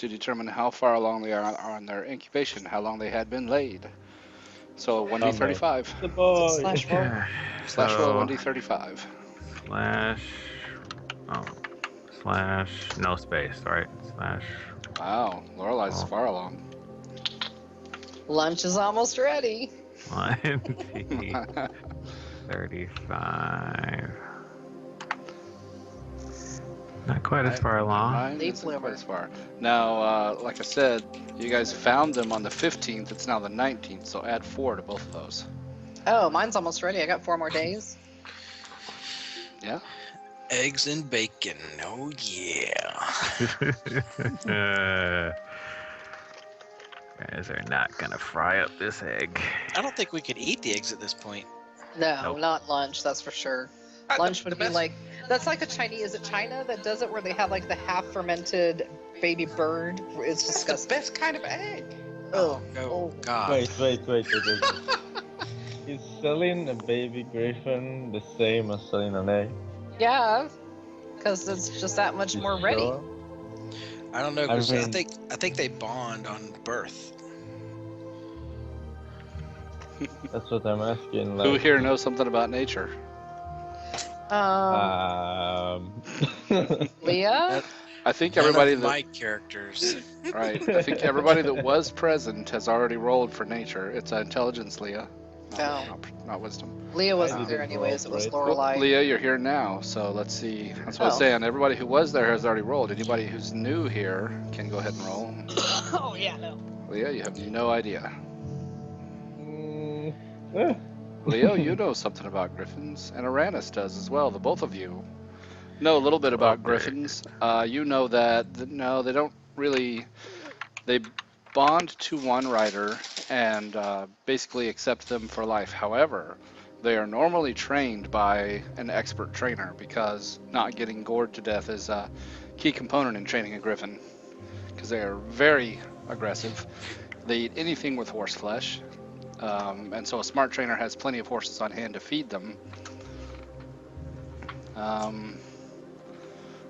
to determine how far along they are on their incubation, how long they had been laid. So Comrade. 1d35 The Is it boy. slash roll? Okay. slash roll So 1d35. slash oh slash no space, right? Slash Wow, Lorelei's oh far along. Lunch is almost ready. 1d35. Not quite as Mine, far along. mine Leaf isn't quite bloomer. as far. Now, like I said, you guys found them on the 15th. It's now the 19th, so add 4 to both of those. Oh, mine's almost ready. I got 4 more days. Yeah? Eggs and bacon. Oh yeah. Guys are not gonna fry up this egg. I don't think we could eat the eggs at this point. No, Nope. not lunch, that's for sure. Lunch would be like, that's like a Chinese, is it China that does it where they have like the half fermented baby bird? It's That's the disgusting. best kind of egg. Oh, Oh God. Wait. Is selling a baby griffin the same as selling an egg? yeah, because it's just that much You more ready. sure? I don't know I because I mean- think they bond on birth. That's what I'm asking. Who Like, here knows something about nature? Leah? I think None everybody of that my characters. right. I think everybody that was present has already rolled for nature. It's intelligence, Leah, No. not wisdom. Leah wasn't didn't there anyways. It was roll, Well, Lorelai. Leah, you're here now, so let's see. That's what I'm Oh. saying. Everybody who was there has already rolled. Anybody who's new here can go ahead and roll. Oh, yeah, no. Leah, you have no idea. eh. Leo, you know something about griffins, and Aranis does as well. The both of you know a little bit about bit. griffins. You know that no, they don't really. They bond to one rider and basically accept them for life. However, they are normally trained by an expert trainer because not getting gored to death is a key component in training a griffin because they are very aggressive. They eat anything with horse flesh. And so a smart trainer has plenty of horses on hand to feed them.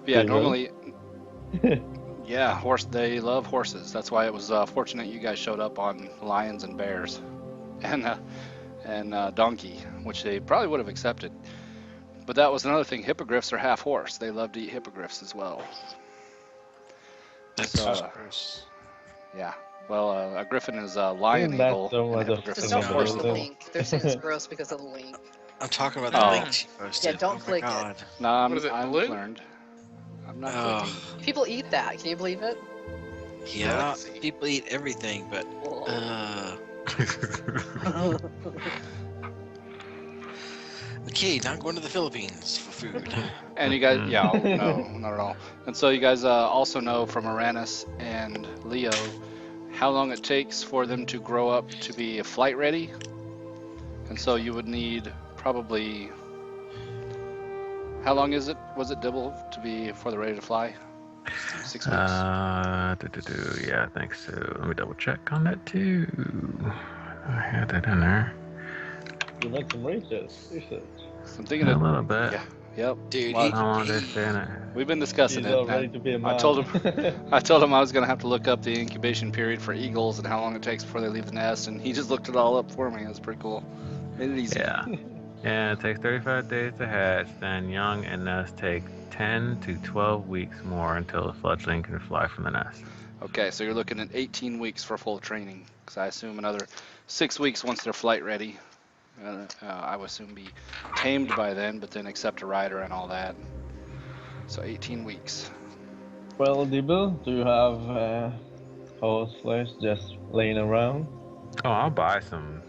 Yeah, They will? normally, yeah, they love horses. That's why it was fortunate you guys showed up on lions and bears, and donkey, which they probably would have accepted. But that was another thing. Hippogriffs are half horse. They love to eat hippogriffs as well. That's So, gross. yeah. Well, a griffin is a lion Isn't that eagle, so and a much of hippogriff Just is don't a force the bull. link. They're saying it's gross because of the link. I'm talking about the Oh. link she posted. Yeah, don't oh my click it. God. No, What is it, I've blue? learned. I'm not Oh, clicking. People eat that. Can you believe it? yeah. Let's see. People eat everything, but okay, not going to the Philippines for food. And you guys, Mm. yeah, no, not at all. And so you guys also know from Aranis and Leo how long it takes for them to grow up to be flight ready. And so you would need probably, how long was it, Dibble, to be for the ready to fly? 6 weeks. Yeah, I think so. Let me double check on that too. I had that in there. You made some research. I'm thinking A it, little bit. yeah, yep. Dude, Wow. How long they're saying it? We've been discussing She's it. all ready and to be a I mom. told him I was going to have to look up the incubation period for eagles and how long it takes before they leave the nest, and he just looked it all up for me. That's pretty cool. Made it easy. Yeah. Yeah, it takes 35 days to hatch, then young and nest take 10 to 12 weeks more until the fledgling can fly from the nest. Okay, so you're looking at 18 weeks for full training, because I assume another 6 weeks once they're flight ready. I would assume be tamed by then, but then accept a rider and all that. So 18 weeks. Well, Dibble, do you have horse flesh just laying around? Oh, I'll buy some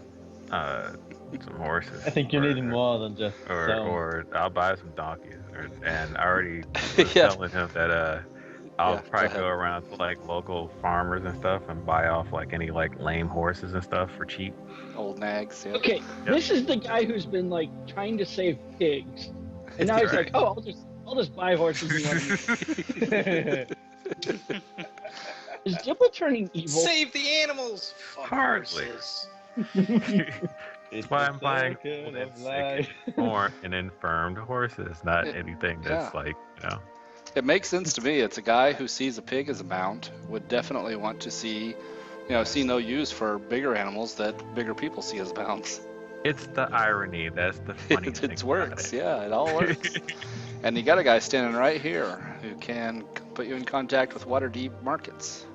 horses. I think you or- need more than just some. or I'll buy some donkeys. And I already was Yeah. telling him that I'll Yeah, probably go go ahead. around to like local farmers and stuff and buy off like any like lame horses and stuff for cheap. Old nags. Yep. Okay, this is the guy who's been like trying to save pigs, and now he's like, "Oh, I'll just buy horses." Is Dibble turning evil? Save the animals. Fuck Hardly. horses. It's That's why the I'm buying circle old of and life. sick or and infirmed horses, not Yeah. anything that's Yeah. like, you know. It makes sense to me. It's a guy who sees a pig as a mount, would definitely want to see, see no use for bigger animals that bigger people see as mounts. It's the irony. That's the funny thing It about works, it. yeah, it all works. And you got a guy standing right here who can put you in contact with water-deep markets.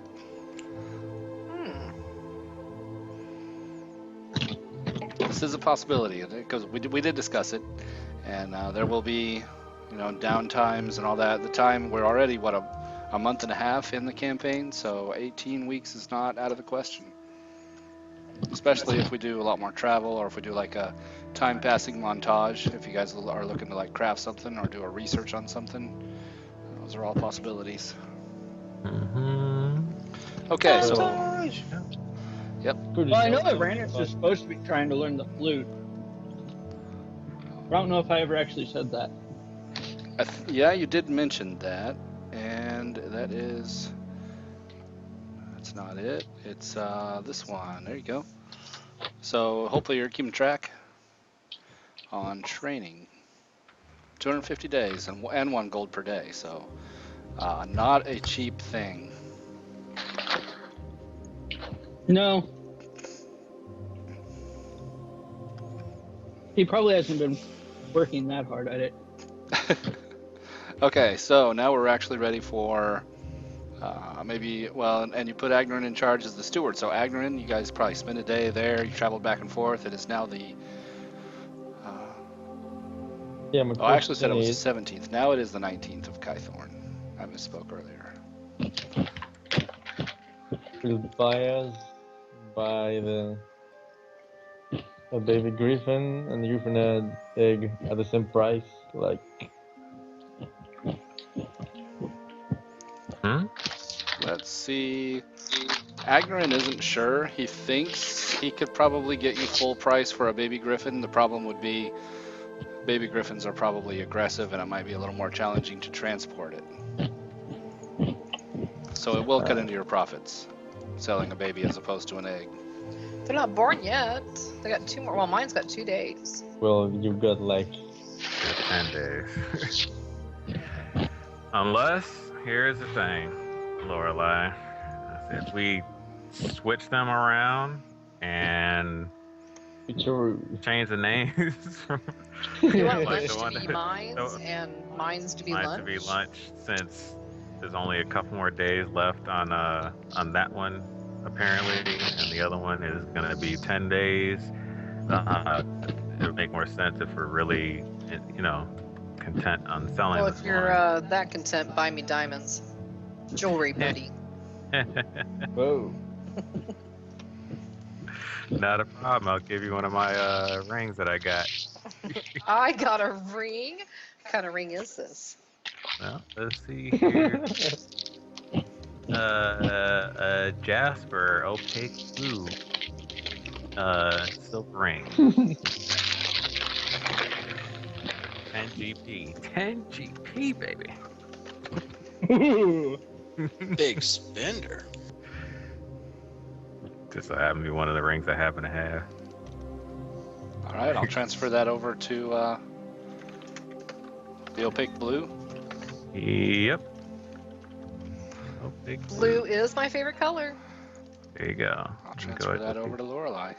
This is a possibility because we did discuss it, and there will be, down times and all that. At the time, we're already a month and a half in the campaign, so 18 weeks is not out of the question. Especially if we do a lot more travel, or if we do like a time passing montage. If you guys are looking to like craft something or do a research on something, those are all possibilities. Okay, so yep. Well, I know that Rannis is supposed to be trying to learn the flute. I don't know if I ever actually said that. Yeah, you did mention that, and that's not it. It's this one. There you go. So hopefully you're keeping track on training. 250 days and 1 gold per day. So not a cheap thing. No. He probably hasn't been working that hard at it. Okay, so now we're actually ready for and you put Agnerin in charge as the steward. So Agnerin, you guys probably spent a day there. You traveled back and forth. It is now the. I actually said it was the 17th. Now it is the 19th of Kythorn. I misspoke earlier. Will buy us by a baby griffin and griffin egg at the same price, like. Let's see. Agnerin isn't sure. He thinks he could probably get you full price for a baby griffin. The problem would be baby griffins are probably aggressive, and it might be a little more challenging to transport it. So it will cut into your profits, selling a baby as opposed to an egg. They're not born yet. They got 2 more. Well, mine's got 2 days. Well, you've got like 10 days. Unless, here's the thing, Lorelei. If we switch them around and change the names from You want like lunch to be mines and mines to be lunch? to be lunch, since there's only a couple more days left on that one apparently, and the other one is gonna be 10 days. It would make more sense if we're really, content on selling. Well, if you're that content, buy me diamonds, jewelry, buddy. whoa. Not a problem. I'll give you one of my rings that I got. I got a ring. What kind of ring is this? Well, let's see here. Jasper opaque blue silver ring. 10 GP. 10 GP, baby. Big spender. Just so happen to be one of the rings I happen to have. All right, I'll transfer that over to the opaque blue. Yep. Opaque Blue is my favorite color. There you go. I'll transfer that over to Lorelei.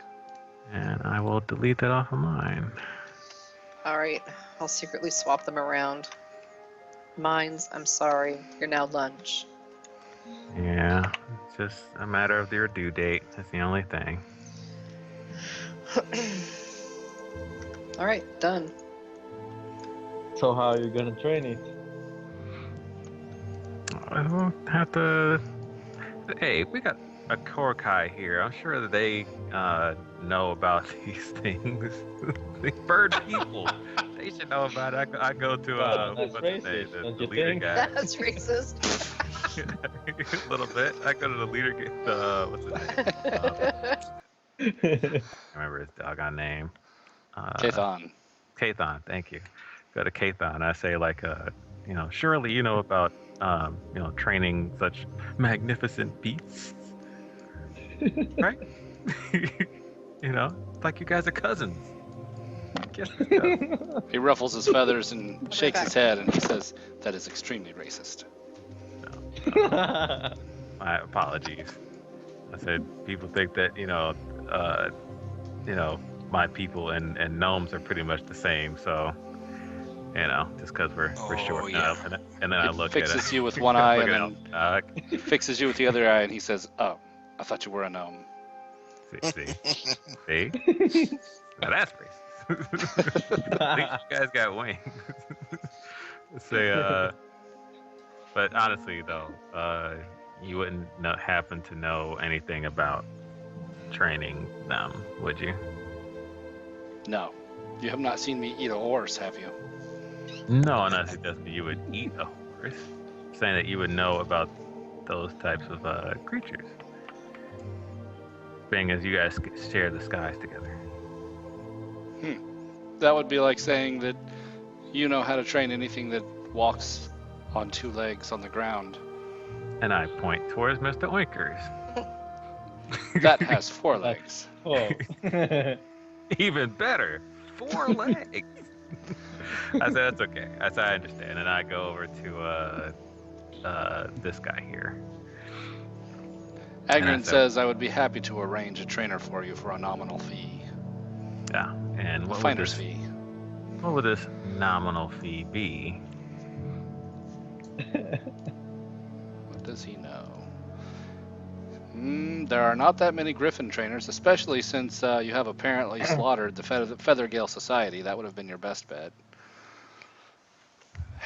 And I will delete that off of mine. All right, I'll secretly swap them around. Mines, I'm sorry, you're now lunch. Yeah, it's just a matter of your due date. That's the only thing. All right, done. So how are you gonna train it? I don't have to. Hey, we got a Korkai here. I'm sure that they know about these things. They bird people. They should know about it. I go to That's what's his racist, name? don't The you leader think? guy. That's racist. A little bit. I go to the leader. What's his name? I remember his doggone name. Kathon. Kathon, thank you. Go to Kathon. I say like, surely you know about, training such magnificent beasts, right? It's like you guys are cousins. Guess it does. He ruffles his feathers and shakes his head, and he says, "That is extremely racist." My apologies. I said people think that my people and gnomes are pretty much the same. So just because we're short yeah. enough, and then I He look at fixes it. you with one eye, look and at then he fixes you with the other eye, and he says, "Oh, I thought you were a gnome." See? Now that's racist. At least you guys got wings. Say, but honestly though, you wouldn't happen to know anything about training them, would you? No, you have not seen me eat a horse, have you? No, I'm not suggesting you would eat a horse. I'm saying that you would know about those types of creatures. Being as you guys share the skies together. That would be like saying that you know how to train anything that walks on two legs on the ground. And I point towards Mr. Oinkers. That has four legs. Oh. Even better, 4 legs. I said that's okay. I said I understand, and I go over to this guy here. Agrin says, "I would be happy to arrange a trainer for you for a nominal fee." Yeah, and A what would finder's this fee. what would this nominal fee be? What does he know? There are not that many Griffin trainers, especially since you have apparently slaughtered the Feathergale Society. That would have been your best bet.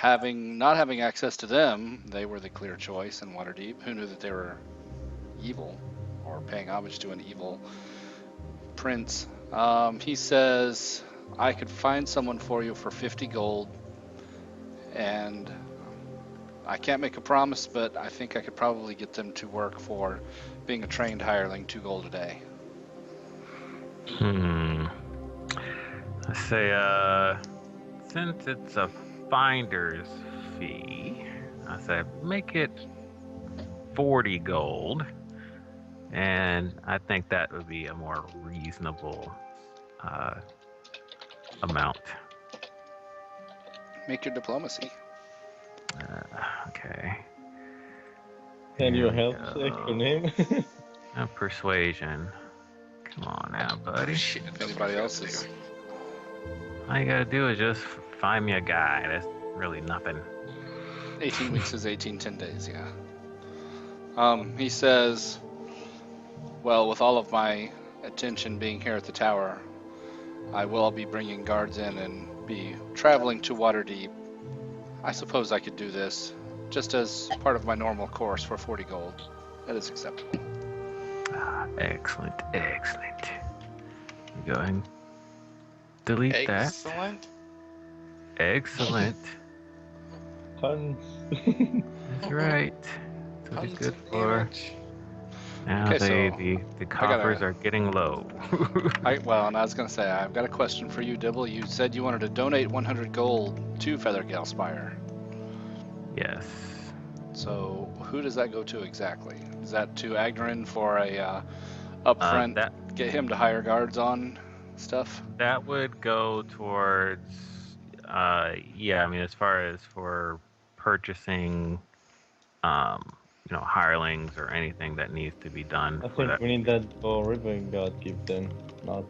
Not having access to them, they were the clear choice in Waterdeep. Who knew that they were evil or paying homage to an evil prince? He says, "I could find someone for you for 50 gold, and I can't make a promise, but I think I could probably get them to work for being a trained hireling, 2 gold a day." I say, since it's a finder's fee, I say make it 40 gold, and I think that would be a more reasonable amount. Make your diplomacy. Okay. And Here your we health go. check for name? And persuasion. Come on now, buddy. Shit, Anybody else's? All you gotta do is just find me a guy. That's really nothing. 18 weeks is 10 days, yeah. He says, "Well, with all of my attention being here at the tower, I will be bringing guards in and be traveling to Waterdeep. I suppose I could do this just as part of my normal course for 40 gold. That is acceptable." Excellent. Go ahead and delete Excellent. that. Excellent. Puns. That's right. That's what he's good for. Now Okay, so the coffers are getting low. And I was going to say, I've got a question for you, Dibble. You said you wanted to donate 100 gold to Feathergale Spire. Yes. So who does that go to exactly? Is that to Agnerin for a upfront, get him to hire guards on stuff? That would go towards, as far as for purchasing, hirelings or anything that needs to be done. I think we need that for River God Keep then, not.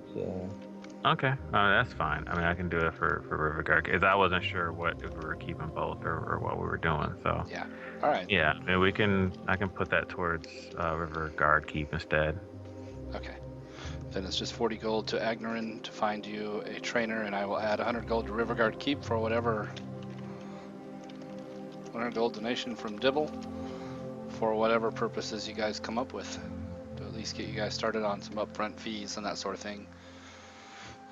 Okay, that's fine. I mean, I can do it for River Guard, because I wasn't sure if we were keeping both or what we were doing. So Yeah. All right. yeah, I mean, I can put that towards River Guard Keep instead. Okay. Then it's just 40 gold to Agnerin to find you a trainer, and I will add 100 gold to Riverguard Keep for whatever 100 gold donation from Dibble for whatever purposes you guys come up with to at least get you guys started on some upfront fees and that sort of thing.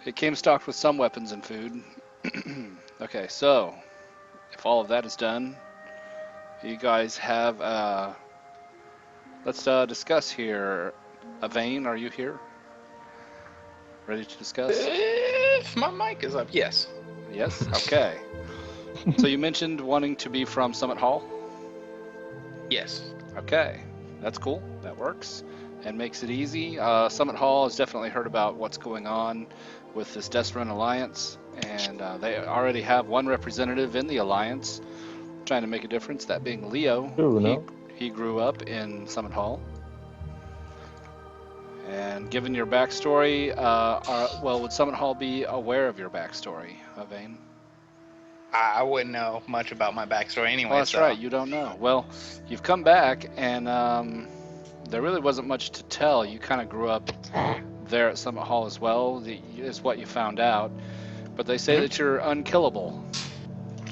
It came stocked with some weapons and food. Okay, so if all of that is done, you guys have let's discuss here. Avane, are you here? Ready to discuss? If my mic is up, yes. Yes? Okay. So you mentioned wanting to be from Summit Hall? Yes. Okay. That's cool. That works. and makes it easy. Summit Hall has definitely heard about what's going on with this Desperate Alliance, and they already have one representative in the Alliance trying to make a difference, that being Leo. True, no? He grew up in Summit Hall. And given your backstory, would Summit Hall be aware of your backstory, Vane? I wouldn't know much about my backstory anyway. Well, that's so. right. You don't know. Well, you've come back, and there really wasn't much to tell. You kind of grew up there at Summit Hall as well, is what you found out. But they say that you're unkillable,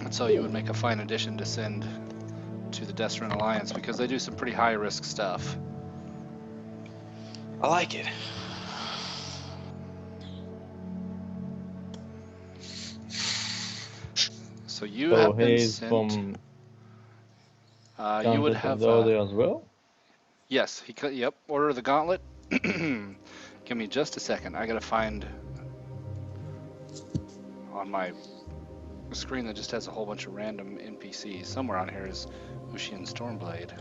and so you would make a fine addition to send to the Desperate Alliance because they do some pretty high-risk stuff. I like it. So you have been he's sent. from You would have. the order as well? Yes, yep. Order of the Gauntlet. Give me just a second. I gotta find on my screen that just has a whole bunch of random NPCs. Somewhere on here is Ushian Stormblade.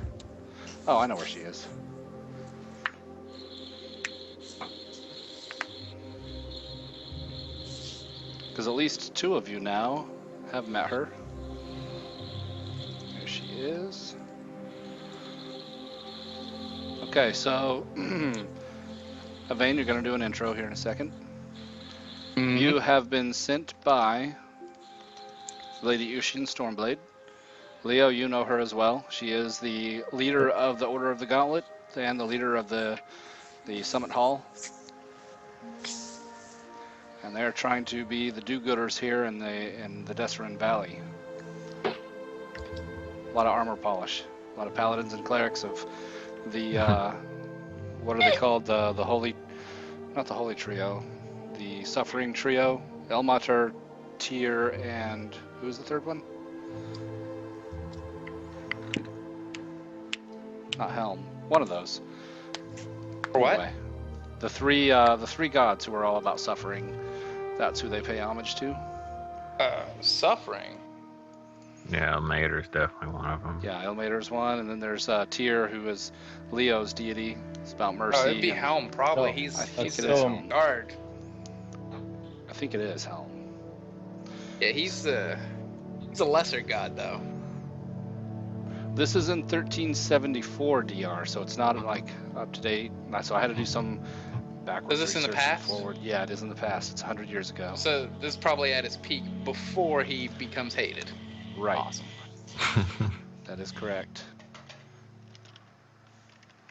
Oh, I know where she is. Because at least 2 of you now have met her. There she is. Okay, so Evane, you're going to do an intro here in a second. You have been sent by Lady Ushin Stormblade. Leo, you know her as well. She is the leader of the Order of the Gauntlet and the leader of the Summit Hall. And they're trying to be the do-gooders here in the Desserin Valley. A lot of armor polish. A lot of paladins and clerics of the, what are they called? The holy, not the holy trio, the suffering trio. Elmater, Tyr, and who's the third one? Not Helm. One of those. For what? Anyway, the three gods who are all about suffering. That's who they pay homage to. Suffering. Yeah, Mater's definitely one of them. Yeah, Elmater's one, and then there's Tyr, who is Leo's deity. It's about mercy. Oh, it'd be Helm probably. Oh, he's I think he's it is a Helm. guard. I think it is Helm. Yeah, he's a lesser god though. This is in 1374 DR, so it's not like up to date. So I had to do some backwards Is this in the research and past? forward. Yeah, it is in the past. It's 100 years ago. So this is probably at his peak before he becomes hated. Right. Awesome. That is correct.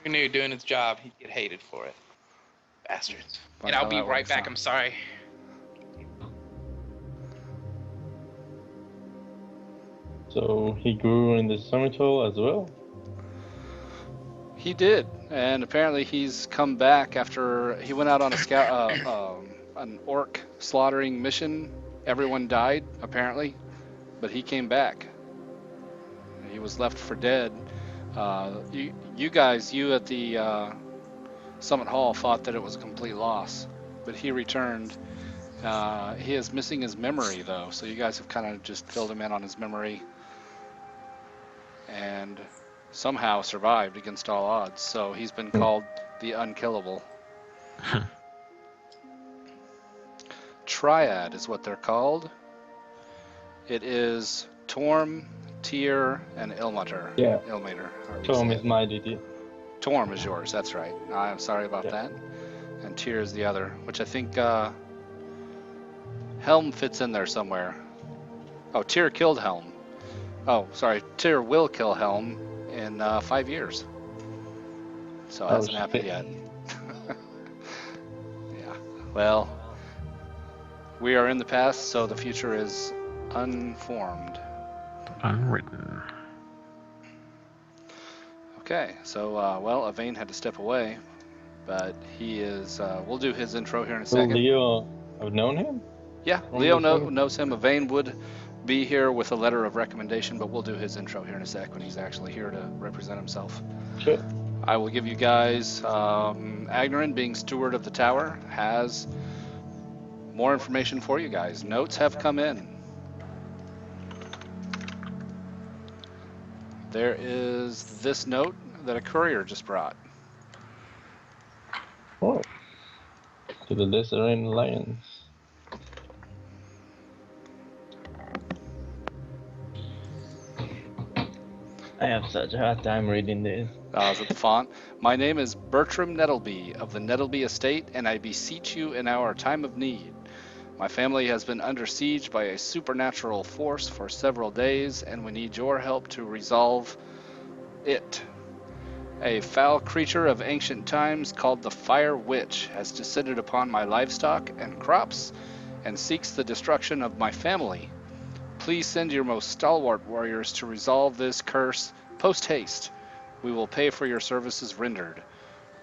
He knew doing his job, he'd get hated for it. Bastards. Funny And I'll how be that right works back. out. I'm sorry. So he grew in the Summit Hall as well? He did, and apparently he's come back after he went out on a scout, an orc slaughtering mission. Everyone died apparently, but he came back. He was left for dead. You guys, you at the Summit Hall thought that it was a complete loss, but he returned. He is missing his memory though, so you guys have kind of just filled him in on his memory, and somehow survived against all odds. So he's been called the Unkillable. Triad is what they're called. It is Torm, Tyr, and Ilmater. Yeah. Ilmater. Tom is my deity. Torm is yours, that's right. I'm sorry about Yeah. that. And Tyr is the other, which I think Helm fits in there somewhere. Oh, Tyr killed Helm. Oh, sorry, Tyr will kill Helm in 5 years. So it hasn't happened shit. yet. Yeah, well, we are in the past, so the future is unformed. Unwritten. Okay, so, well, Evane had to step away, but he is, we'll do his intro here in a Will second. Leo have known him? Yeah, From Leo the Summit? knows him. Evane would be here with a letter of recommendation, but we'll do his intro here in a sec when he's actually here to represent himself. Sure. I will give you guys, Agnerin, being steward of the tower, has more information for you guys. Notes have come in. There is this note that a courier just brought. Oh, to the Desert Alliance. I have such a hard time reading this. Is it the font? My name is Bertram Nettleby of the Nettleby Estate, and I beseech you in our time of need. My family has been under siege by a supernatural force for several days, and we need your help to resolve it. A foul creature of ancient times called the Fire Witch has descended upon my livestock and crops and seeks the destruction of my family. Please send your most stalwart warriors to resolve this curse post haste. We will pay for your services rendered.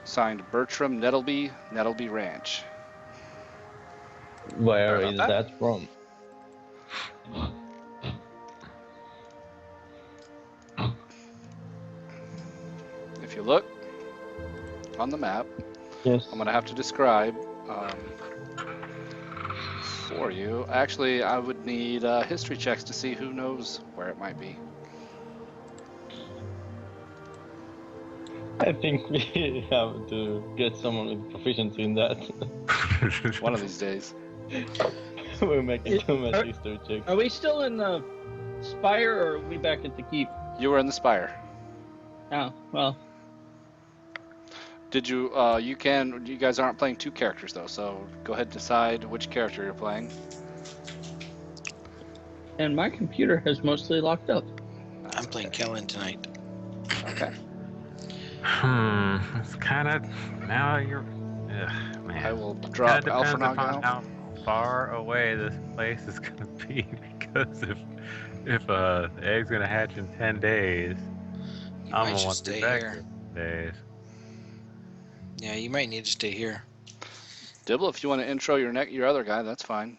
Signed, Bertram Nettleby, Nettleby Ranch. Where Sorry is about that from? If you look on the map, Yes. I'm going to have to describe for you. Actually, I would need history checks to see who knows where it might be. I think we have to get someone with proficiency in that. One of these days. We're making too much Are- history checks. Are we still in the spire or are we back at the keep? You were in the spire. Oh, well, Did you, you guys aren't playing two characters though, so go ahead and decide which character you're playing. and my computer has mostly locked up. I'm playing Kellen tonight. Okay. It's kind of now you're. Ugh, man. I will Kind drop of depends Alphanog upon out. how far away this place is gonna be. Because if the egg's gonna hatch in 10 days, You I'm might gonna want just to be stay back here. here in 10 days. Yeah, you might need to stay here. Dibble, if you want to intro your other guy, that's fine.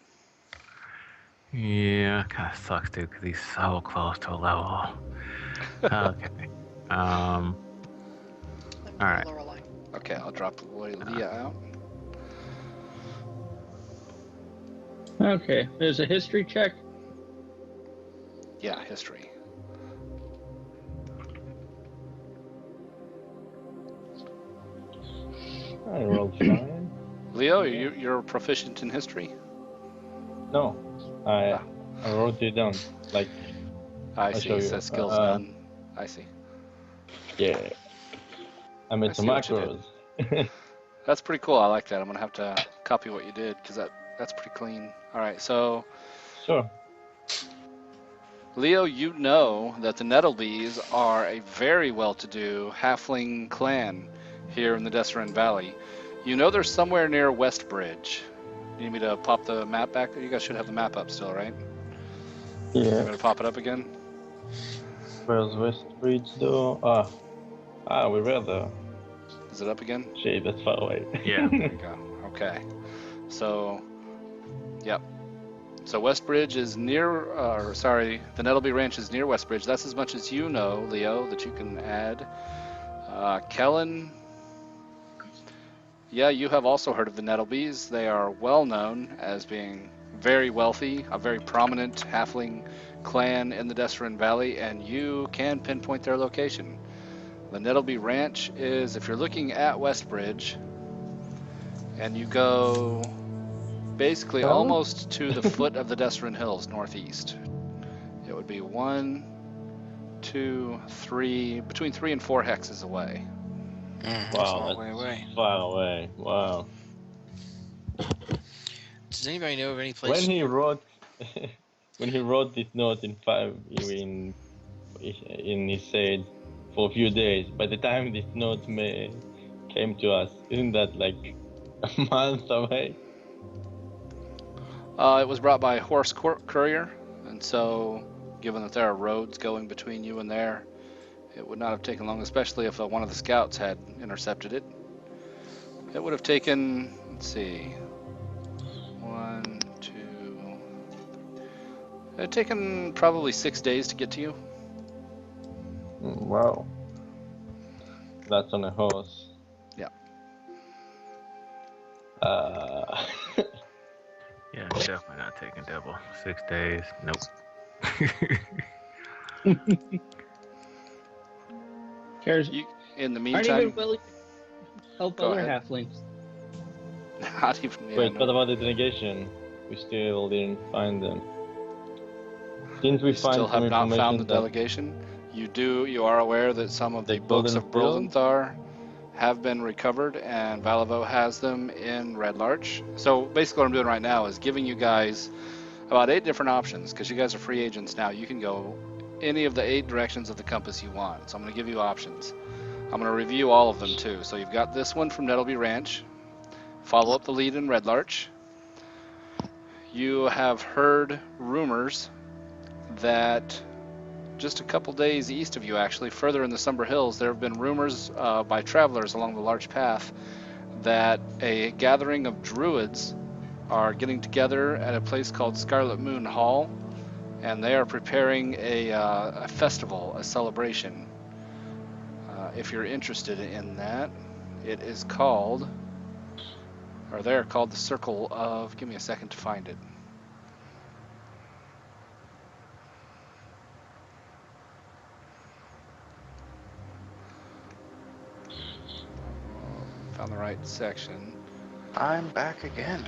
Yeah, kind of sucks, dude, because he's so close to a level. Okay. All right. Lorelei. Okay, I'll drop Leah out. Okay, there's a history check. Yeah, history. I rolled fine. Leo, you're proficient in history? No, I wrote it down. Like, I I'll see. show It you. says skills none. I see. yeah. I made I some see what you macros. That's pretty cool. I like that. I'm gonna have to copy what you did because that's pretty clean. All right, so Sure. Leo, you know that the Nettlebys are a very well-to-do halfling clan here in the Deseret Valley. You know they're somewhere near Westbridge. You need me to pop the map back? You guys should have the map up still, right? You Yeah. gonna pop it up again? Where's Westbridge though? We read the. Is it up again? Shit, that's far away. Yeah. There you go. Okay. So, yep. So Westbridge is near, the Nettleby Ranch is near Westbridge. That's as much as you know, Leo, that you can add. Kellen, yeah, you have also heard of the Nettlebys. They are well known as being very wealthy, a very prominent halfling clan in the Deseret Valley, and you can pinpoint their location. The Nettleby Ranch is, if you're looking at Westbridge, and you go basically Oh. almost to the foot of the Deseret Hills northeast. It would be 1, 2, 3, between 3 and 4 hexes away. That's a Wow, long that's way away. far away. Wow. Does anybody know of any When place? he wrote, when he wrote this note in he said for a few days. By the time this note came to us, isn't that like a month away? It was brought by horse courier, and so given that there are roads going between you and there, it would not have taken long, especially if one of the scouts had intercepted it. It would have taken, let's see, 1, 2, it had taken probably 6 days to get to you. Wow. That's on a horse. Yeah. Yeah, definitely not taking double. 6 days. Nope. Cares In the aren't meantime, even willing to help Go other ahead. halflings. Not even. Yeah, Wait, no. what about the delegation? We still didn't find them. Didn't we You still find some have not found the information that delegation. You are aware that some of the the books Golden of Field? Berlinthar have been recovered, and Valavo has them in Red Larch. So basically, what I'm doing right now is giving you guys about 8 different options, because you guys are free agents now. You can go any of the 8 directions of the compass you want. So I'm going to give you options. I'm going to review all of them too. So you've got this one from Nettleby Ranch. Follow up the lead in Red Larch. You have heard rumors that just a couple days east of you, actually, further in the Somber Hills, there have been rumors by travelers along the large path that a gathering of druids are getting together at a place called Scarlet Moon Hall, and they are preparing a festival, a celebration. If you're interested in that, it is called, or they're called the Circle of, give me a second to find it. Found the right section. I'm back again.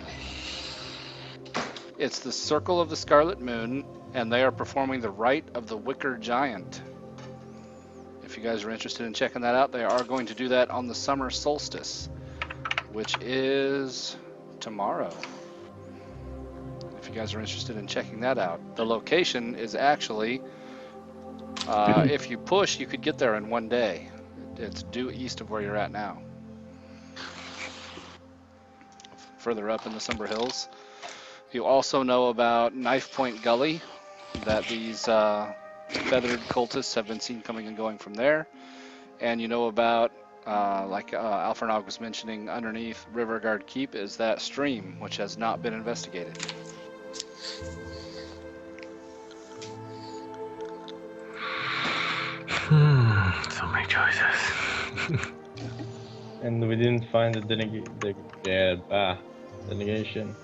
It's the Circle of the Scarlet Moon, and they are performing the Rite of the Wicker Giant. If you guys are interested in checking that out, they are going to do that on the summer solstice, which is tomorrow. If you guys are interested in checking that out. The location is actually, if you push, you could get there in 1 day. It's due east of where you're at now. Further up in the Somber Hills. You also know about Knife Point Gully, that these feathered cultists have been seen coming and going from there. And you know about, like Alfernog was mentioning, underneath Riverguard Keep is that stream, which has not been investigated. So many choices. And we didn't find the delegation.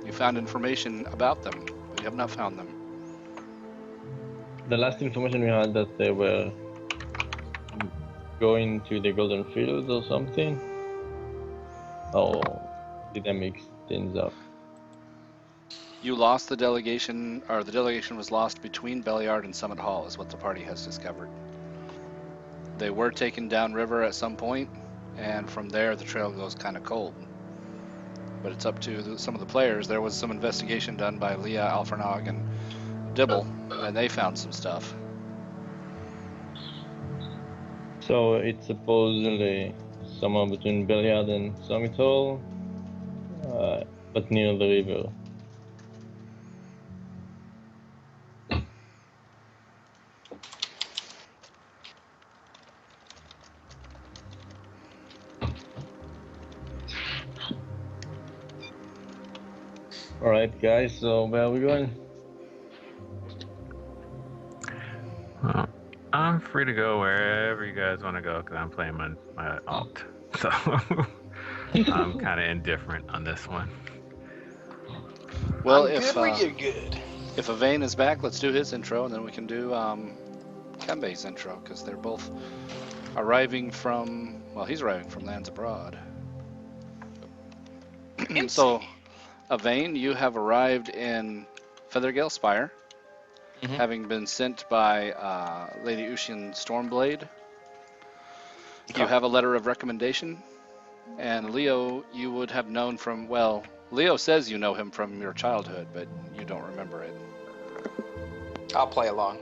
You found information about them, but you have not found them. The last information we had that they were going to the Golden Field or something. Oh, did I mix things up? You lost the delegation, or the delegation was lost between Belliard and Summit Hall, is what the party has discovered. They were taken downriver at some point, and from there the trail goes kind of cold. But it's up to some of the players. There was some investigation done by Leah, Alfernog, and Dibble, and they found some stuff. So it's supposedly somewhere between Belliard and Summit Hall, but near the river. Alright guys, so where are we going? Well, I'm free to go wherever you guys want to go because I'm playing my alt. So I'm kind of indifferent on this one. Well, I'm good where you're good. If Avane is back, let's do his intro, and then we can do Kembe's intro, because they're both arriving from, well, he's arriving from lands abroad. So, Avane, you have arrived in Feathergale Spire, having been sent by Lady Ushin Stormblade. You have a letter of recommendation, and Leo you would have known from, well, Leo says you know him from your childhood, but you don't remember it. I'll play along.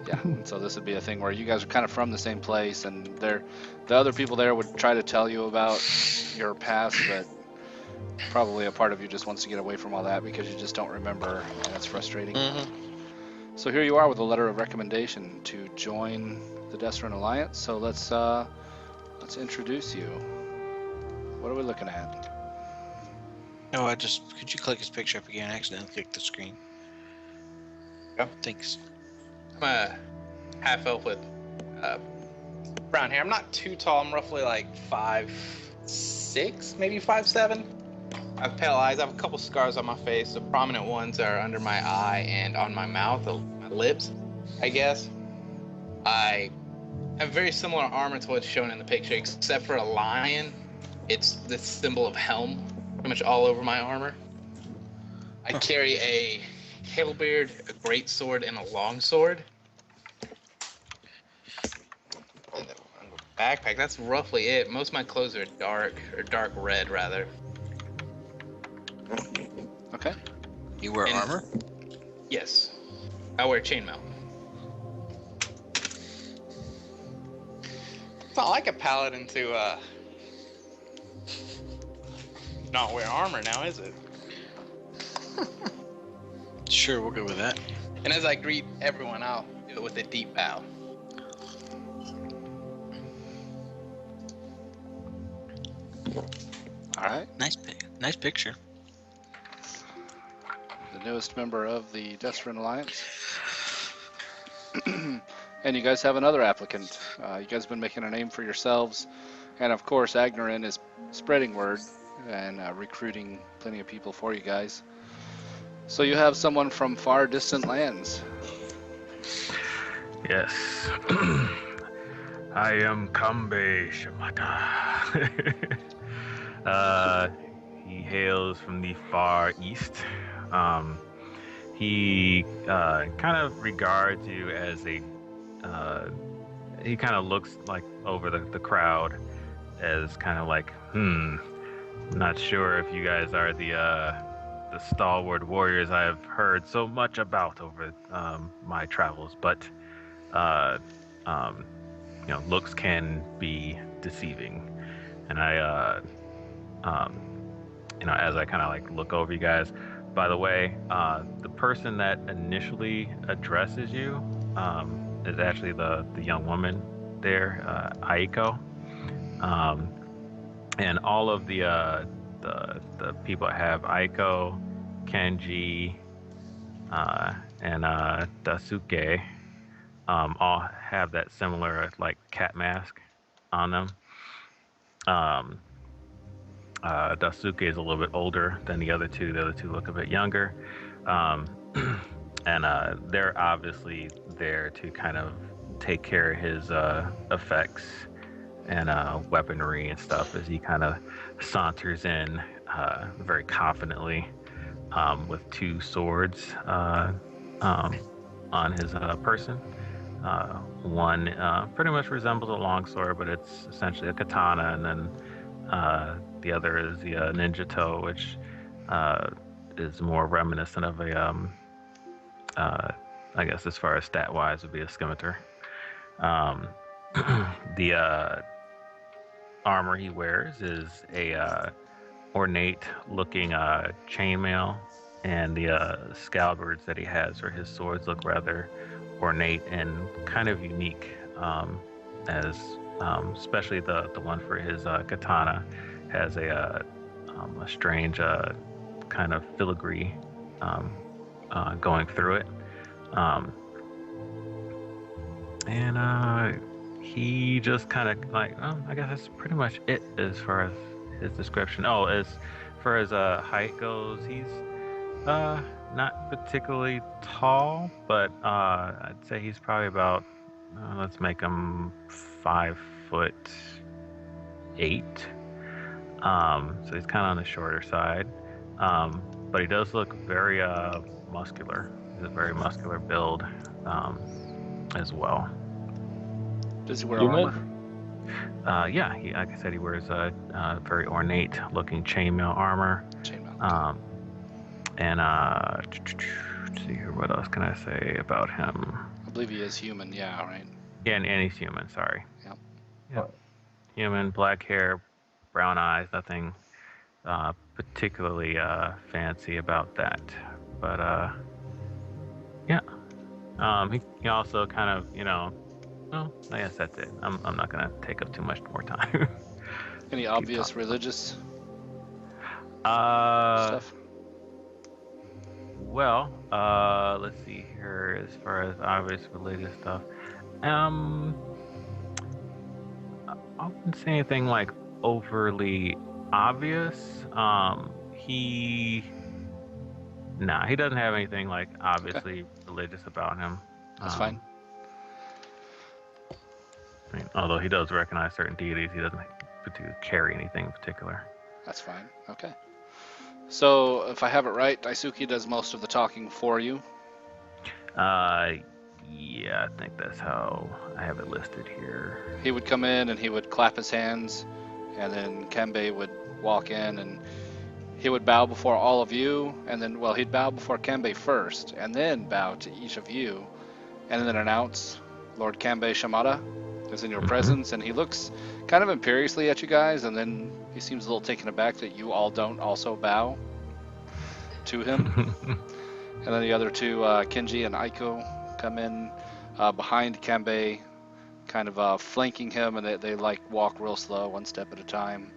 Yeah, and so this would be a thing where you guys are kind of from the same place, and the other people there would try to tell you about your past, but probably a part of you just wants to get away from all that because you just don't remember, and it's frustrating. So here you are with a letter of recommendation to join the Desrin Alliance. So let's introduce you. What are we looking at? No, could you click his picture up again? I accidentally clicked the screen. Yep. Thanks. I'm a half elf with brown hair. I'm not too tall. I'm roughly like 5'6", maybe 5'7". I have pale eyes. I have a couple scars on my face. The prominent ones are under my eye and on my mouth, my lips, I guess. I have very similar armor to what's shown in the picture, except for a lion. It's the symbol of helm, pretty much all over my armor. I carry a halberd, a great sword, and a long sword. And a backpack. That's roughly it. Most of my clothes are dark, or dark red rather. Okay. You wear And- armor? Yes, I wear chainmail. It's not like a paladin to not wear armor now, is it? Sure, we'll go with that. And as I greet everyone, I'll do it with a deep bow. All right. Nice picture. The newest member of the Destrin Alliance. And you guys have another applicant. You guys have been making a name for yourselves. And of course, Agnerin is spreading word and recruiting plenty of people for you guys. So you have someone from far distant lands. Yes. I am Kambe Shimata. He hails from the far east. He kind of regards you as a. He kind of looks like over the crowd as kind of like, I'm not sure if you guys are the stalwart warriors I have heard so much about over my travels, but looks can be deceiving, and I as I kind of like look over you guys. By the way, the person that initially addresses you is actually the young woman there, Aiko, and all of the people have Aiko, Kenji, and Dasuke. All have that similar like cat mask on them. Dasuke is a little bit older than the other two. The other two look a bit younger. And they're obviously there to kind of take care of his effects and weaponry and stuff as he kind of saunters in very confidently with two swords on his person. One pretty much resembles a longsword, but it's essentially a katana, and then the other is the ninja toe, which is more reminiscent of a, I guess as far as stat-wise, would be a scimitar. The armor he wears is a ornate-looking chainmail, and the scalbards that he has for his swords look rather ornate and kind of unique, as especially the one for his katana has a strange kind of filigree going through it, and he just kind of like, I guess that's pretty much it as far as his description. Oh, as far as height goes, he's not particularly tall, but I'd say he's probably about let's make him 5'8". So he's kind of on the shorter side, but he does look very muscular. He's a very muscular build as well. Does he wear Human? armor? Yeah, like I said, he wears a very ornate-looking chainmail armor. Chainmail. And let's see here, what else can I say about him? I believe he is human. Yeah, right. Yeah, and he's human. Sorry. Yep. Yep. Human, black hair, brown eyes. Nothing particularly fancy about that. But yeah. He also kind of, well, I guess that's it. I'm not gonna take up too much more time. Any obvious religious Uh, stuff? Well, let's see here. As far as obvious religious stuff, I wouldn't say anything like overly obvious. He doesn't have anything like obviously religious about him. That's fine. Yeah. Although he does recognize certain deities, he doesn't particularly carry anything in particular. That's fine. Okay. So, if I have it right, Daisuke does most of the talking for you. Yeah, I think that's how I have it listed here. He would come in and he would clap his hands, and then Kembe would walk in and he would bow before all of you, and then, well, he'd bow before Kembe first, and then bow to each of you, and then announce Lord Kembe Shimada is in your presence, and he looks kind of imperiously at you guys, and then he seems a little taken aback that you all don't also bow to him. And then the other two, Kenji and Aiko, come in behind Kembe, kind of flanking him, and they like walk real slow, one step at a time.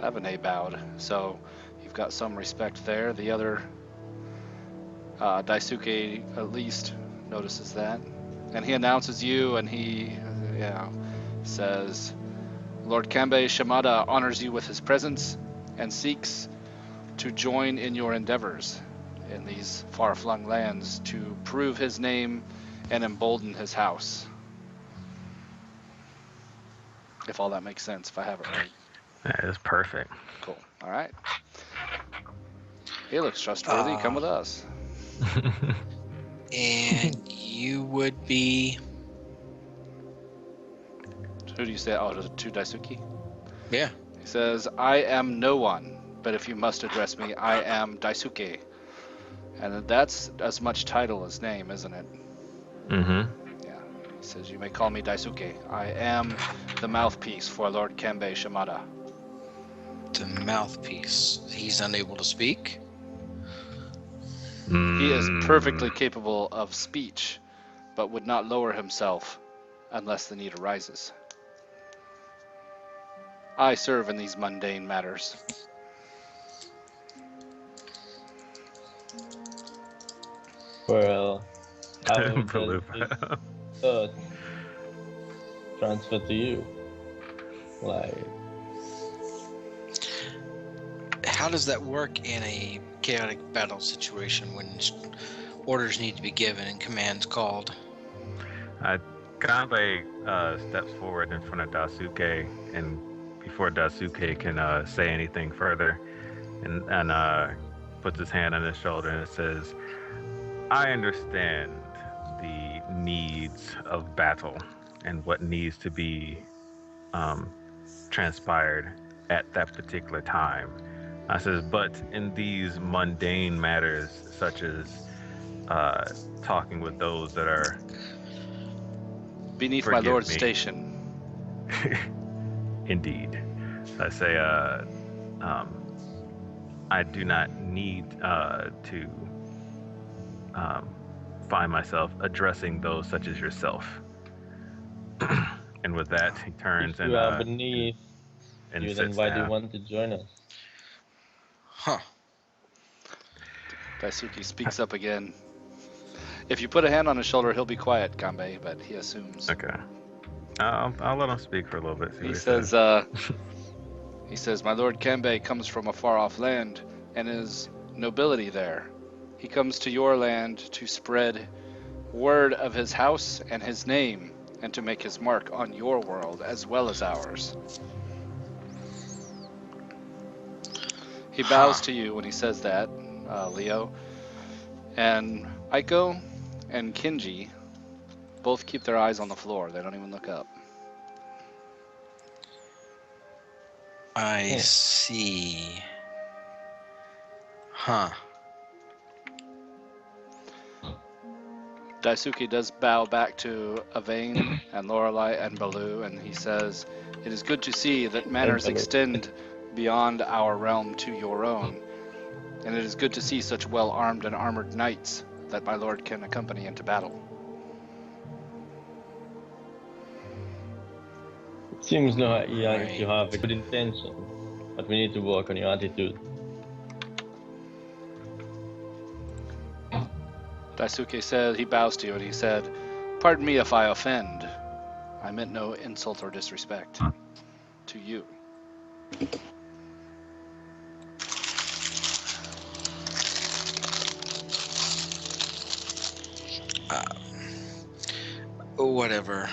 Avane bowed, so you've got some respect there. The other, Daisuke at least notices that. And he announces you, and he says, Lord Kembe Shimada honors you with his presence and seeks to join in your endeavors in these far-flung lands to prove his name and embolden his house. If all that makes sense, if I have it right. That is perfect. Cool. All right. He looks trustworthy. Come with us. And you would be. Who do you say? Oh, to Daisuke? Yeah. He says, I am no one, but if you must address me, I am Daisuke. And that's as much title as name, isn't it? Mm-hmm. Yeah. He says, you may call me Daisuke. I am the mouthpiece for Lord Kembe Shimada. The mouthpiece. He's unable to speak. He is perfectly capable of speech, but would not lower himself unless the need arises. I serve in these mundane matters. Well, I will Blue. just thought transfer to you. Like, How does that work in a chaotic battle situation when orders need to be given and commands called? Kanbei steps forward in front of Daisuke, and before Daisuke can say anything further, and puts his hand on his shoulder and it says, I understand the needs of battle and what needs to be transpired at that particular time. I says, but in these mundane matters, such as talking with those that are beneath my lord's station. Indeed. I say, I do not need to find myself addressing those such as yourself. And with that, he turns if you are beneath and you, sits then why do you down. want to join us? Huh. Daisuke speaks up again. If you put a hand on his shoulder, he'll be quiet, Kanbei, but he assumes. Okay. I'll let him speak for a little bit. See He what says, he says, my lord Kembe comes from a far-off land and is nobility there. He comes to your land to spread word of his house and his name, and to make his mark on your world as well as ours. He bows to you when he says that, Leo. And Aiko and Kenji both keep their eyes on the floor. They don't even look up. I see. Huh. Daisuke does bow back to Avane and Lorelei and Baloo, and he says, it is good to see that manners extend beyond our realm to your own, and it is good to see such well-armed and armored knights that my lord can accompany into battle. It seems like you have a good intention, but we need to work on your attitude. Daisuke said, he bows to you and he said, pardon me if I offend. I meant no insult or disrespect to you. Whatever.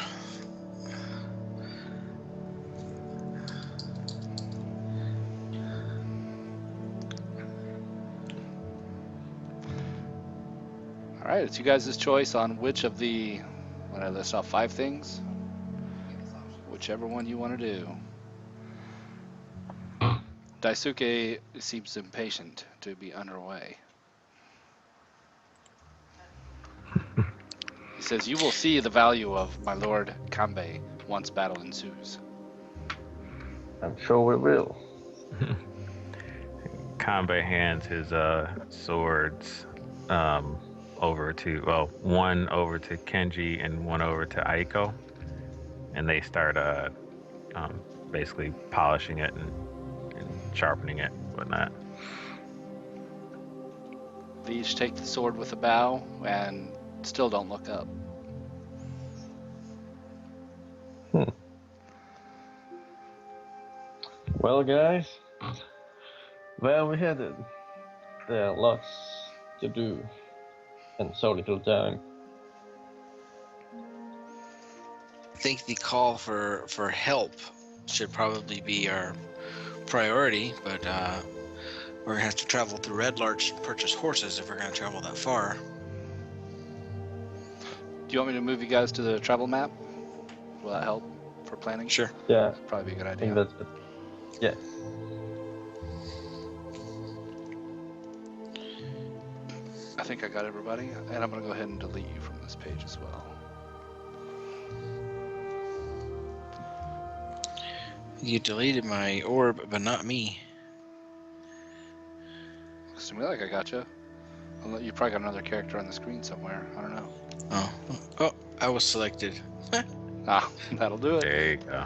All right, it's you guys' choice on which of the, when I list off 5 things, whichever one you want to do. Daisuke seems impatient to be underway. He says, "You will see the value of my lord Kanbei once battle ensues." I'm sure we will. Kanbei hands his swords over to, well, one over to Kenji and one over to Aiko, and they start basically polishing it and sharpening it and whatnot. They each take the sword with a bow and still don't look up. Well, guys, where we headed? There are lots to do, and so little time. I think the call for help should probably be our priority, but we're gonna have to travel through Red Larch and purchase horses if we're gonna travel that far. Do you want me to move you guys to the travel map? Will that help for planning? Sure. Yeah, Probably be a good I think idea. that's it. Yes. I think I got everybody, and I'm going to go ahead and delete you from this page as well. You deleted my orb, but not me. Looks to me like I got you. You probably got another character on the screen somewhere. I don't know. Oh, I was selected. Ah, that'll do it. There you go.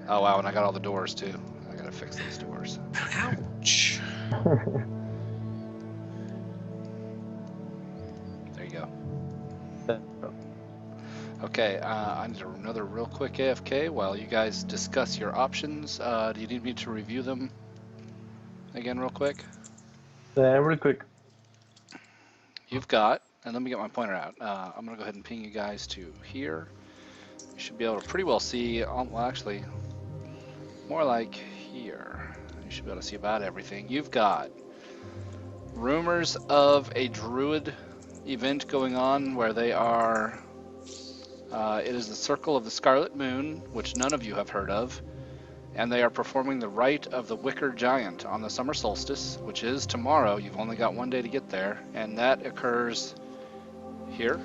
Oh, wow, and I got all the doors, too. I got to fix these doors. Ouch. There you go. Okay, I need another real quick AFK while you guys discuss your options. Do you need me to review them again real quick? Really quick. You've got, and let me get my pointer out. I'm going to go ahead and ping you guys to here. You should be able to pretty well see, well, actually, more like here. You should be able to see about everything. You've got rumors of a druid event going on where they are, it is the Circle of the Scarlet Moon, which none of you have heard of, and they are performing the Rite of the Wicker Giant on the summer solstice, which is tomorrow. You've only got 1 day to get there, and that occurs here.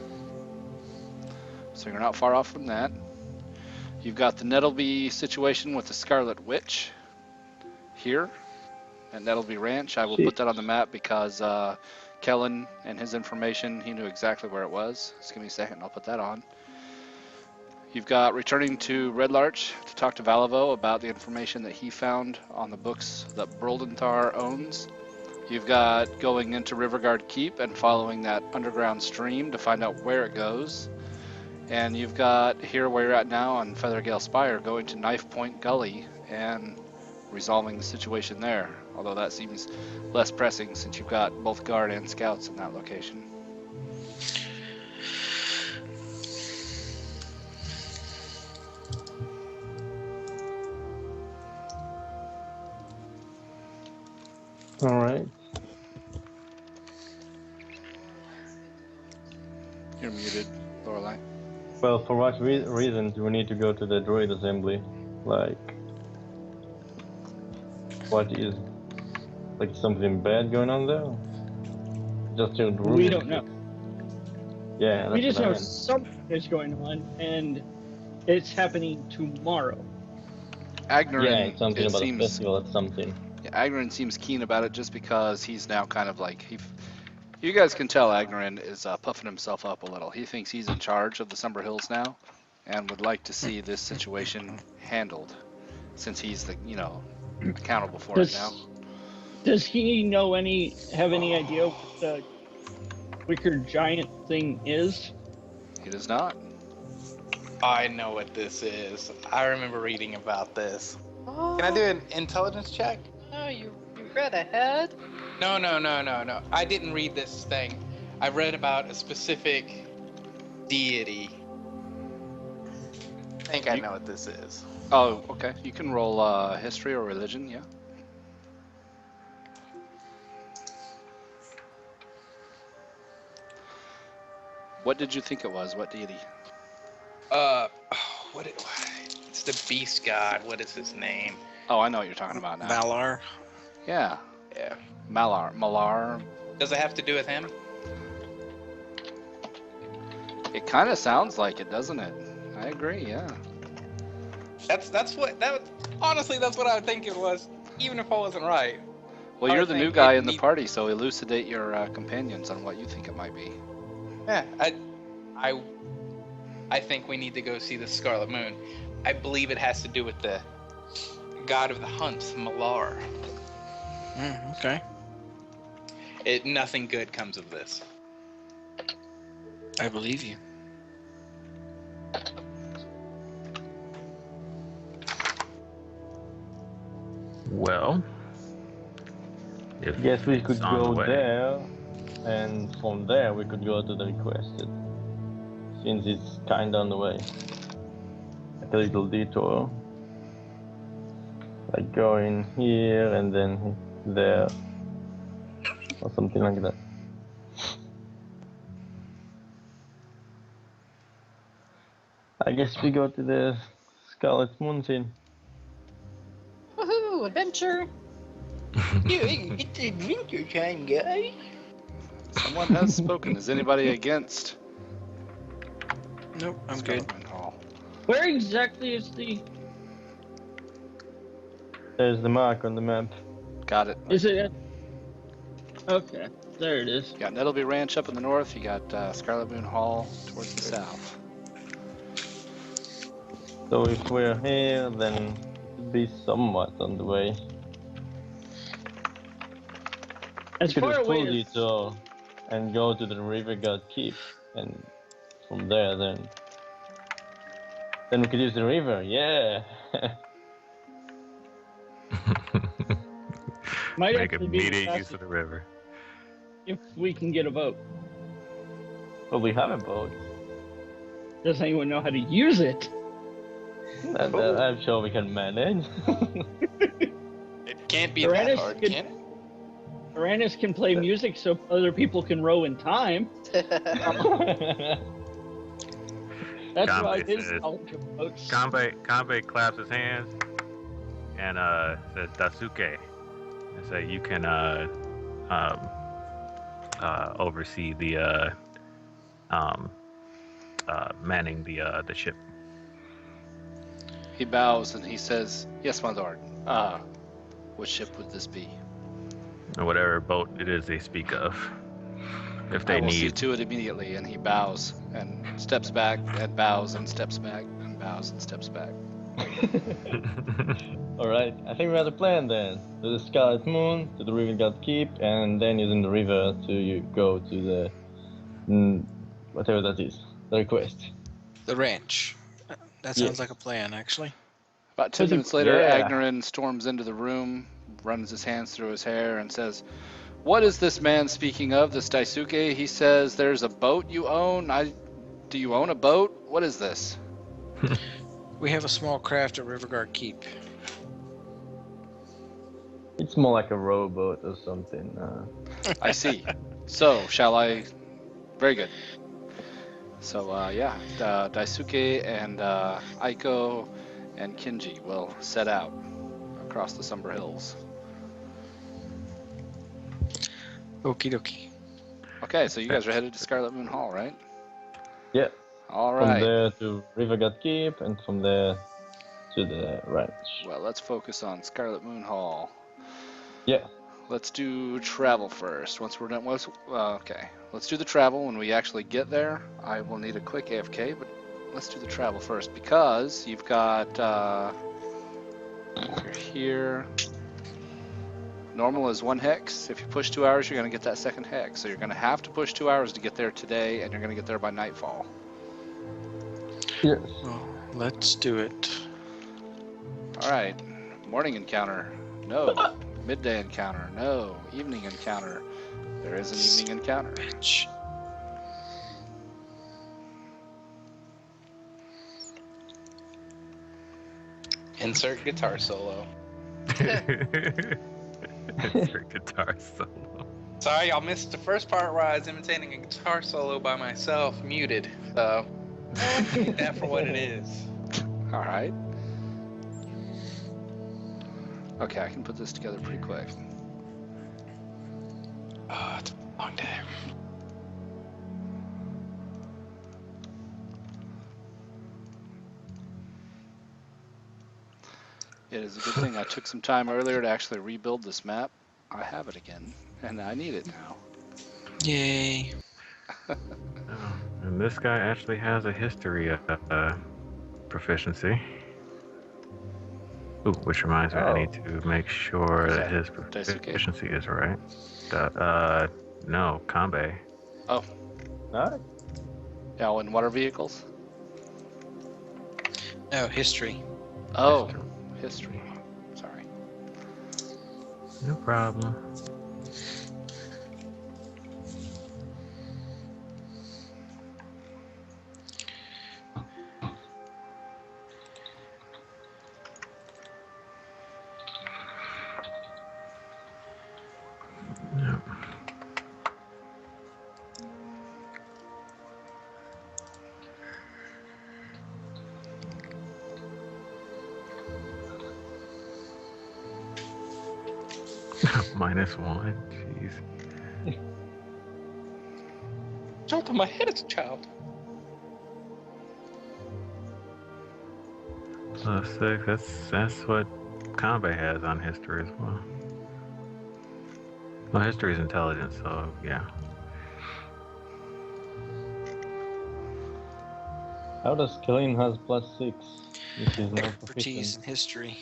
So you're not far off from that. You've got the Nettleby situation with the Scarlet Witch here at Nettleby Ranch. I will put that on the map because Kellen and his information, he knew exactly where it was. Just give me a second, I'll put that on. You've got returning to Red Larch to talk to Valivo about the information that he found on the books that Broldenthar owns. You've got going into Riverguard Keep and following that underground stream to find out where it goes. And you've got here where you're at now on Feathergale Spire, going to Knife Point Gully and resolving the situation there. Although that seems less pressing since you've got both guard and scouts in that location. All right. You're muted, Lorelei. Well, for what reason do we need to go to the droid assembly? Like, what is, like, something bad going on there? Just to We don't know. Yeah, We that's just what I know meant. something is going on, and it's happening tomorrow. Agnerin, Yeah, it's something it about seems, a festival or something. yeah, Agnerin seems keen about it just because he's now kind of like, you guys can tell Agnerin is puffing himself up a little. He thinks he's in charge of the Summer Hills now and would like to see this situation handled since he's the, accountable for it now. Does he have any idea what the Wicker Giant thing is? He does not. I know what this is. I remember reading about this. Can I do an intelligence check? Oh, you read ahead? No. I didn't read this thing. I read about a specific deity think I know what this is. Oh, okay. You can roll history or religion, yeah. What did you think it was? What deity? What? It's the beast god. What is his name? Oh, I know what you're talking about now. Malar. Yeah, Yeah. Malar. Does it have to do with him? It kind of sounds like it, doesn't it? I agree. Yeah. Honestly, that's what I would think it was, even if I wasn't right. Well, I you're would the new think guy it in the need- party, so elucidate your companions on what you think it might be. Yeah, I think we need to go see the Scarlet Moon. I believe it has to do with the god of the hunt, Malar. Okay. Nothing good comes of this. I believe you. Well, if Guess we it's could on the go way. there, and from there we could go to the requested, since it's kinda on the way. Like a little detour. Like going here and then there, or something like that. I guess we go to the Scarlet Moon scene. Woohoo! Adventure! It's adventure time, guys. Someone has spoken. Is anybody against? Nope, I'm good. Scarlet Moon Hall? Where exactly is the? There's the mark on the map. Got it. Is it? Okay, there it is. You got Nettleby Ranch up in the north. You got Scarlet Moon Hall towards the south. So if we're here, then it should be somewhat on the way. As Could far have away full as detour and go to the River God Keep, and from there then we could use the river. Yeah. might Make actually be the immediate use fastest of the river. if we can get a boat. Well, we have a boat. Does anyone know how to use it? And, I'm sure we can manage. It can't be that Tyrannus hard, could- can it? Tyrannus can play music so other people can row in time. That's why Gambit his says- knowledge of boats. Kanbei claps his hands and says Dasuke, and say you can oversee the manning the ship. He bows and he says, "Yes, my lord. What ship would this be?" Or whatever boat it is they speak of. If I they will see need to it immediately. And he bows and steps back and bows and steps back and bows and steps back. Alright, I think we have a plan then. To the Scarlet Moon, to the River God Keep, and then using the river to go to the whatever that is, the request. The ranch. That sounds like a plan, actually. About 10 Was it- minutes later, yeah. Agnerin storms into the room, runs his hands through his hair, and says, "What is this man speaking of, this Daisuke? He says there's a boat you own. Do you own a boat? What is this?" We have a small craft at Riverguard Keep. It's more like a rowboat or something. I see. So, shall I? Very good. So, Daisuke and Aiko and Kinji will set out across the Somber Hills. Okie dokie. Okay, so you guys are headed to Scarlet Moon Hall, right? Yeah, All from right. there to River God Keep, and from there to the ranch. Well, let's focus on Scarlet Moon Hall. Yeah. Let's do travel first. Once we're done, okay. Let's do the travel. When we actually get there, I will need a quick AFK, but let's do the travel first because you've got you're here. Normal is 1 hex. If you push 2 hours, you're going to get that second hex. So you're going to have to push 2 hours to get there today, and you're going to get there by nightfall. Yes. Well, let's do it. All right. Morning encounter. No. Midday encounter. No. Evening encounter. There is an evening encounter. Bitch. Insert guitar solo. Insert guitar solo. Sorry, y'all missed the first part where I was imitating a guitar solo by myself, muted. So take that for what it is. All right. Okay, I can put this together pretty quick. Oh, it's a long day. It is a good thing I took some time earlier to actually rebuild this map. I have it again, and I need it now. Yay. Oh, and this guy actually has a history of proficiency. Ooh, which reminds me, I need to make sure Is that that his Daisuke? proficiency is right. No, Kanbei. Oh, Nice. yeah, in water vehicles? No, history. Oh, history. Sorry. No problem. Yep. -1. Jeez. Jumped on my head as a child. +6. That's what Kanbei has on history as well. Well, history is intelligence, so yeah. How does Kalin has +6? Which is now Expertise in proficient. history.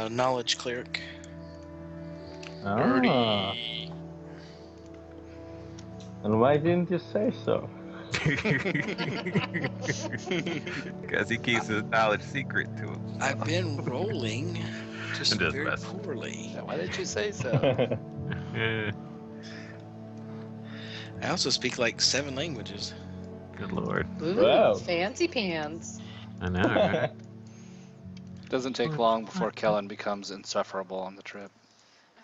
Knowledge cleric. Ah. And why didn't you say so? Because he keeps his knowledge secret to him. I've been rolling just Just very messing. poorly. Yeah, why didn't you say so? I also speak like 7 languages. Good lord. Ooh, Wow. fancy pants. I know, right? Doesn't take long before Kellen becomes insufferable on the trip.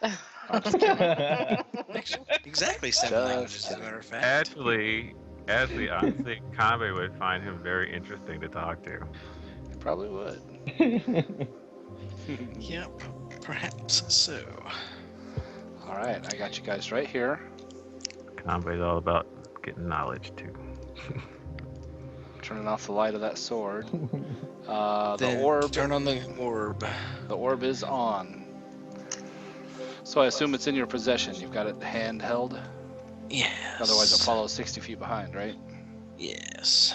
I'm just kidding. Exactly 7 Just languages, as a kidding. matter of fact. Actually, I think Kanbei would find him very interesting to talk to. You probably would. Yep, perhaps so. All right, I got you guys right here. Kanbei's all about getting knowledge too. Turning off the light of that sword. The Then orb. turn on the orb. The orb is on. So I assume it's in your possession. You've got it handheld. Yes. Otherwise, it follows 60 feet behind, right? Yes.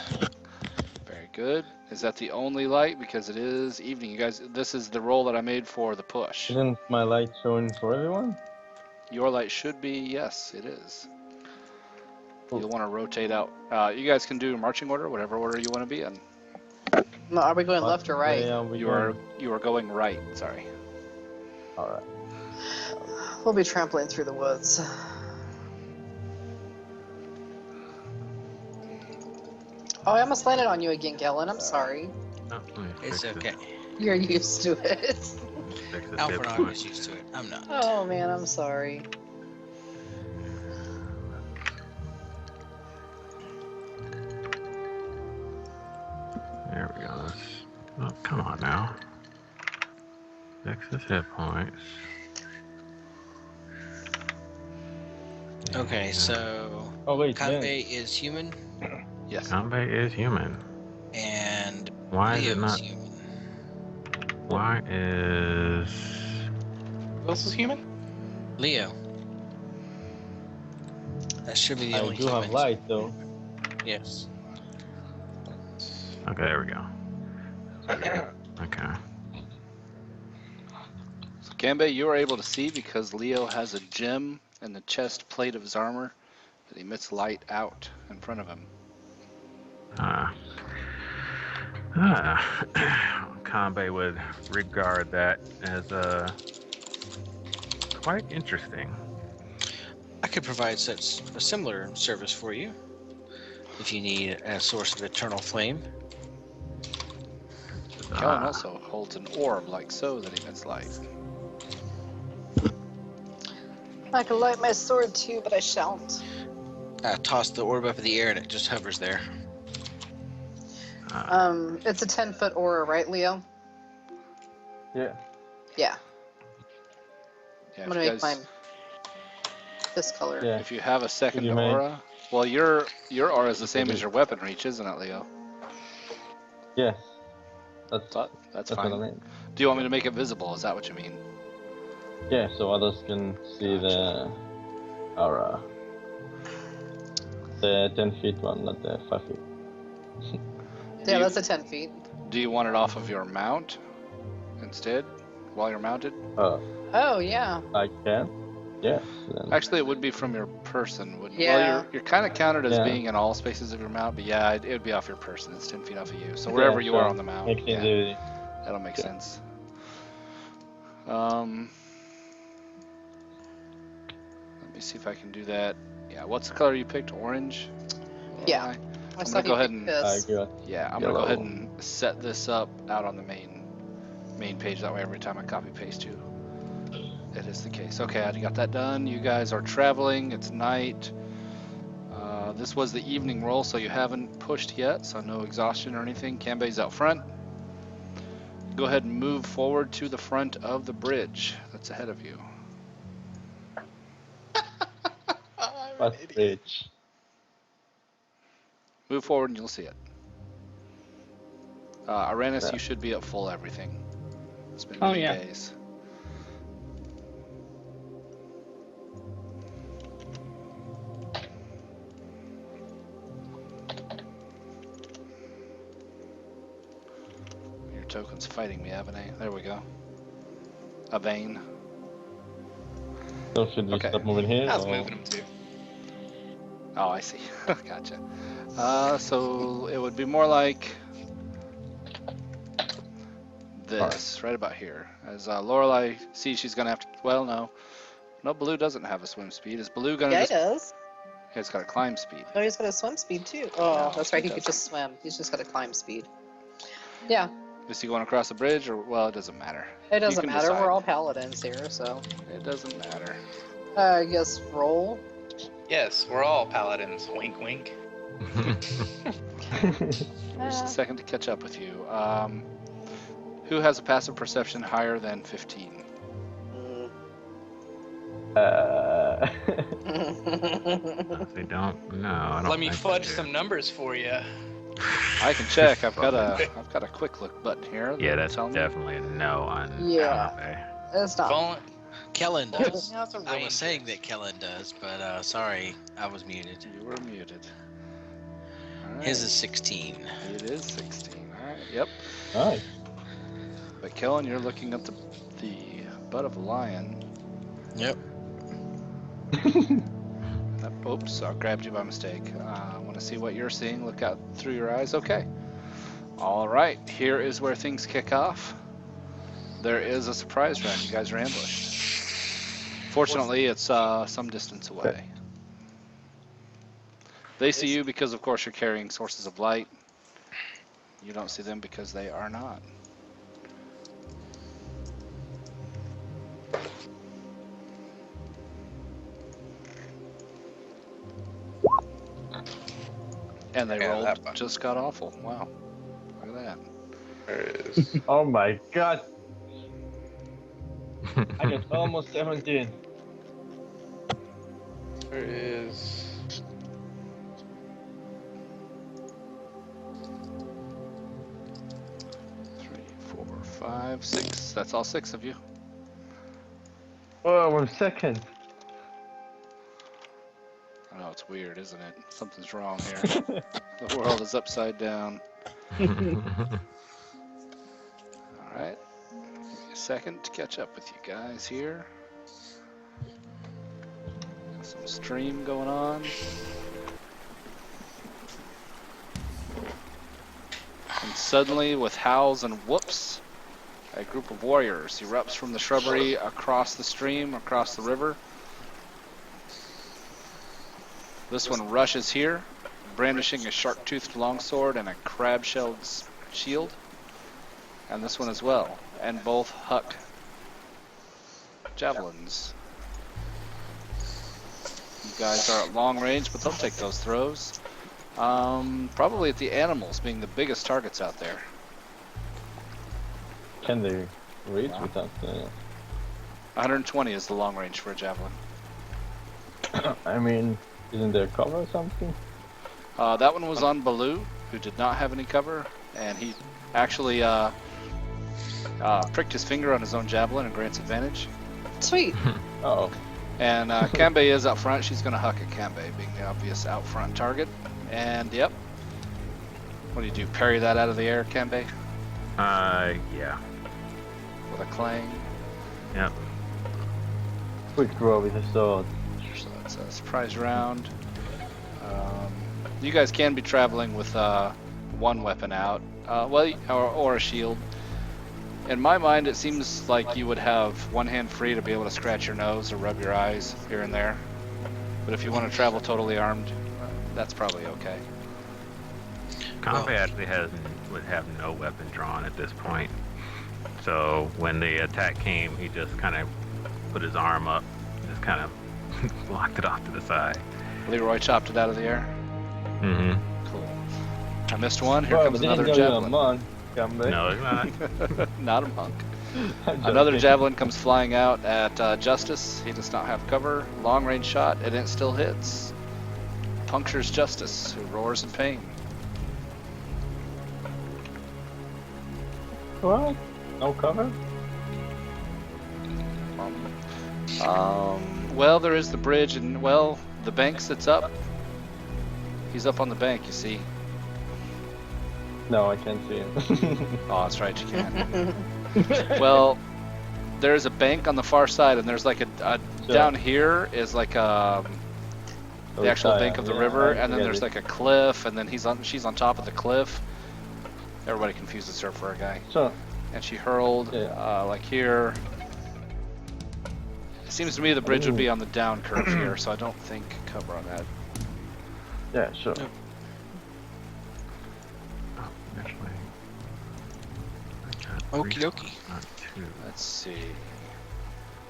Very good. Is that the only light? Because it is evening. You guys, this is the roll that I made for the push. Isn't my light showing for everyone? Your light should be, yes, it is. Cool. You'll want to rotate out. You guys can do marching order, whatever order you want to be in. No, are we going What left or right? way are we You going? are going right. Sorry. Alright. We'll be trampling through the woods. Oh, I almost landed on you again, Kellen. I'm sorry. Oh, let me It's fix okay. You're used to it. Fix this hit Alfred point. is used to it. I'm not. Oh man, I'm sorry. There we go. Oh, come on now. Fix his hit points. Okay, so Oh wait, Ben. Kanbei is human Yes. Kanbei is human. and Why is Leo it not? is human. Why is? Who else is human? Leo. That should be the I only do human. have light though. Yes. Okay, there we go. Okay. So Gambe, you are able to see because Leo has a gem in the chest plate of his armor that emits light out in front of him. Kanbei would regard that as quite interesting. I could provide such a similar service for you if you need a source of eternal flame. Kellen also holds an orb like so that emits light. I can light my sword too, but I shan't. Toss the orb up in the air and it just hovers there. It's a 10-foot aura, right, Leo? Yeah. Yeah. Yeah, I'm gonna make mine this color. Yeah. If you have a second you make- aura, well, your aura is the same as your weapon reach, isn't it, Leo? Yes. That's That's what fine. I mean. Do you want me to make it visible? Is that what you mean? Yeah, so others can see the aura. The 10 feet one, not the 5 feet. Yeah, that's a 10 feet. Do you want it off of your mount instead, while you're mounted? Oh, yeah. I can. Yes. Then. Actually, it would be from your person. Yeah. Well, you're kind of counted as Yeah. being in all spaces of your mount, but yeah, it would be off your person. It's 10 feet off of you. So wherever you are on the mount, Makes yeah, sense. that'll make sense. Let me see if I can do that. Yeah, what's the color you picked? Orange? Yeah. Alright. I I'm saw gonna go you ahead pick and this. yeah, I'm gonna go ahead and set this up out on the main page. That way, every time I copy paste you, it is the case. Okay, I got that done. You guys are traveling. It's night. This was the evening roll, so you haven't pushed yet, so no exhaustion or anything. Kanbei's out front. Go ahead and move forward to the front of the bridge that's ahead of you. What bridge? Move forward and you'll see it. Aranus, Yeah. you should be at full everything. It's been Oh, many yeah. days. Your token's fighting me, Avane. There we go. Avane. So should we Okay. stop moving here? I was or- moving them too. Oh, I see. Gotcha. So it would be more like this, right about here. As Lorelei sees she's gonna have to, well, no, Baloo doesn't have a swim speed. Is Baloo gonna Yeah, he just, does. he's got a climb speed. No, he's got a swim speed too. Oh, No, that's right. he He could doesn't. just swim. He's just got a climb speed. Yeah, Is he going across the bridge or, well, it doesn't matter. it doesn't can matter. decide. We're all paladins here, so. It doesn't matter. I guess roll. Yes, we're all paladins. Wink, wink. Just a second to catch up with you. Who has a passive perception higher than 15? They don't. No, I don't. Let me think fudge they do. some numbers for you. I can check. I've got a quick look button here. Yeah, that's tell me. definitely a no on Yeah. Alapay. It's not. Phone. Kellen does. Yeah, it's a I range. was saying that Kellen does, but sorry, I was muted. You were muted. All right. His is 16. It is 16. All right. Yep. Nice. But Kellen, you're looking at the butt of a lion. Yep. Oops, I grabbed you by mistake. I want to see what you're seeing. Look out through your eyes. Okay. All right. Here is where things kick off. There is a surprise round. You guys are ambushed. Fortunately, it's some distance away. They see you because, of course, you're carrying sources of light. You don't see them because they are not. And they Yeah, rolled that button. just got awful. Wow. Look at that. There it is. Oh my god. I got almost 17. There it is. Three, 4, 5, 6. That's all 6 of you. Oh, I'm second. I know, it's weird, isn't it? Something's wrong here. The world is upside down. Alright. Give me a second to catch up with you guys here. Got some stream going on. And suddenly, with howls and whoops, a group of warriors erupts from the shrubbery across the stream, across the river. This one rushes here, brandishing a sharp-toothed longsword and a crab-shelled shield. And this one as well. And both huck javelins. You guys are at long range, but they'll take those throws. Probably at the animals being the biggest targets out there. Can they reach without 120 is the long range for a javelin. I mean, isn't there cover or something? That one was on Baloo, who did not have any cover, and he actually pricked his finger on his own javelin and grants advantage. Sweet. Oh. And Kanbei is up front. She's going to huck at Kanbei, being the obvious out front target. And yep. What do you do? Parry that out of the air, Kanbei? Yeah. With a clang. Yep. Quick draw with a sword. So that's a surprise round. You guys can be traveling with one weapon out, or a shield. In my mind, it seems like you would have one hand free to be able to scratch your nose or rub your eyes here and there. But if you want to travel totally armed, that's probably okay. Kanbei actually would have no weapon drawn at this point. So when the attack came, he just kind of put his arm up, just kind of locked it off to the side. Leroy chopped it out of the air. Mm-hmm. Cool. I missed one. Here Well, comes but then another he's going javelin. monk, Kanbei. No, it's not. Not a monk. I'm Another joking. javelin comes flying out at Justice. He does not have cover. Long range shot, and it still hits. Punctures Justice, who roars in pain. What? No cover? Well, there is the bridge, and well, the bank sits up. He's up on the bank, you see. No, I can't see him. Oh, that's right, you can. Well, there's a bank on the far side, and there's like a Sure. down here is like the actual bank of the river, and then there's like a cliff, and then she's on top of the cliff. Everybody confuses her for a guy. Sure. And she hurled Yeah. like here. It seems to me the bridge would be on the down curve here, so I don't think cover on that. Yeah, sure. Oh, actually, I got Okie three dokie. spots, not two. Let's see.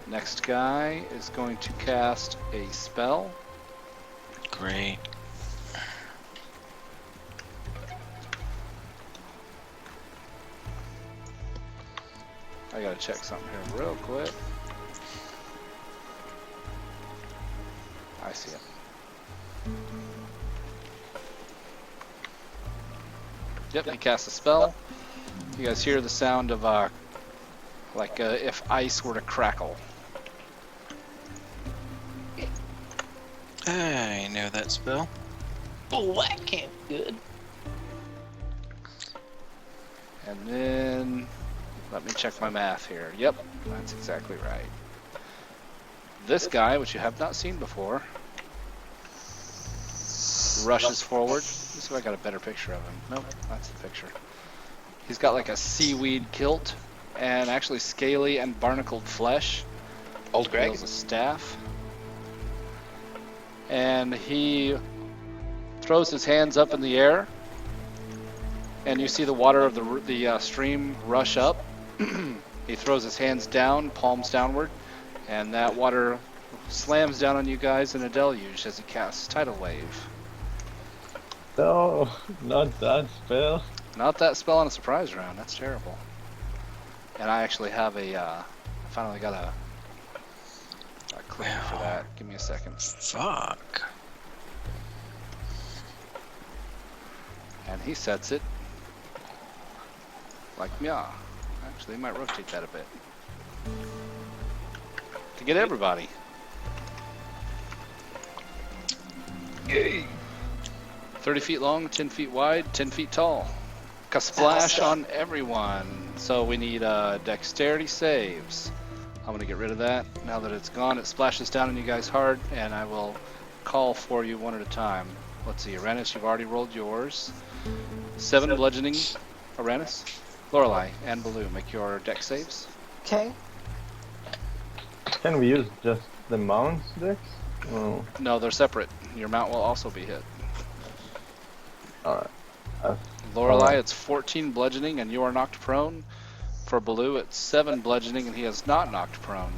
Next guy is going to cast a spell. Great. I gotta check something here real quick. I see it. Yep, he casts a spell. You guys hear the sound of like if ice were to crackle. I know that spell. Oh, that can't be good. And then, let me check my math here. Yep, that's exactly right. This guy, which you have not seen before, rushes forward. Let's see if I got a better picture of him. Nope, that's the picture. He's got like a seaweed kilt and actually scaly and barnacled flesh. Old Greg. Wields a staff. And he throws his hands up in the air, and you see the water of the stream rush up. He throws his hands down, palms downward, and that water slams down on you guys in a deluge as he casts Tidal Wave. No, not that spell. Not that spell on a surprise round. That's terrible. And I actually have I finally got a click for that. Give me a second. Fuck. And he sets it like meow. Actually, he might rotate that a bit to get everybody. Yay. 30 feet long, 10 feet wide, 10 feet tall. Splash on everyone. So we need dexterity saves. I'm going to get rid of that. Now that it's gone, it splashes down on you guys hard, and I will call for you one at a time. Let's see, Uranus, you've already rolled yours. 7 bludgeoning, Uranus. Lorelei and Baloo, make your dex saves. Okay. Can we use just the mount's dex? Oh, No, they're separate. Your mount will also be hit. alright. Lorelei, Alright. it's 14 bludgeoning, and you are knocked prone. for Baloo, it's 7 bludgeoning, and he is not knocked prone.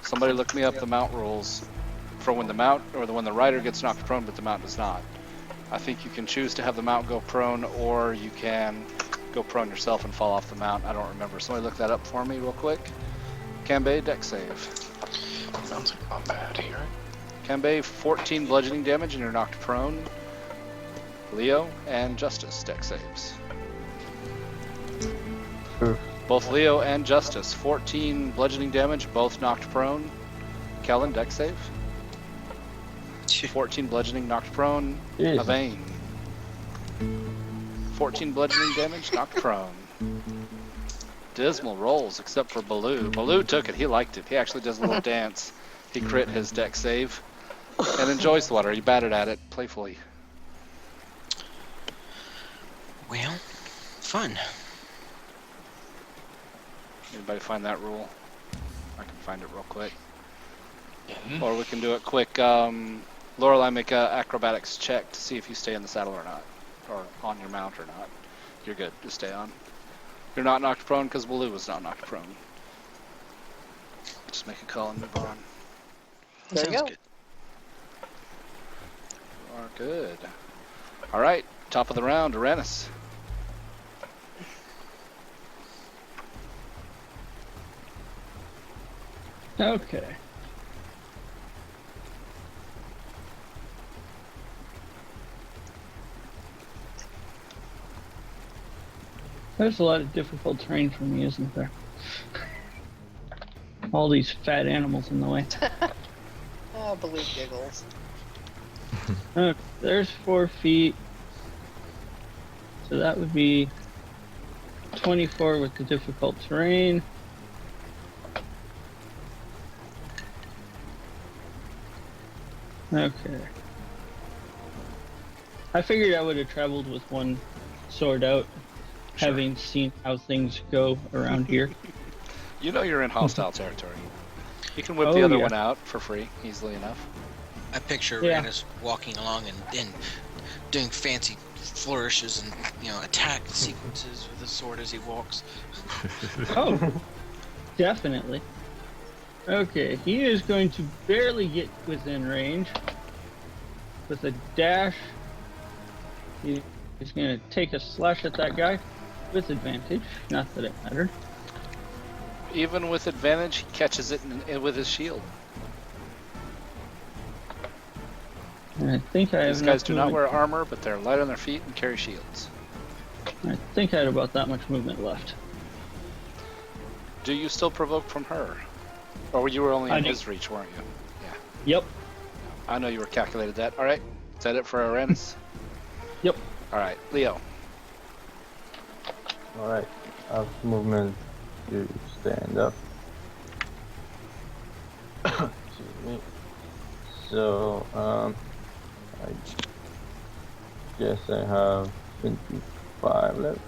Somebody look me up the mount rules for when the mount, or when the rider gets knocked prone, but the mount does not. I think you can choose to have the mount go prone, or you can go prone yourself and fall off the mount. I don't remember. Somebody look that up for me real quick. Kanbei, deck save. Sounds like not bad here. Kanbei, 14 bludgeoning damage, and you're knocked prone. Leo and Justice, deck saves. Oof. Both Leo and Justice, 14 bludgeoning damage, both knocked prone. Kellen, deck save. 14 bludgeoning, knocked prone. Jesus. Avane. 14 bludgeoning damage, knocked prone. Dismal rolls, except for Baloo. Baloo took it. He liked it. He actually does a little dance. He crit his deck save and enjoys the water. He batted at it playfully. Well, fun. Anybody find that rule? I can find it real quick. Yeah. Or we can do it quick. Lorelei, make a acrobatics check to see if you stay in the saddle or not. Or on your mount or not. You're good. Just stay on. You're not knocked prone because Baloo was not knocked prone. Just make a call and move on. There you Sounds go. good. You are good. Alright, top of the round, Uranus. Okay. There's a lot of difficult terrain for me, isn't there? All these fat animals in the way. Oh, Baloo giggles. There's 4 feet. So that would be 24 with the difficult terrain. Okay. I figured I would have traveled with one sword out, having seen how things go around here. You know you're in hostile territory. You can whip Oh, the other yeah. one out for free, easily enough. I picture Yeah. Uranus walking along and doing fancy flourishes and attack sequences with the sword as he walks. Oh, definitely. Okay, he is going to barely get within range. With a dash, he's going to take a slash at that guy with advantage. Not that it mattered. Even with advantage, he catches it with his shield. And I think I have These enough guys do not movement- wear armor, but they're light on their feet and carry shields. I think I had about that much movement left. Do you still provoke from her? Or you were only I in do. his reach, weren't you? Yep. I know you were calculated that. Alright, is that it for Uranus? Yep. Alright, Leo. Alright, I have movement to stand up. Excuse me. So, I guess I have 25 left.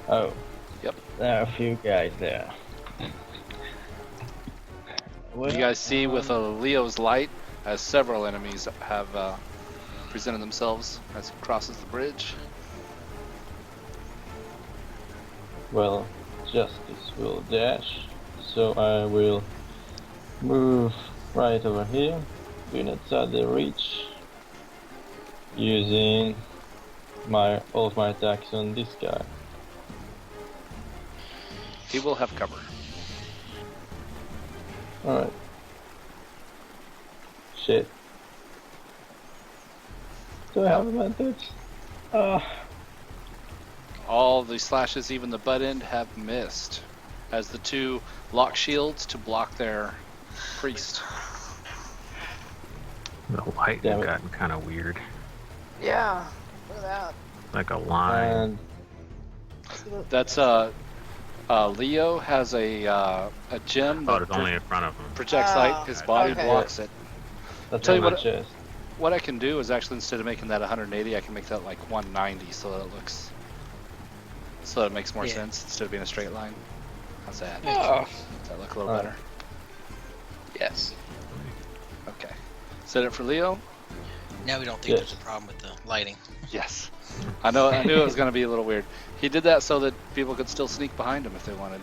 Oh. Yep. There are a few guys there. You guys see with Leo's light, as several enemies have presented themselves as he crosses the bridge. Well, Justice will dash, so I will move right over here, being outside the reach, using all of my attacks on this guy. He will have cover. Alright. Shit. Do I have advantage? All the slashes, even the butt end, have missed, as the two lock shields to block their priest. The light Damn has it. gotten kind of weird. Yeah, look at that. Like a line. And See the- That's Leo has a gem Oh, that it's only in front of him. projects Oh, light. His body okay. blocks it. that's Tell on you my what- chest. What I can do is actually, instead of making that 180, I can make that like 190, so that it makes more Yeah. sense instead of being a straight line. How's that? Oh, Does that look a little Alright. better? yes. Okay. Set it for Leo. Now we don't think Yes. there's a problem with the lighting. Yes. I knew it was going to be a little weird. He did that so that people could still sneak behind him if they wanted.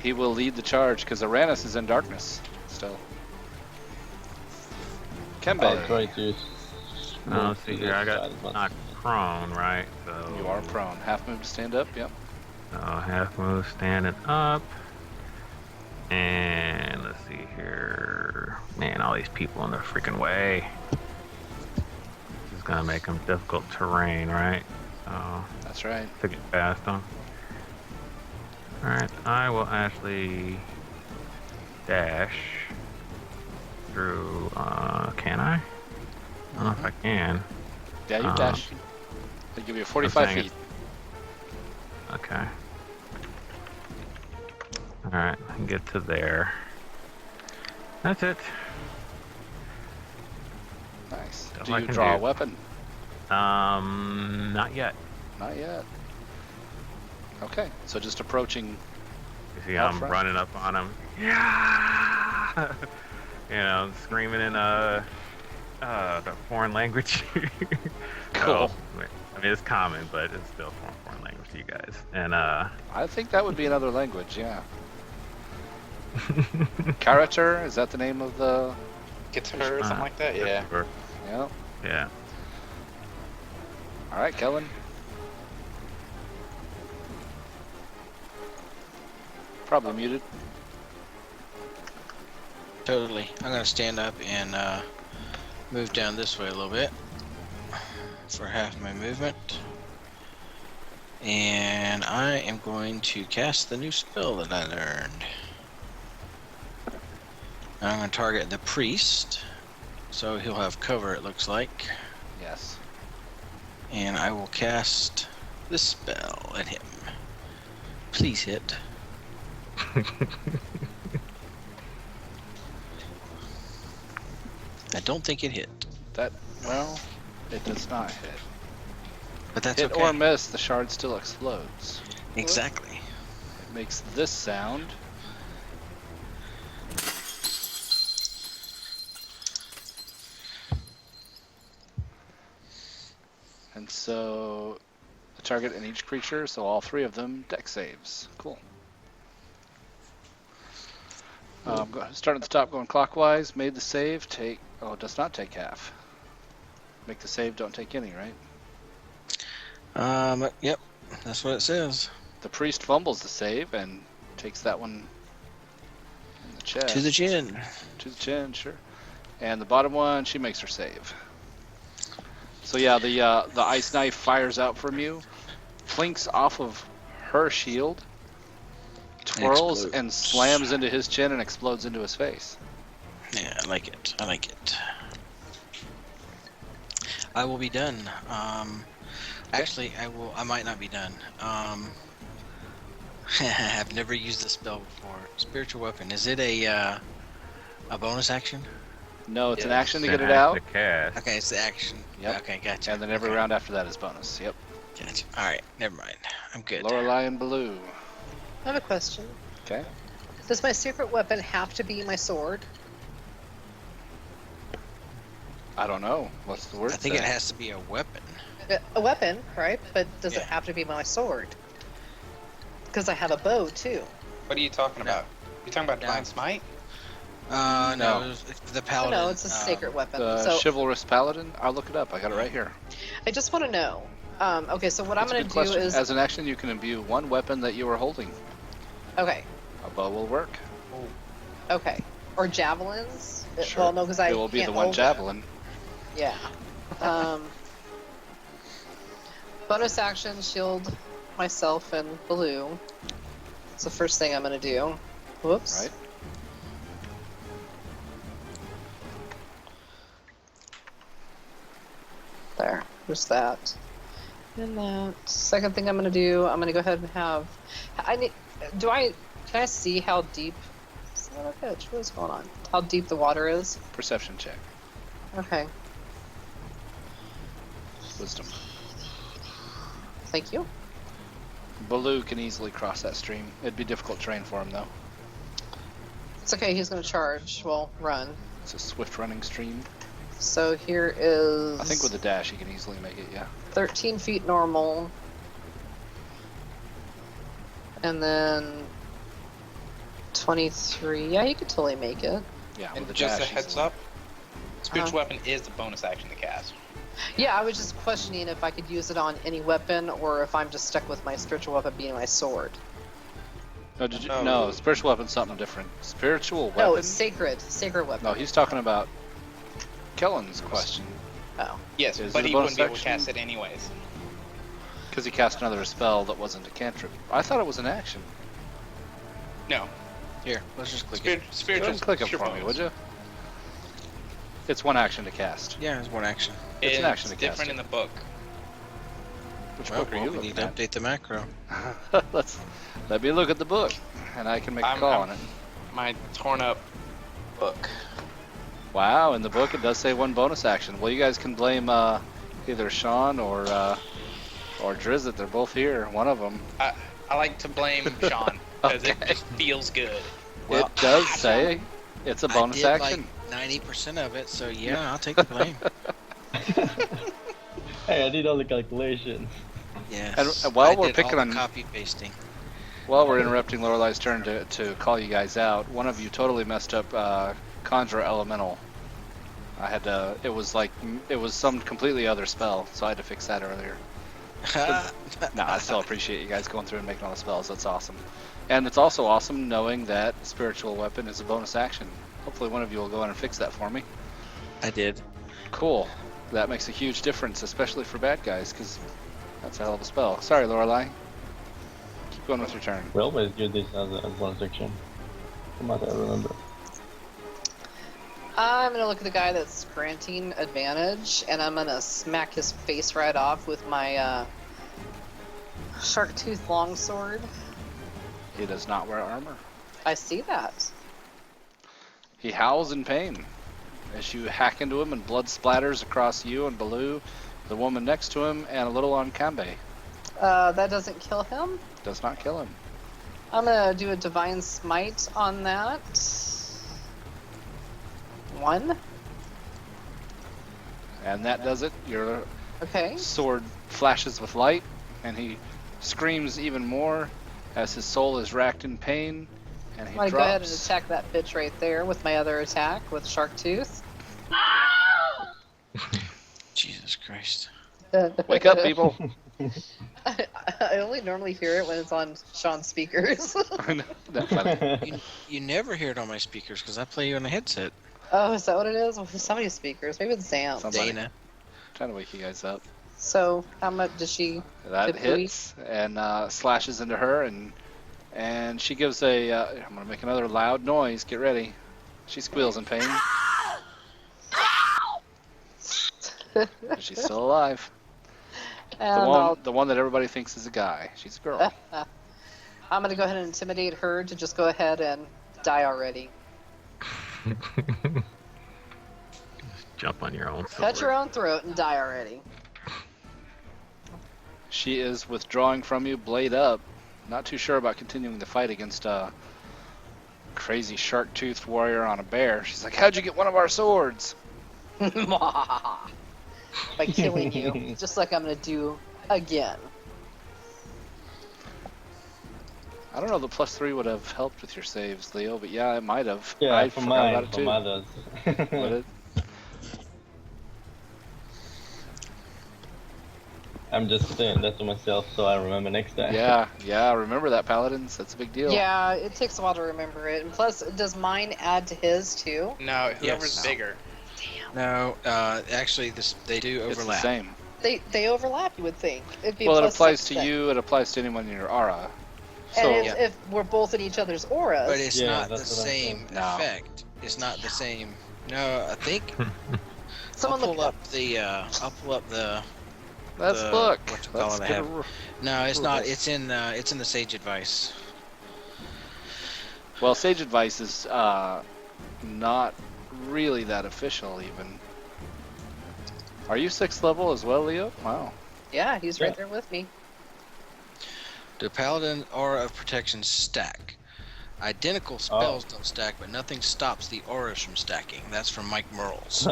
He will lead the charge because Uranus is in darkness still. Kembe. I'll try to. Let's see here. I got knocked prone, right? So You are prone. Half move to stand up. Yep. half move standing up. And let's see here. Man, all these people in the freaking way. This is gonna make them difficult terrain, right? So That's right. to get past them. Alright, I will actually dash through, can I? I don't know if I can. Yeah, you dash. They give you 45 saying feet. Okay. Alright, I can get to there. That's it. Nice. That's Do all I you can draw a do. weapon? Not yet. Not yet. Okay, so just approaching. You see, Out I'm front. running up on him. Yeah! You know, screaming in the foreign language. Cool. I mean, it's common, but it's still foreign language to you guys. And I think that would be another language, yeah. Character, is that the name of the... Guitar or something like that? Yeah. Yeah. Yeah. Alright, Kellen. Probably muted. Totally. I'm gonna stand up and move down this way a little bit for half my movement. And I am going to cast the new spell that I learned. I'm going to target the priest, so he'll have cover, it looks like. Yes. And I will cast this spell at him. Please hit. I don't think it hit, That, well, it does not hit. but that's Hit okay. or miss, the shard still explodes. Exactly. It makes this sound. And so the target and each creature, so all three of them, dex saves. Cool. Start at the top, going clockwise. Made the save. Take. Oh, it does not take half. Make the save. Don't take any. Right. Yep, that's what it says. The priest fumbles the save and takes that one in the chest. To the chin. To the chin, sure. And the bottom one, she makes her save. So yeah, the ice knife fires out from you, plinks off of her shield, twirls Explodes. and slams into his chin and explodes into his face. Yeah, I like it. I like it. I will be done. Actually, I might not be done. I've never used this spell before. Spiritual weapon. Is it a bonus action? No, it's an Yeah. action to get Then it out, to cast. Okay, it's the action. Yep. Okay, gotcha. and then every Okay, round after that is bonus. Yep. Gotcha. All right, never mind. I'm good. Lorelei and Blue. I have a question. Okay. Does my secret weapon have to be my sword? I don't know. What's the word? I think it has to be a weapon. A weapon, right? But does it Yeah. have to be my sword? Because I have a bow too. What are you talking No. about? You talking about No. Divine Smite? No, No. it's the Oh, paladin. no, it's a sacred weapon. The So chivalrous paladin. I'll look it up. I got it right here. I just want to know. Okay, so what That's I'm a going good to do question. is As an action, you can imbue one weapon that you are holding. okay, A bow will work. okay, or javelins. Sure. Well, no, because I It will be the can't one hold it. javelin. Yeah. Bonus action, shield myself and Blue. It's the first thing I'm going to do. Whoops. Right. There. There's that. And that. Second thing I'm going to do, I'm going to go ahead and have... Can I see how deep... Son of a bitch, what is going on? How deep the water is? Perception check. Okay. Wisdom. Thank you. Baloo can easily cross that stream. It'd be difficult terrain for him, though. It's okay, he's going to charge. Well, run. It's a swift running stream. So here is. I think with the dash, you can easily make it. Yeah. 13 feet normal. And then 23. Yeah, you could totally make it. Yeah. With And the just a dash, heads easily. up, spiritual weapon is a bonus action to cast. Yeah, I was just questioning if I could use it on any weapon or if I'm just stuck with my spiritual weapon being my sword. No, did you? Oh. No, spiritual weapon's something different. Spiritual weapon. No, it's sacred weapon. No, he's talking about Kellen's question. Oh. Yes, Is but it a he bonus wouldn't be able to action? cast it anyways. Because he cast another spell that wasn't a cantrip. I thought it was an action. No. Here, let's just click it. Go Spiritual. ahead and click it your for me, bonus. would you? It's one action to cast. Yeah, it's one action. It's an action to different cast in the book. Which Well, book are you we looking need to at? update the macro. Let me look at the book, and I can make a call on it. My torn up book. Wow, in the book it does say one bonus action. Well, you guys can blame either Sean or Drizzt. They're both here. One of them. I like to blame Sean because it Okay. just feels good. Well, it does say it's a bonus I did action. like 90% of it, so yeah, I'll take the blame. Hey, I did all the calculations. Yes. And while I we're did picking all on- the copy pasting. While we're interrupting Lorelai's turn to call you guys out, one of you totally messed up Conjure Elemental. I had to. It was some completely other spell, so I had to fix that earlier. No, I still appreciate you guys going through and making all the spells. That's awesome. And it's also awesome knowing that spiritual weapon is a bonus action. Hopefully one of you will go in and fix that for me. I did. Cool. That makes a huge difference, especially for bad guys, because that's a hell of a spell. Sorry, Lorelai. Keep going with your turn. We always do this as a bonus action. From what I remember. I'm gonna look at the guy that's granting advantage, and I'm gonna smack his face right off with my shark tooth longsword. He does not wear armor. I see that. He howls in pain as you hack into him and blood splatters across you and Baloo, the woman next to him, and a little on Kambe. That doesn't kill him. Does not kill him. I'm gonna do a divine smite on that. 1. And that does it. Your Okay. sword flashes with light, and he screams even more as his soul is racked in pain, and I'm he gonna go ahead and drops. attack that bitch right there with my other attack with shark tooth. Jesus Christ. Wake up, people! I only normally hear it when it's on Sean's speakers. I know, that's funny. You never hear it on my speakers because I play you on a headset. Oh, is that what it is? Well, somebody's speakers. Maybe it's Sam. Somebody. Dana. Trying to wake you guys up. So, how much does she? That Good boy. hits and slashes into her, and she gives a. I'm gonna make another loud noise. Get ready. She squeals in pain. But she's still alive. And The one that everybody thinks is a guy. She's a girl. I'm gonna go ahead and intimidate her to just go ahead and die already. Jump on your own sword. Cut your own throat and die already. She is withdrawing from you, blade up. Not too sure about continuing the fight against a crazy shark-toothed warrior on a bear. She's like, "How'd you get one of our swords?" By killing you, just like I'm gonna do again. I don't know. The +3 would have helped with your saves, Leo, but yeah, it might have. Yeah, I for forgot mine, about it from too. others. Would it? I'm just saying that to myself so I remember next time. Yeah. Remember that, Paladins. That's a big deal. Yeah, it takes a while to remember it. And plus, does mine add to his too? No, whoever's Yes. bigger. No, actually, they do It's the overlap. same. They overlap, you would think. It'd be Well, it plus applies 6 to then. you. It applies to anyone in your aura. And So if we're both in each other's auras, But it's Yeah, not the that's what I'm same saying. No. effect. It's not the same. No, I think someone I'll look pull up the. I'll pull up the. let's the- look. what you call Let's it, I get have- a- No, it's Ooh, not. that's- It's in the Sage Advice. Well, Sage Advice is not really that official, even. Are you 6th level as well, Leo? Wow. Yeah, he's Yeah. right there with me. The Paladin Aura of Protection stack. Identical spells don't stack, but nothing stops the auras from stacking. That's from Mike Merles.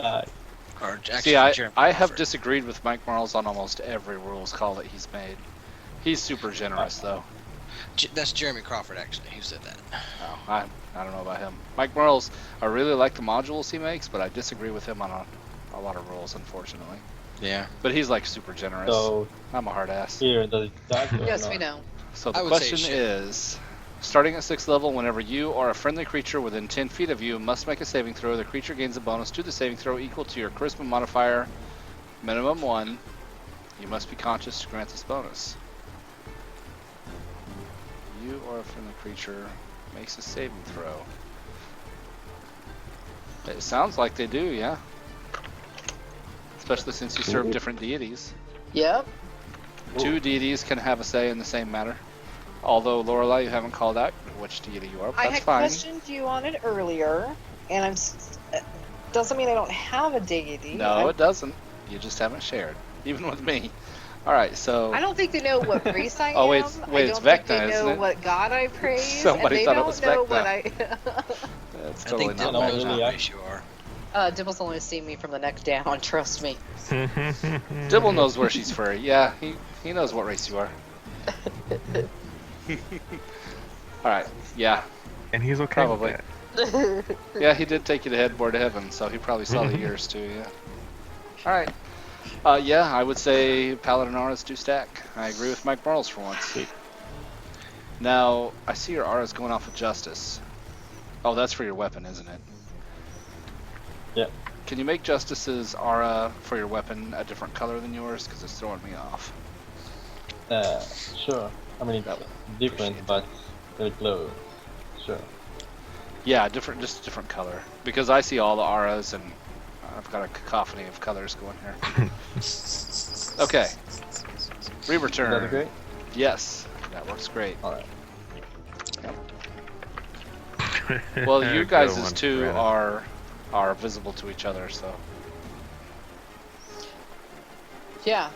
Or actually, See, I Jeremy have Crawford. disagreed with Mike Marles on almost every rules call that he's made. He's super generous, though. That's Jeremy Crawford, actually, who said that. Oh, I don't know about him. Mike Marles, I really like the modules he makes, but I disagree with him on a lot of rules, unfortunately. Yeah. But he's like super generous. So I'm a hard ass. here, does it start or Yes, not? we know. So I the would say question shit. is, starting at 6th level, whenever you or a friendly creature within 10 feet of you must make a saving throw, the creature gains a bonus to the saving throw equal to your charisma modifier, minimum 1. You must be conscious to grant this bonus. You or a friendly creature makes a saving throw. It sounds like they do, yeah. Especially since you serve different deities. Yep. 2 deities can have a say in the same matter. Although, Lorelei, you haven't called out which deity you are, but I that's had fine. questioned you on it earlier, and doesn't mean I don't have a deity. No, it doesn't. You just haven't shared, even with me. Alright, so... I don't think they know what race I am. Oh, wait, it's I don't Vecna, think they isn't know it? what god I praise, Somebody and they thought it don't was know Vecna. what I. That's I totally think not Dibble knows really, what yeah. race you are. Dibble's only seen me from the neck down. Trust me. Dibble knows where she's furry. Yeah, he knows what race you are. Alright, yeah, And he's okay probably. with that. Yeah, he did take you to headboard to heaven, so he probably saw the ears too, yeah. Alright. Yeah, I would say Paladin auras do stack. I agree with Mike Marles for once. Now, I see your auras going off with Justice. Oh, that's for your weapon, isn't it? Yeah. Can you make Justice's aura for your weapon a different color than yours? Because it's throwing me off. Sure. I mean, That it's would different, appreciate but very close. Sure. Yeah, just a different color. Because I see all the auras and I've got a cacophony of colors going here. Okay. Reaver Is turn. that okay? Yes, that works great. Alright. Well, you Good guys' one, two Brandon. are visible to each other, so. Yeah.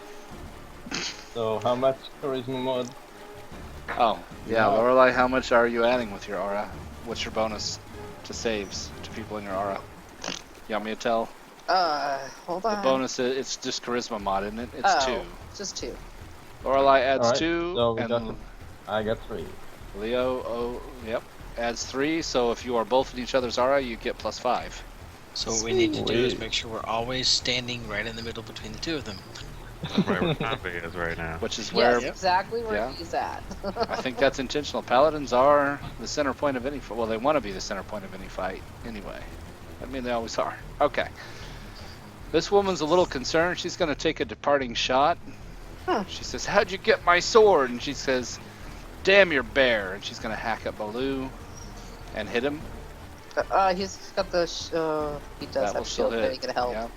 So how much charisma mod? Oh, yeah, Wow. Lorelei, how much are you adding with your aura? What's your bonus to saves to people in your aura? You want me to tell? Hold The on. bonus is, it's just charisma mod, isn't it? It's 2. Just 2. Lorelei adds Alright, 2, so we and I got 3. Leo, adds 3. So if you are both in each other's aura, you get +5. So what we need to do is Sweet. make sure we're always standing right in the middle between the two of them. Right where Pompey is right now. Which is where Yes, exactly where yeah. he's at. I think that's intentional. Paladins are the center point of any fight. Well, they want to be the center point of any fight anyway. I mean, they always are. Okay. This woman's a little concerned. She's going to take a departing shot. Huh. She says, "How'd you get my sword?" And she says, "Damn your bear." And she's going to hack at Baloo and hit him. He's got the. He does That have will still shield, but hit. he can help. Yeah.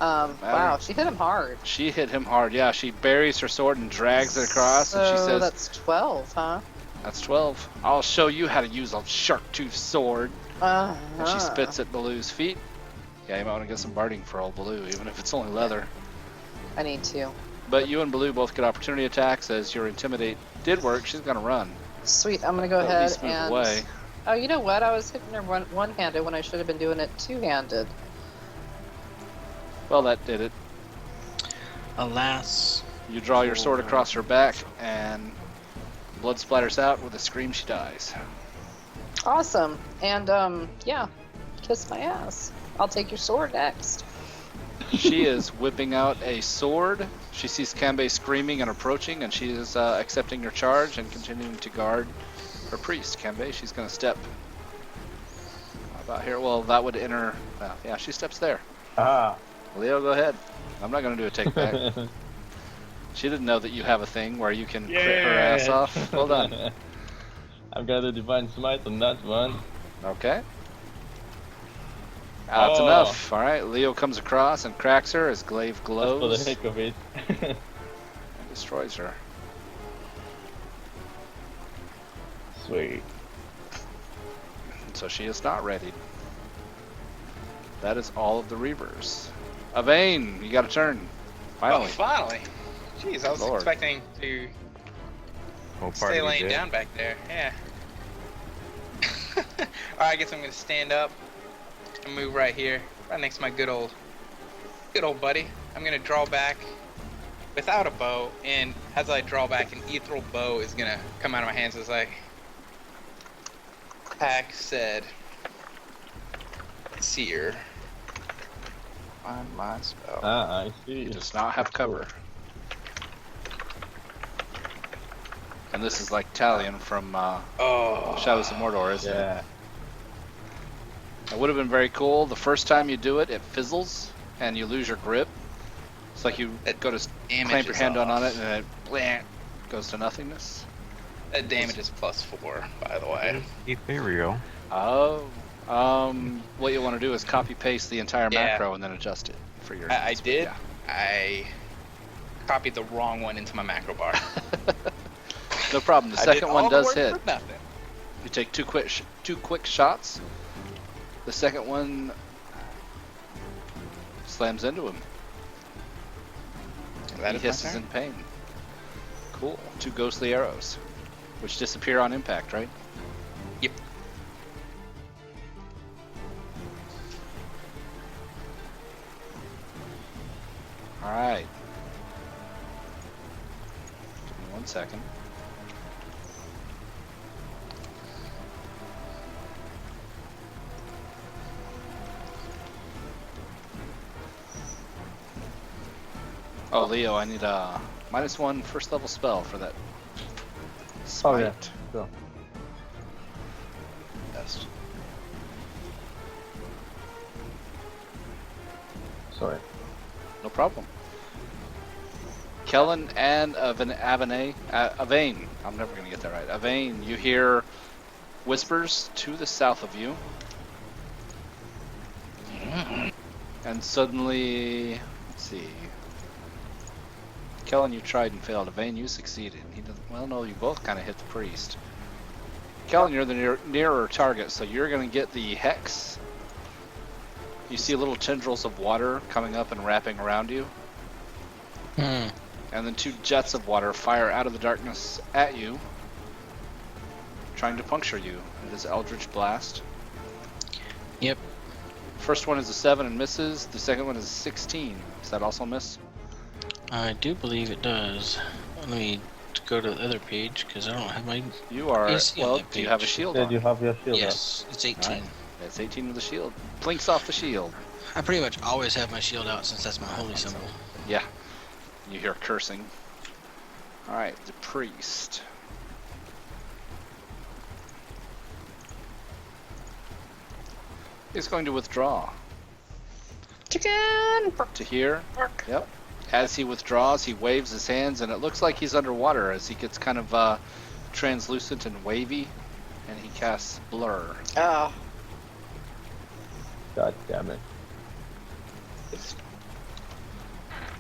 Wow, Matter. she hit him hard. She hit him hard. Yeah, she buries her sword and drags it across, and she So says, that's 12, huh? "That's 12. I'll show you how to use a shark-toothed sword." And she Uh-huh. spits at Baloo's feet. Yeah, you might want to get some barding for old Baloo, even if it's only leather. I need to. But you and Baloo both get opportunity attacks. As your Intimidate did work, she's going to run. Sweet, I'm gonna go At ahead least move and. away. Oh, you know what? I was hitting her one-handed when I should have been doing it two-handed. Well, that did it. Alas. You draw your sword across her back, and blood splatters out. With a scream, she dies. Awesome. And, yeah. Kiss my ass. I'll take your sword next. She is whipping out a sword. She sees Kanbei screaming and approaching, and she is accepting your charge and continuing to guard her priest. Kanbei, she's going to step about here. Well, that would enter. Yeah, she steps there. Ah. Leo, go ahead. I'm not going to do a take back. She didn't know that you have a thing where you can crit her ass off. Well done. I've got a divine smite on that one. Okay. That's Oh. enough. All right. Leo comes across and cracks her as glaive Just for glows the heck of it. and destroys her. Sweet. So she is not ready. That is all of the Reavers. Avane, you got a turn. Finally. Oh, finally. Jeez, I was Lord. expecting to Whole stay party laying did. down back there. Yeah. Alright, I guess I'm gonna stand up and move right here. Right next to my good old good old buddy. I'm gonna draw back without a bow, and as I draw back, an ethereal bow is gonna come out of my hands as I Pack said. Let's see here. Find my spell. Ah, I see. He does not have cover. And this is like Talion from Shadows of Mordor, isn't it? It would have been very cool. The first time you do it, it fizzles, and you lose your grip. It's like you go to clamp your hand on it, and it blah, goes to nothingness. That damage is +4, by the way. Ethereal. Oh. What you want to do is copy paste the entire macro and then adjust it for your. I did. Yeah. I copied the wrong one into my macro bar. No problem. The second one does hit. For nothing. You take two quick shots. The second one slams into him. He hisses in pain. Cool. 2 ghostly arrows, which disappear on impact, right? Yep. All right. Give me 1 second. Oh, Leo, I need a -1 first level spell for that. Smite. Oh, yeah. Sure. Best. Sorry. No problem. Kellen and Avane, I'm never going to get that right. Avane, you hear whispers to the south of you. And suddenly, let's see. Kellen, you tried and failed. Avane, you succeeded. He doesn't. Well, no, you both kind of hit the priest. Kellen, you're the nearer target, so you're going to get the hex. You see little tendrils of water coming up and wrapping around you. And then 2 jets of water fire out of the darkness at you, trying to puncture you. It is Eldritch Blast. Yep. First one is a 7 and misses. The second one is a 16. Does that also miss? I do believe it does. Let me go to the other page because I don't have my. You are. AC on Well, that do you have a page. shield Said on? you have your shield Yes, it's 18. Alright. It's 18 with a shield. Blinks off the shield. I pretty much always have my shield out since that's my holy symbol. Yeah. You hear cursing. Alright, the priest. He's going to withdraw. Chicken! To here. Yep. As he withdraws, he waves his hands, and it looks like he's underwater as he gets kind of translucent and wavy, and he casts Blur. Ah, God damn it.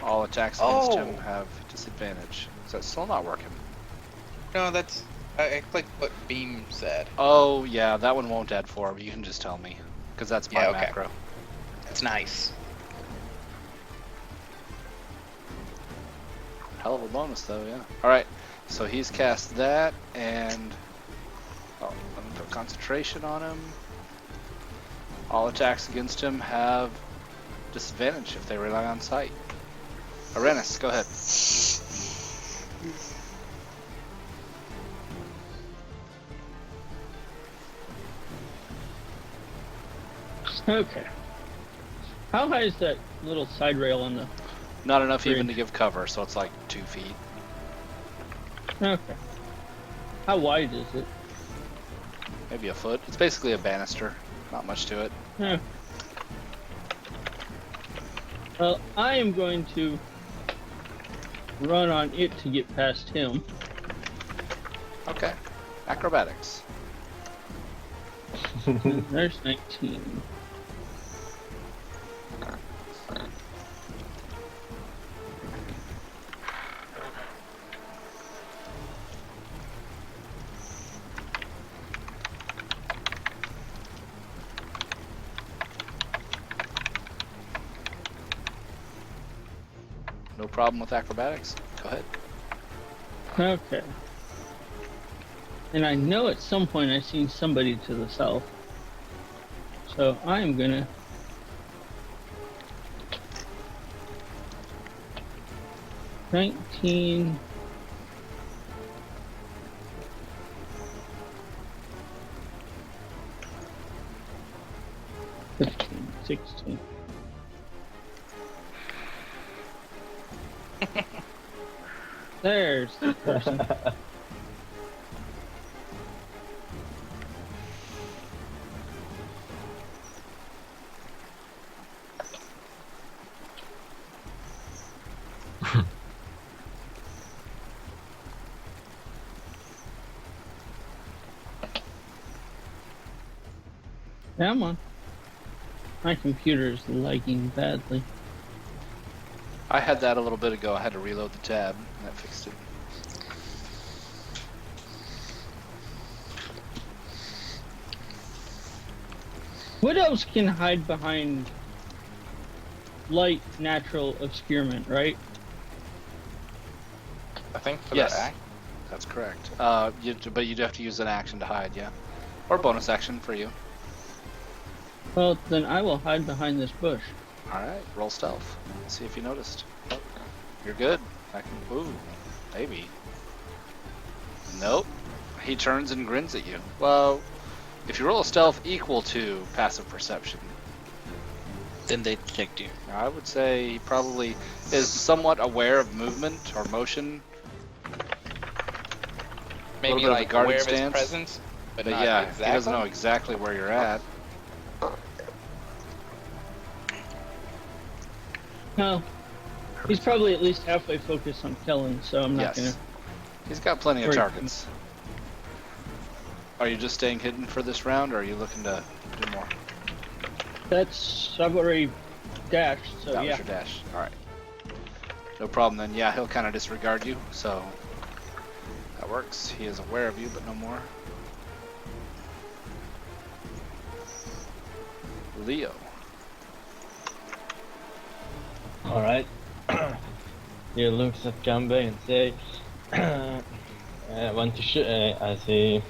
All attacks against him have disadvantage. Is that still not working? No, that's. I clicked what Beam said. Oh, yeah, that one won't add 4, but you can just tell me, because that's my Yeah, okay. macro. That's nice. Hell of a bonus, though, yeah. Alright, so he's cast that, and... Oh, let me put concentration on him. All attacks against him have disadvantage if they rely on sight. Arenis, go ahead. Okay. How high is that little side rail on the... Not enough even Bridge. to give cover, so it's like 2 feet. Okay. How wide is it? Maybe a foot. It's basically a banister. Not much to it. Yeah. Well, I am going to run on it to get past him. Okay. Acrobatics. There's 19. No problem with acrobatics. Go ahead. Okay. And I know at some point I've seen somebody to the south. So I am gonna 19. 15, 16. There's the person. Come on. My computer's lagging badly. I had that a little bit ago. I had to reload the tab, and that fixed it. What else can hide behind light natural obscurement, right? I think for Yes. that act, That's correct. But you'd have to use an action to hide, yeah. Or bonus action for you. Well, then I will hide behind this bush. Alright, roll stealth. See if you noticed. Oh, you're good. I can. Ooh, maybe. Nope. He turns and grins at you. Well, if you roll a stealth equal to passive perception, Then they detect you. I would say he probably is somewhat aware of movement or motion. Maybe bit of a like guarded aware of his stance, presence, but But not yeah, exactly. he doesn't know exactly where you're at. No. He's probably at least halfway focused on killing, so I'm not Yes. He's got plenty of Great. targets. Are you just staying hidden for this round, or are you looking to do more? gonna. I've already dashed, so That yeah. was your dash. Alright. No problem then. Yeah, he'll kind of disregard you, so that works. He is aware of you, but no more. Leo. Alright. He looks at Gambe and say, want to shoot as he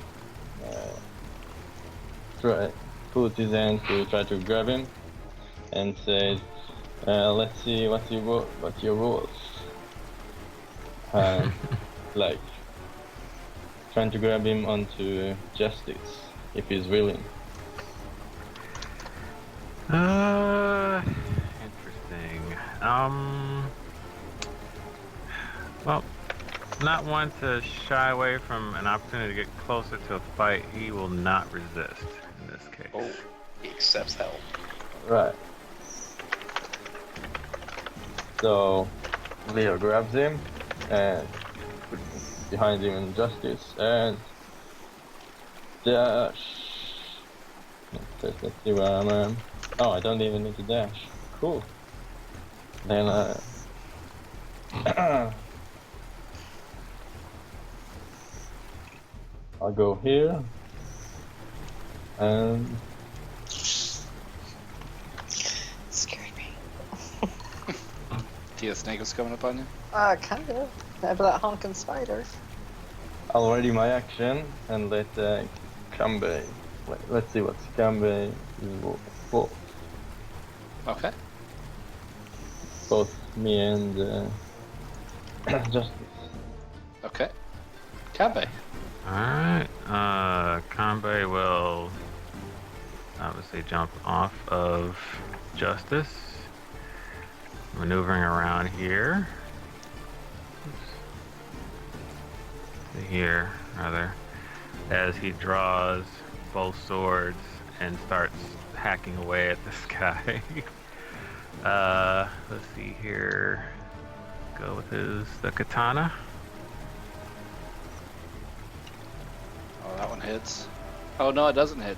puts his hand to try to grab him and says, let's see what your rules. Like trying to grab him onto justice if he's willing. Interesting. Well, not one to shy away from an opportunity to get closer to a fight. He will not resist in this case. Oh, he accepts help. Right. So Leo grabs him and puts him behind him in justice and dash. Let's see where I am. Oh, I don't even need to dash. Cool. Then I'll go here and Scared me. Tia Snake was coming up on you? Kind of. After that honking spider. I'll ready my action and let Kambe. Let's see what Kambe is for. Okay. Both me and Justice. Okay. Kambe. Alright, Kanbei will obviously jump off of Justice, maneuvering around here. Here, rather, as he draws both swords and starts hacking away at this guy. Let's see here. Go with the katana. Oh, that one hits. Oh, no, it doesn't hit.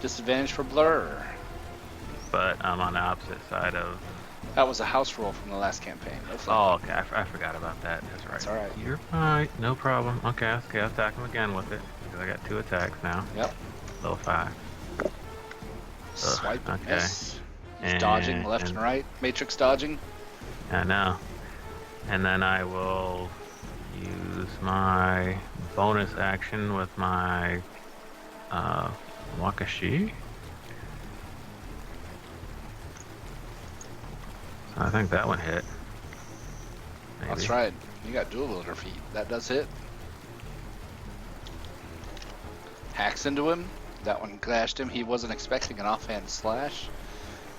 Disadvantage for blur. But I'm on the opposite side of. That was a house roll from the last campaign. That's Oh, okay. I forgot about that. That's right. That's alright. You're fine. No problem. Okay, I'll attack him again with it. Because I got 2 attacks now. Yep. Level 5. Swipe and okay. miss. He's dodging left and right. Matrix dodging. I know. And then I will use my bonus action with my Wakashi. So I think that one hit. Maybe. That's right. You got dual wielder feet. That does hit. Hacks into him. That one clashed him. He wasn't expecting an offhand slash.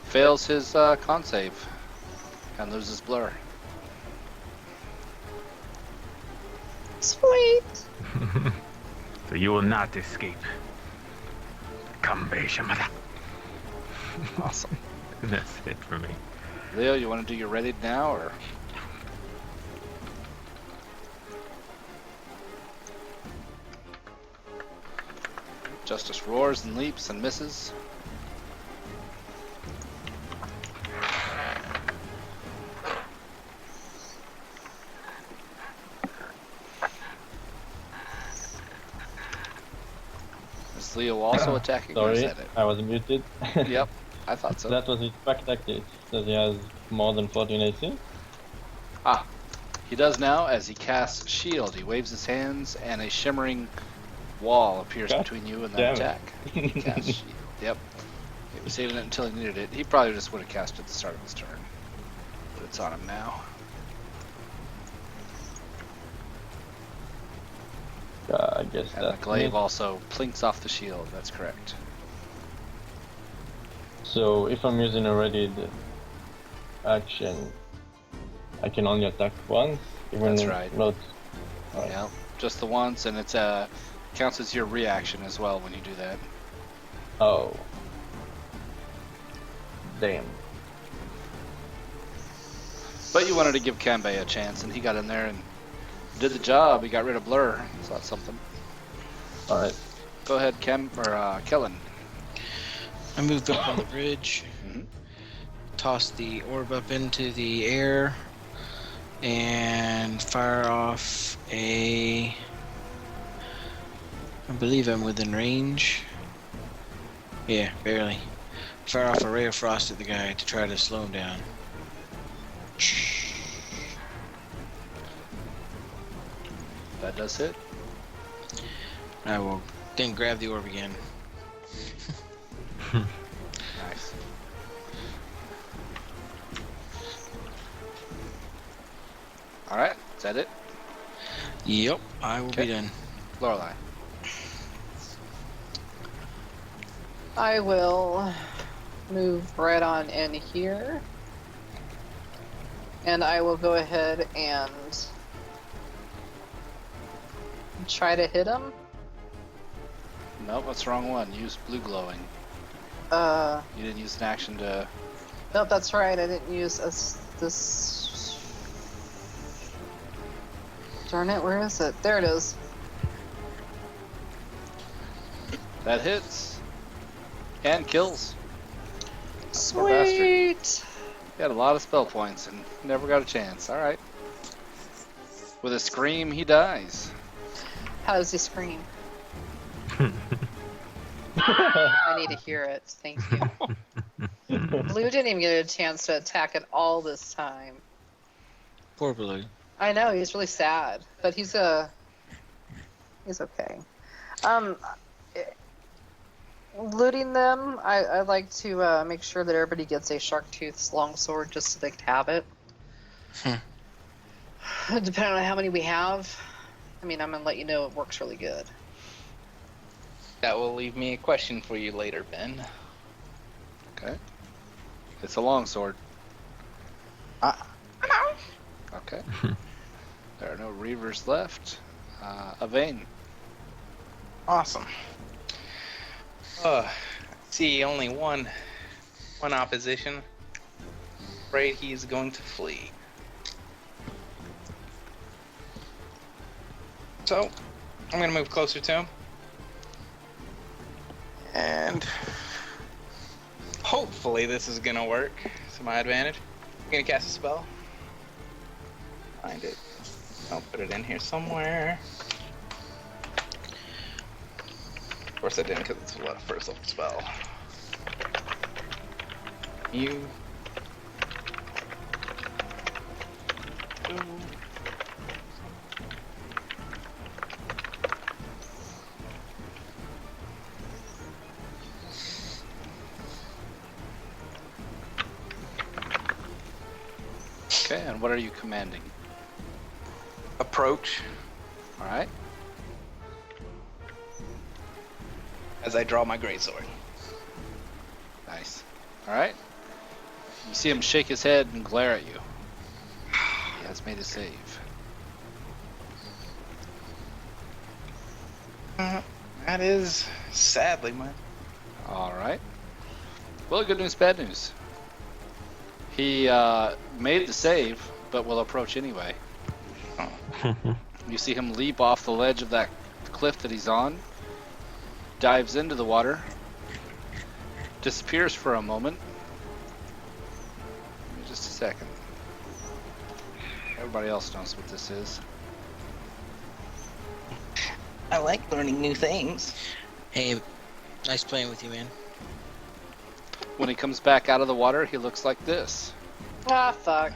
Fails his con save. And loses blur. Sweet. So you will not escape. Come, Beishamada. Awesome. That's it for me. Leo, you want to do your readied now, or? Justice roars and leaps and misses. Is Leo also attacking? Or is Sorry, that it? I was muted. Yep, I thought so. That was his back tactic. Says he has more than 14 AC. Ah, he does now as he casts Shield. He waves his hands and a shimmering wall appears God between you and damn that it. attack. He casts Shield. Yep. He was saving it until he needed it. He probably just would have cast it at the start of his turn. But it's on him now. I guess And the that's glaive it. also plinks off the shield. That's correct. So if I'm using a readied action, I can only attack once, even That's if right. not. Yeah, just the once, and it's counts as your reaction as well when you do that. Oh. Damn. But you wanted to give Kanbei a chance, and he got in there and did the job. He got rid of Blur, so that's something. All right. Go ahead, Kellen. I moved up on the bridge, tossed the orb up into the air, and fire off a... I believe I'm within range. Yeah, barely. Fire off a ray of frost at the guy to try to slow him down. That does hit. I will then grab the orb again. Nice. All right, is that it? Yep, I will Okay. be done. Lorelei. I will move right on in here. And I will go ahead and try to hit him. Nope, that's the wrong one. Use blue glowing. You didn't use an action to... Nope, that's right. I didn't use this. Darn it, where is it? There it is. That hits. And kills. Poor bastard. Sweet. He had a lot of spell points and never got a chance. All right. With a scream, he dies. How does he scream? I need to hear it. Thank you. Blue didn't even get a chance to attack at all this time. Poor Blue. I know, he's really sad, but he's okay. Looting them, I like to make sure that everybody gets a Sharktooth's longsword just so they can have it. Depending on how many we have, I mean, I'm gonna let you know it works really good. That will leave me a question for you later, Ben. Okay. It's a longsword. Okay. There are no Reavers left. Avane. Awesome. See, only one opposition. Afraid he's going to flee. So, I'm gonna move closer to him. And hopefully this is gonna work to my advantage. I'm gonna cast a spell. Find it. I'll put it in here somewhere. Of course I didn't because it's a first level spell. You. Okay, and what are you commanding? approach All right. as I draw my greatsword. Nice. All right. You see him shake his head and glare at you. He has made a save. That is sadly my. All right. Well, good news, bad news. He made the save, but will approach anyway. You see him leap off the ledge of that cliff that he's on, dives into the water, disappears for a moment. Give me just a second. Everybody else knows what this is. I like learning new things. Hey, nice playing with you, man. When he comes back out of the water, he looks like this. Ah, fuck.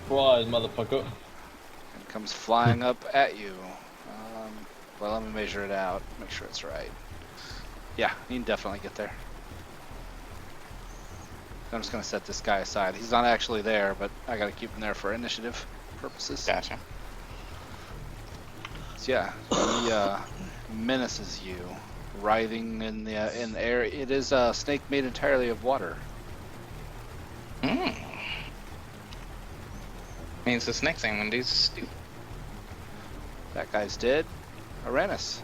Surprise, motherfucker. And comes flying up at you. Well, let me measure it out, make sure it's right. Yeah, you can definitely get there. I'm just going to set this guy aside. He's not actually there, but I got to keep him there for initiative purposes. Gotcha. So yeah, he menaces you, writhing in the air. It is a snake made entirely of water. Means this next thing I'm gonna do is stupid. That guy's dead. Uranus.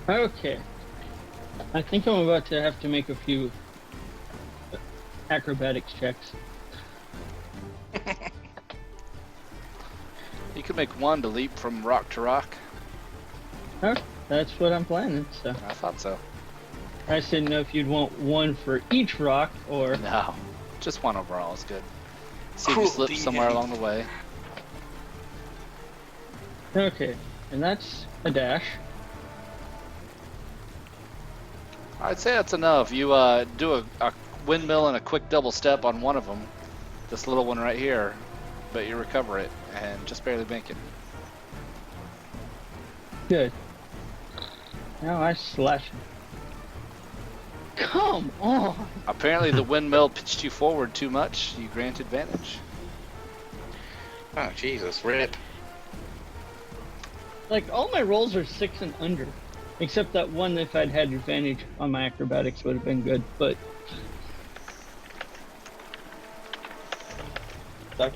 Okay. I think I'm about to have to make a few acrobatics checks. You could make one to leap from rock to rock. Okay, that's what I'm planning, so. I thought so. I just didn't know if you'd want one for each rock, or... No, just one overall is good. See if you slip somewhere along the way. Okay, and that's a dash. I'd say that's enough. You do a windmill and a quick double step on one of them, this little one right here, but you recover it and just barely make it. Good. Now I slash him. Come on! Apparently the windmill pitched you forward too much. You grant advantage. Oh Jesus, rip. Like, all my rolls are 6 and under. Except that one, if I'd had advantage on my acrobatics, would have been good, but...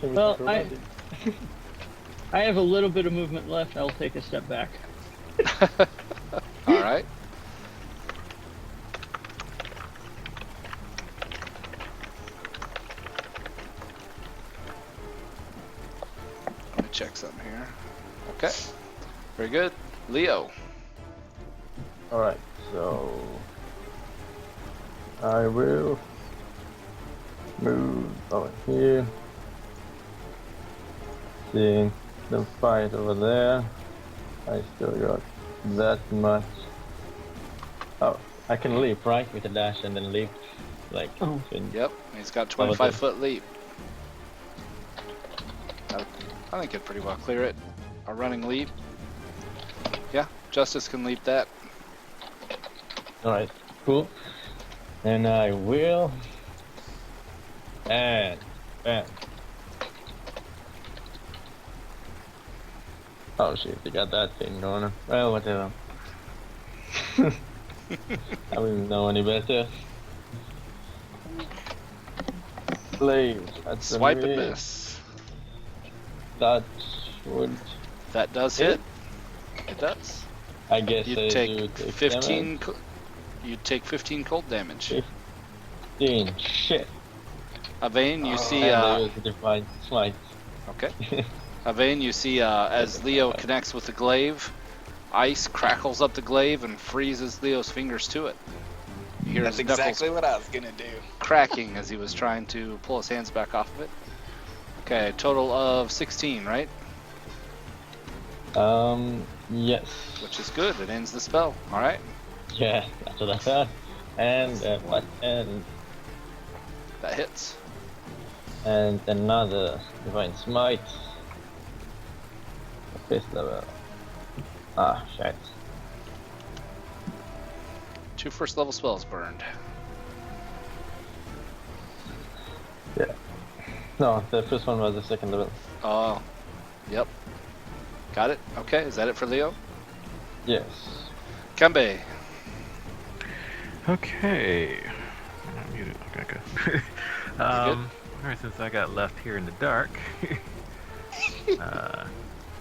Well, I have a little bit of movement left. I'll take a step back. All right. Let me check something here. Okay. Very good. Leo. Alright, so I will move over here. Seeing the fight over there. I still got that much. Oh, I can leap, right? With a dash and then leap. Like, Oh. Yep. He's got 25-foot leap. I think it'd pretty well clear it. A running leap. Yeah, Justice can leap that. Alright, cool. And I will. And bam. Oh shit, you got that thing going on. Well, whatever. I wouldn't know any better. Slave. That's Swipe and a miss. That would. That does hit. It does. I guess You I do take take 15. You take 15 cold damage. 15. Shit. Avane, you see. And I use a divine smite. Okay. Avane, you see as Leo connects with the glaive, ice crackles up the glaive and freezes Leo's fingers to it. You hear That's his knuckles exactly what I was gonna do. cracking as he was trying to pull his hands back off of it. Okay, total of 16, right? Yes. Which is good. It ends the spell. All right. Yeah, that's what I thought. And what? And That hits. another divine smite. 5th level. Ah, shit. 2 first level spells burned. Yeah. No, the first one was the second level. Oh, yep. Got it. Okay, is that it for Leo? Yes. Kembe. Okay. I'm not muted. Okay, good. Alright, since I got left here in the dark,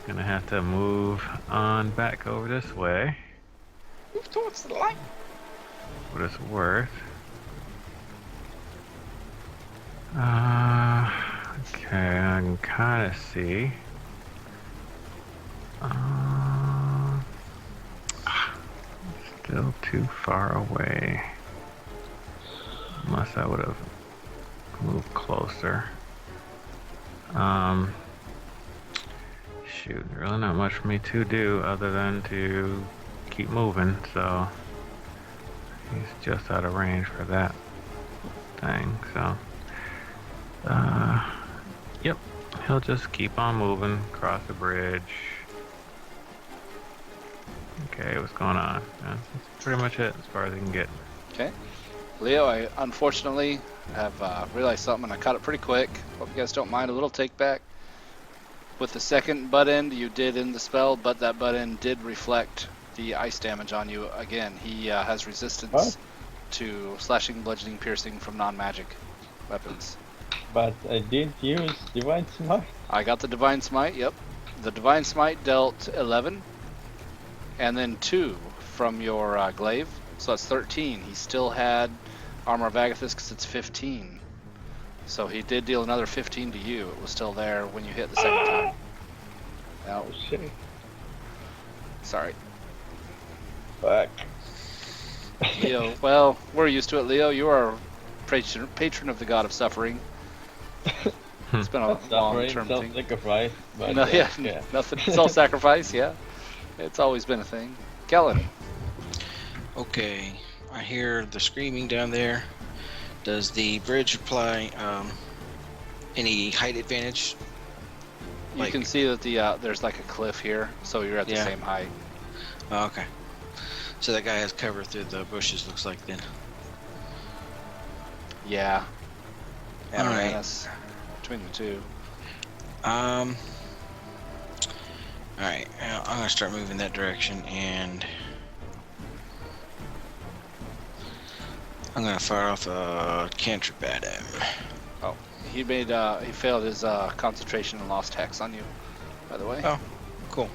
gonna have to move on back over this way. Move towards the light. What it's worth. Okay, I can kind of see. Still too far away. Unless I would have moved closer. Shoot, really not much for me to do other than to keep moving, so he's just out of range for that thing, so yep, he'll just keep on moving across the bridge. Okay, what's going on? That's pretty much it as far as I can get. Okay. Leo, I unfortunately have realized something, and I caught it pretty quick. Hope you guys don't mind a little take back. With the second butt end, you did end the spell, but that butt end did reflect the ice damage on you again. He has resistance to slashing, bludgeoning, piercing from non-magic weapons. But I did use Divine Smite. I got the Divine Smite, yep. The Divine Smite dealt 11, and then 2 from your glaive, so that's 13. He still had Armor of Agathis because it's 15. So he did deal another 15 to you. It was still there when you hit the second time. Now, Oh shit. sorry. Fuck. Leo, well, we're used to it, Leo. You are patron of the god of suffering. It's been a long-term thing. Self-sacrifice. But No, yeah, nothing. Self-sacrifice, yeah. It's always been a thing. Kellen. Okay, I hear the screaming down there. Does the bridge apply any height advantage? You can see that there's like a cliff here, so you're at the same height. Oh, okay. So that guy has cover through the bushes, looks like then. Yeah. All right. That's between the two. All right. Now I'm gonna start moving that direction, and I'm gonna fire off a cantrip at him. Oh, he failed his concentration and lost hex on you, by the way. Oh, cool.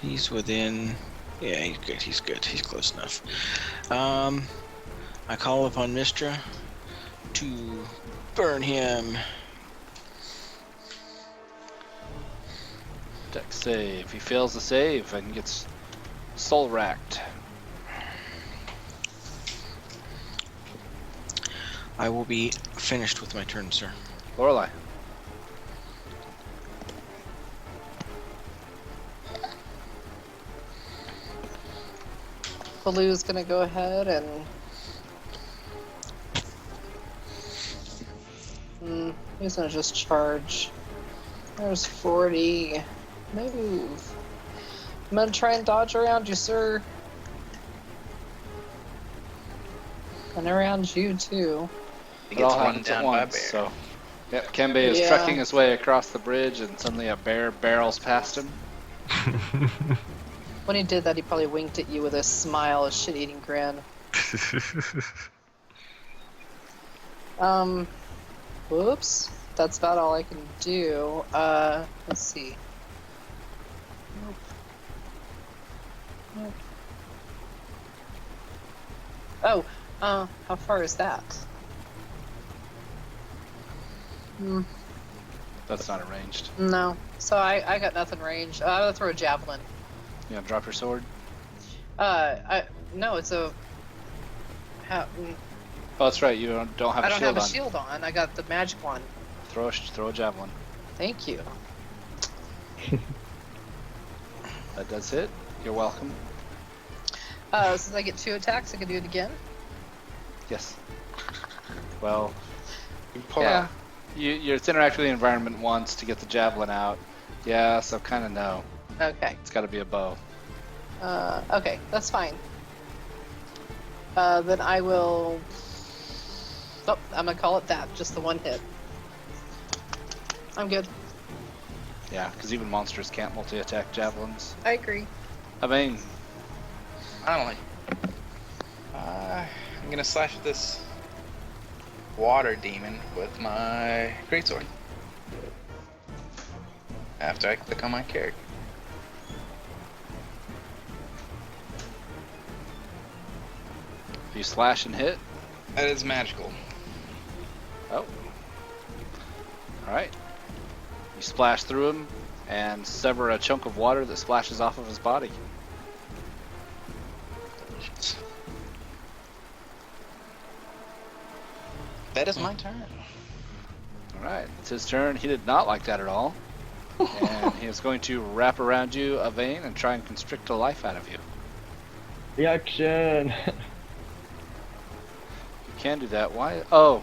He's within. Yeah, he's good. He's good. He's close enough. I call upon Mistra to burn him. Dex save. He fails the save and gets soul racked. I will be finished with my turn, sir. Lorelei. Baloo's gonna go ahead and he's gonna just charge. There's 40. Move. I'm gonna try and dodge around you, sir. And around you too. He It gets all run happens at down by a once, bear. so. Yep, Kembe is Yeah. trekking his way across the bridge, and suddenly a bear barrels past him. When he did that, he probably winked at you with a smile, a shit-eating grin. Whoops. That's about all I can do. Let's see. Nope. Nope. Oh, how far is that? That's not arranged. No. So I got nothing ranged. I'm gonna throw a javelin. You gonna drop your sword? No, it's a. Oh, that's right. You don't have I a don't shield have a on. shield on. I got the magic one. Throw a javelin. Thank you. That does hit. You're welcome. Since I get 2 attacks, I can do it again. Yes. Well, You pull yeah. out. It's interact with the environment once to get the javelin out. Yeah, so kind of no. Okay. It's got to be a bow. Okay, that's fine. Then I will. Oh, I'm gonna call it that. Just the one hit. I'm good. Yeah, because even monsters can't multi-attack javelins. I agree. Yvain, Finally. I'm gonna slash this water demon with my greatsword. After I click on my character. you slash and hit. That is magical. Oh. Alright. You splash through him and sever a chunk of water that splashes off of his body. That is my turn. Alright, it's his turn. He did not like that at all. And he is going to wrap around you, Yvain, and try and constrict the life out of you. Reaction! You can do that. Why? Oh,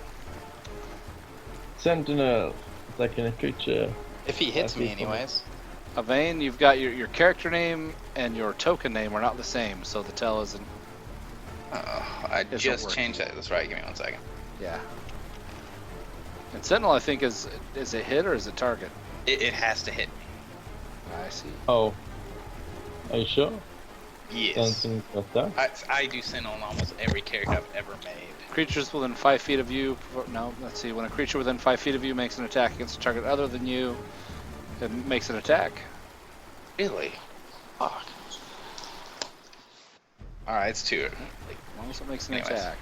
Sentinel! Attacking a creature. If he hits me, That's equal. anyways. Yvain, you've got your character name and your token name are not the same, so the tell isn't. I Isn't just working. changed that. That's right. Give me 1 second. Yeah. And Sentinel, I think, is it hit or is it target? It has to hit me. I see. Oh. Are you sure? Yes. Something like that? I do Sentinel on almost every character I've ever made. Creatures within 5 feet of you. No, let's see. When a creature within 5 feet of you makes an attack against a target other than you, it makes an attack. Really? Fuck. Alright, it's 2. As long as it makes an Anyways. attack.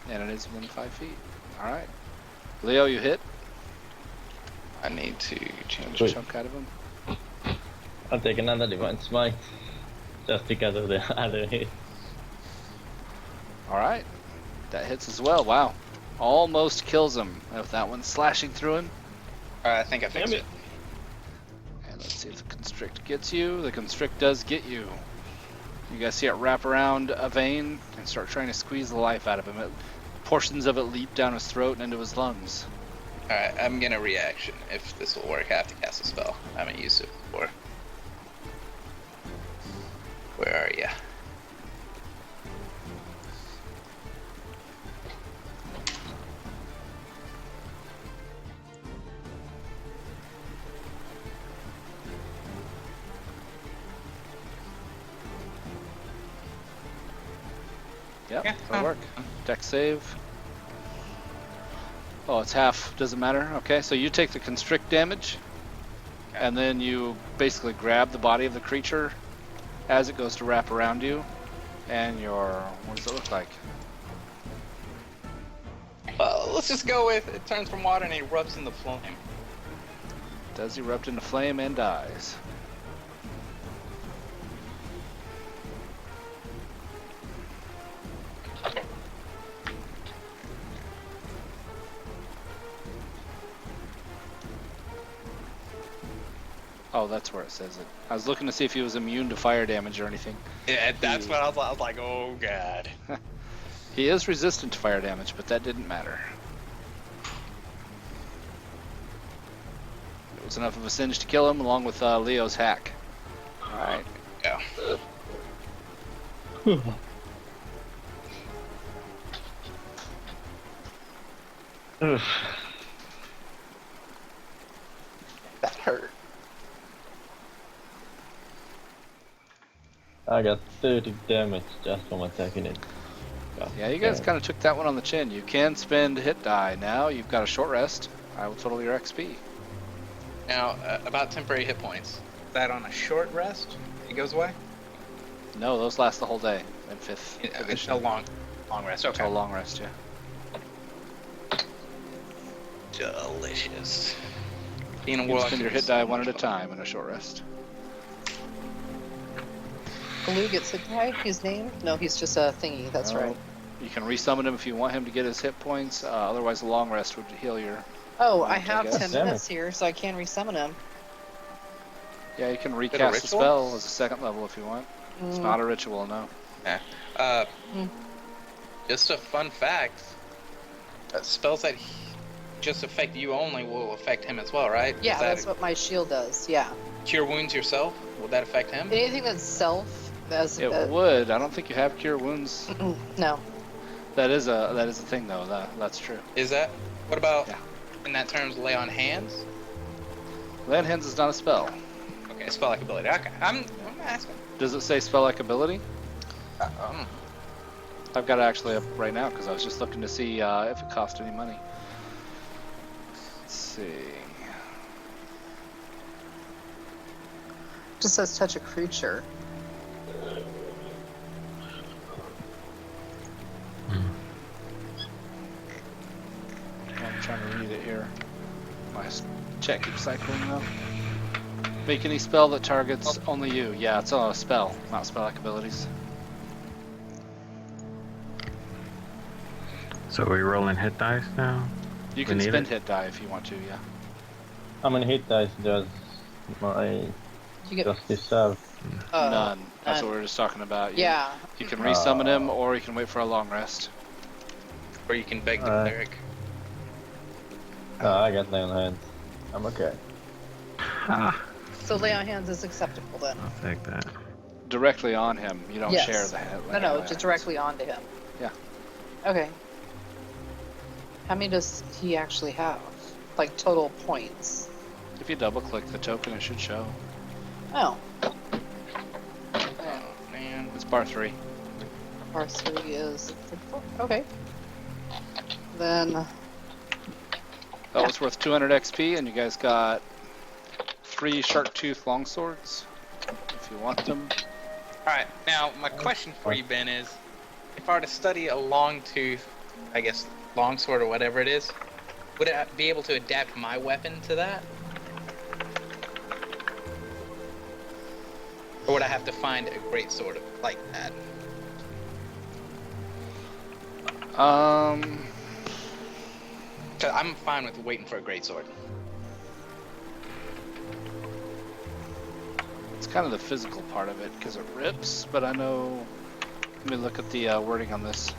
And it is within 5 feet. Alright. Leo, you hit. I need to change A Wait. chunk out of him. I'll take another divine smite. Just because of the other hit. Alright. That hits as well. Wow. Almost kills him with that one slashing through him. I think I fixed Damn it. it. And let's see if the constrict gets you. The constrict does get you. You guys see it wrap around Yvain and start trying to squeeze the life out of him. Portions of it leap down his throat and into his lungs. Alright, I'm gonna reaction. If this will work, I have to cast a spell. I haven't used it before. Where are ya? Yep, Yeah, that'll work. Deck save. Oh, it's half. Doesn't matter. Okay, so you take the constrict damage, and then you basically grab the body of the creature as it goes to wrap around you, and what does it look like? Well, let's just go with it turns from water and it erupts into flame. Does erupt into flame and dies. Oh, that's where it says it. I was looking to see if he was immune to fire damage or anything. Yeah, that's what I was like, oh god. He is resistant to fire damage, but that didn't matter. It was enough of a singe to kill him, along with Leo's hack. Alright. Yeah. Oof. That hurt. I got 30 damage just from attacking it. God Yeah, you guys damn. kind of took that one on the chin. You can spend hit die now. You've got a short rest. I will total your XP. Now, about temporary hit points. Is that on a short rest? It goes away? No, those last the whole day in 5th It's edition. a long rest. It's Okay. a long rest, yeah. Delicious. Being a You can warlock spend your is hit die so one at a much fun. time in a short rest. Blue gets hit die? His name? No, he's just a thingy. That's No. right. You can resummon him if you want him to get his hit points. Otherwise, a long rest would heal your... Oh, I I have guess. 10 Damn minutes here, so I can resummon him. Yeah, you can it a recast the ritual? spell as a second level if you want. It's not a ritual, no. Just a fun fact. Spells that just affect you only will affect him as well, right? Yeah, Is that that's what my shield does. Yeah. cure wounds yourself? Will that affect him? Anything that's self, as It would. I don't think you have cure wounds. no. That is a thing though. That's true. Is that? What about Yeah. in that terms lay on hands? Lay on hands is not a spell. Okay, spell like ability. Okay, I'm asking. Does it say spell like ability? Um, I've got it actually up right now because I was just looking to see if it cost any money. Let's see. Just says touch a creature. I'm trying to read it here. My chat keeps cycling though. Make any spell that targets only you. Yeah, it's a spell, not spell like abilities. So are we rolling hit dice now? You can need spend it? hit die if you want to, yeah. How many hit dice does my You get Justice have? None. That's none. what we were just talking about. Yeah. You can resummon him, or you can wait for a long rest. or you can beg the Alright. cleric. No, I got lay on hands. I'm okay. Ha! So lay on hands is acceptable then. I'll take that. Directly on him. You don't Yes. share the head. No, just directly onto him. Yeah. Okay. How many does he actually have? Like total points? If you double click the token, it should show. Oh, Oh man. It's bar 3. bar 3 is 34. Okay. Then That was worth 200 XP, and you guys got 3 shark tooth longswords. If you want them. Alright, now my question for you, Ben, is if I were to study a long tooth, I guess longsword or whatever it is, would I be able to adapt my weapon to that? Or would I have to find a great sword like that? Cause I'm fine with waiting for a great sword. It's kind of the physical part of it because it rips, but I know. Let me look at the wording on this.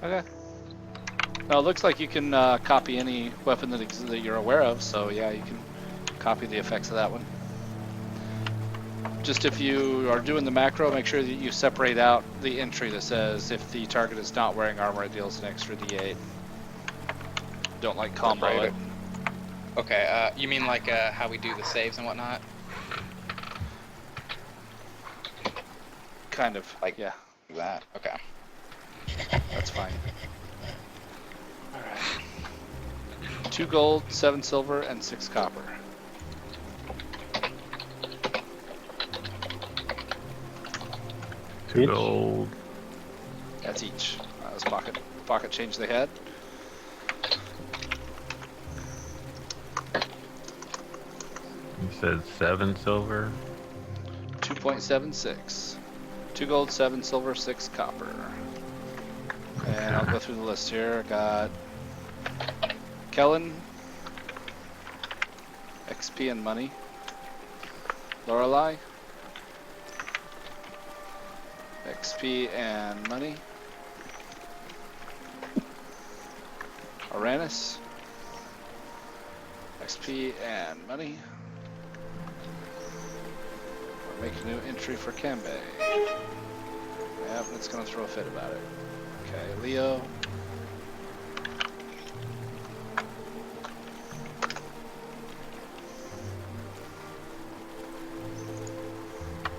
Okay. No, it looks like you can copy any weapon that you're aware of, so yeah, you can copy the effects of that one. Just if you are doing the macro, make sure that you separate out the entry that says if the target is not wearing armor, it deals an extra D8. Don't like combo Separate it. Okay, you mean like how we do the saves and whatnot? Kind of, Like- yeah, That, okay. that's fine. Alright. 2 gold, 7 silver, and 6 copper. Two Each? gold. That's each. That's pocket change they had. You said 7 silver. 2.76. 2 gold, 7 silver, 6 copper. And I'll go through the list here. I got Kellen, XP and money. Lorelei, XP and money. Aranis, XP and money. We'll make a new entry for Kambe. Yep, it's gonna throw a fit about it. Okay, Leo.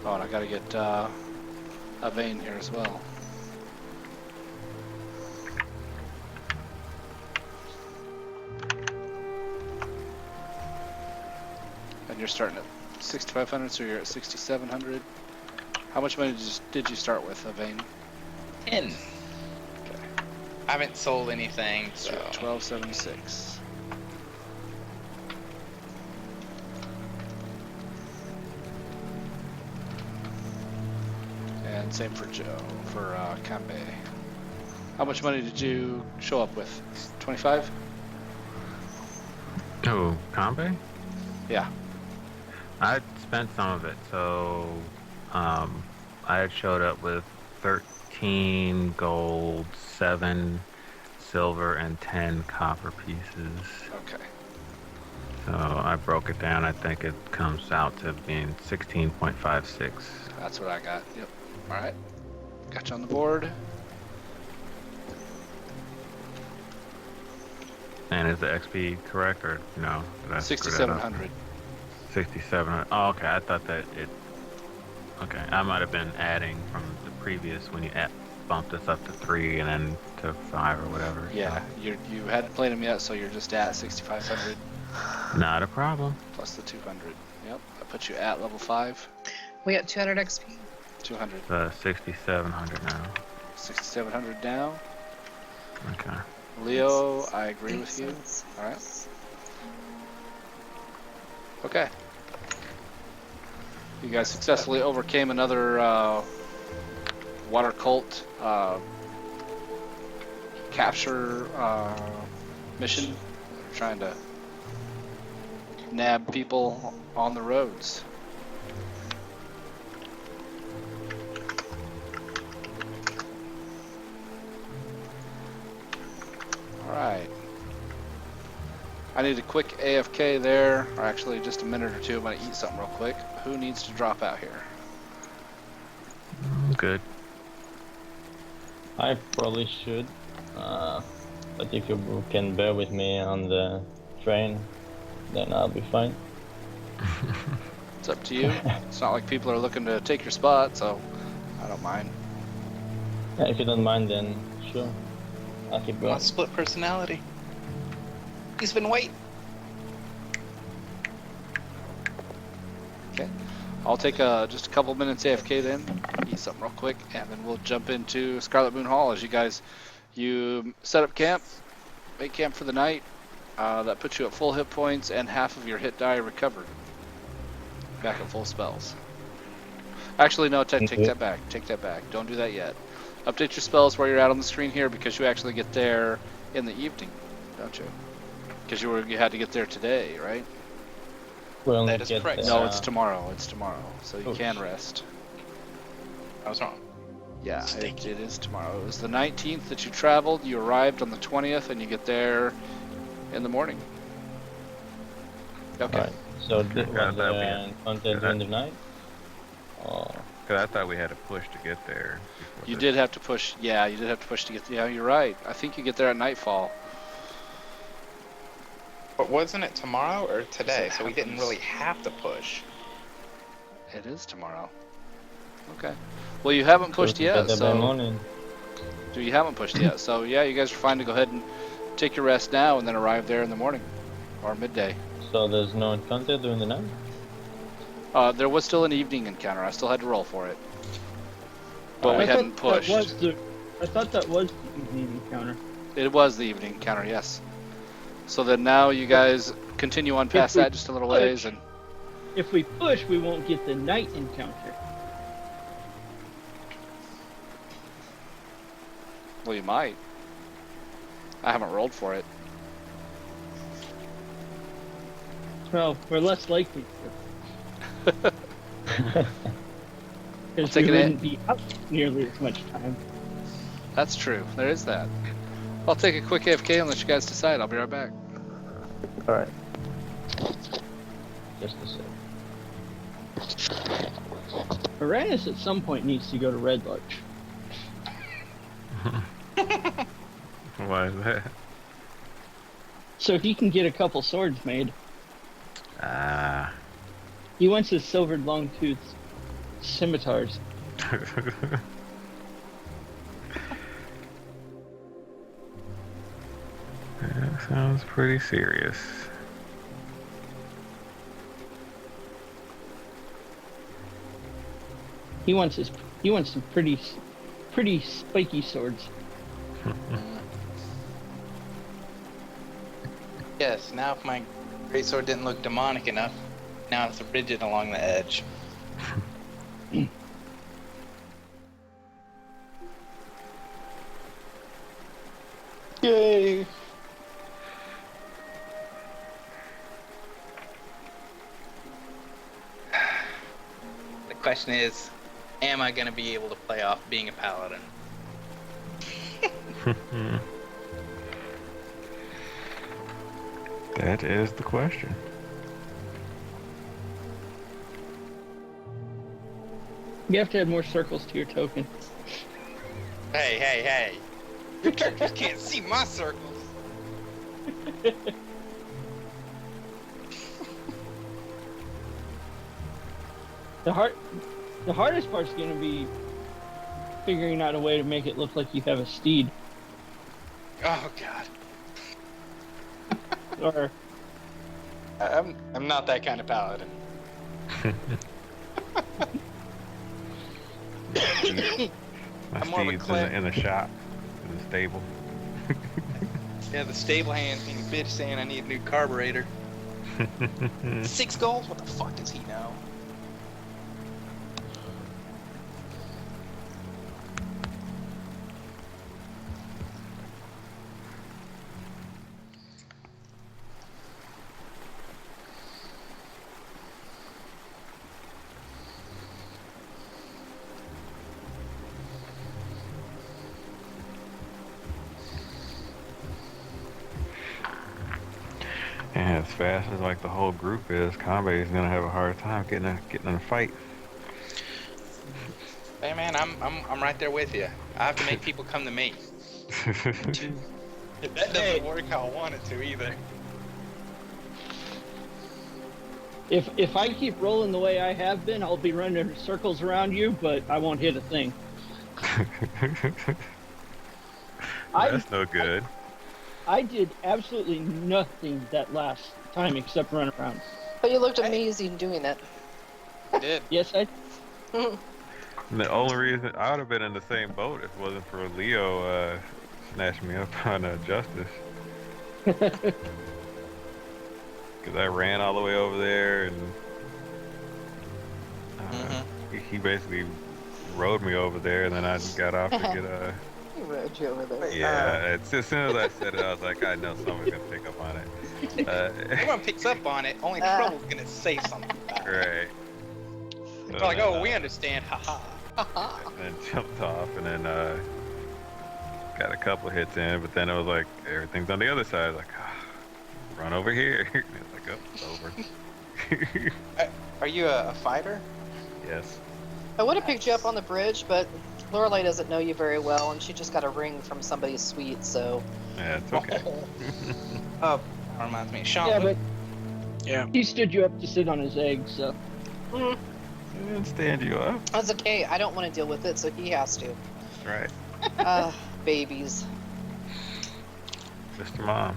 Oh, and I gotta get a vein here as well. And you're starting at 6,500, so you're at 6,700. How much money did you start with, Vane? 10. Okay. I haven't sold anything, So so. 1276. And same for Joe, for Kambe. How much money did you show up with? 25? Oh, Kambe? Yeah. I spent some of it, so I had showed up with 13 gold, 7 silver, and 10 copper pieces. Okay. So I broke it down. I think it comes out to being 16.56. That's what I got. Yep. All right. Got you on the board. And is the XP correct or no? Did I screw that up? 6,700. 67. Oh, okay. I thought that it. Okay, I might have been adding from the previous when you bumped us up to 3 and then to 5 or whatever. Yeah, you hadn't played them yet, so you're just at 6,500 So. Not a problem. plus the 200. Yep, that puts you at level 5. We got 200 XP. 200. 6,700 now. 6,700 now. Okay. Leo, I agree with you. All right. Okay. You guys successfully overcame another water cult capture mission. They're trying to nab people on the roads. Alright. I need a quick AFK there, or actually just a minute or two. I'm going to eat something real quick. Who needs to drop out here? Good. I probably should, but if you can bear with me on the train, then I'll be fine. It's up to you. It's not like people are looking to take your spot, so I don't mind. Yeah, if you don't mind, then sure, I'll keep going. Want split personality? He's been waiting. Okay. I'll take just a couple minutes AFK then, eat something real quick, and then we'll jump into Scarlet Moon Hall as you set up camp, make camp for the night. That puts you at full hit points and half of your hit die recovered. Back at full spells. Actually, no, take that back. Take that back. Don't do that yet. Update your spells where you're at on the screen here because you actually get there in the evening, don't you? Because you had to get there today, right? We'll That is get correct. No, it's tomorrow. It's tomorrow, so you Oh, can shit. rest. I was wrong. Yeah, it Stinky. is tomorrow. It was the 19th that you traveled. You arrived on the 20th, and you get there in the morning. Okay. Alright, so Okay, was got that, there yeah. an content during the night? Oh, Because I thought we had to push to get there. You did have to push. Yeah, you did have to push to get. Yeah, you're right. I think you get there at nightfall. But wasn't it tomorrow or today? It So we didn't happens. really have to push. It is tomorrow. Okay. Well, you haven't pushed so yet, get there by so morning. you haven't pushed yet. So yeah, you guys are fine to go ahead and take your rest now, and then arrive there in the morning or midday. So there's no encounter during the night? There was still an evening encounter. I still had to roll for it, but we I hadn't thought that pushed. I thought that was the evening encounter. It was the evening encounter, yes. So then now you guys continue on past we that just a little ways, and If we push, we won't get the night encounter. well, you might. I haven't rolled for it. Well, we're less likely to. Because take we it in. wouldn't be up nearly as much time. That's true. There is that. I'll take a quick AFK and let you guys decide. I'll be right back. Alright. Just a sec. Uranus at some point needs to go to Red Larch. Why is that? So he can get a couple swords made. Ah. He wants his silvered long-toothed scimitars. That sounds pretty serious. He wants some pretty spiky swords. Yes, now if my greatsword didn't look demonic enough, now it's rigid along the edge. Yay! question is, am I gonna be able to play off being a paladin? That is the question. You have to add more circles to your token. Hey! Your characters can't see my circles. The hardest part's going to be figuring out a way to make it look like you have a steed. Oh God. Or I'm not that kind of paladin. My I'm more of a Steve's cleric. in the shop, in the stable. Yeah, the stable hand's being a bitch saying I need a new carburetor. 6 gold? What the fuck does he know? And as fast as like the whole group is, Combat is gonna have a hard time getting in a fight. Hey man, I'm right there with you. I have to make people come to me. That doesn't work how I want it to either. if I keep rolling the way I have been, I'll be running circles around you, but I won't hit a thing. That's no good. I did absolutely nothing that last time except run around. But you looked amazing doing it. I did. Yes, I. The only reason I would have been in the same boat if it wasn't for Leo snatching me up on Justice. Because I ran all the way over there and he basically rode me over there, and then I just got off to get He rode you over there. Yeah, as soon as I said it, I was like, I know someone's gonna pick up on it. Everyone picks up on it. Only Trouble's gonna say something about it. Right. They're like, oh, we understand. Haha. And then jumped off, and then got a couple hits in, but then it was like everything's on the other side. Like, run over here. And it's like, oh, it's over. Are you a fighter? Yes. I would have picked you up on the bridge, but Lorelei doesn't know you very well, and she just got a ring from somebody's suite, so... Yeah, it's okay. Oh, that reminds me. Sean, Yeah, but Yeah. he stood you up to sit on his egg, so. I didn't stand you up. That's okay. I don't want to deal with it, so he has to. That's right. Babies. Mr. Mom.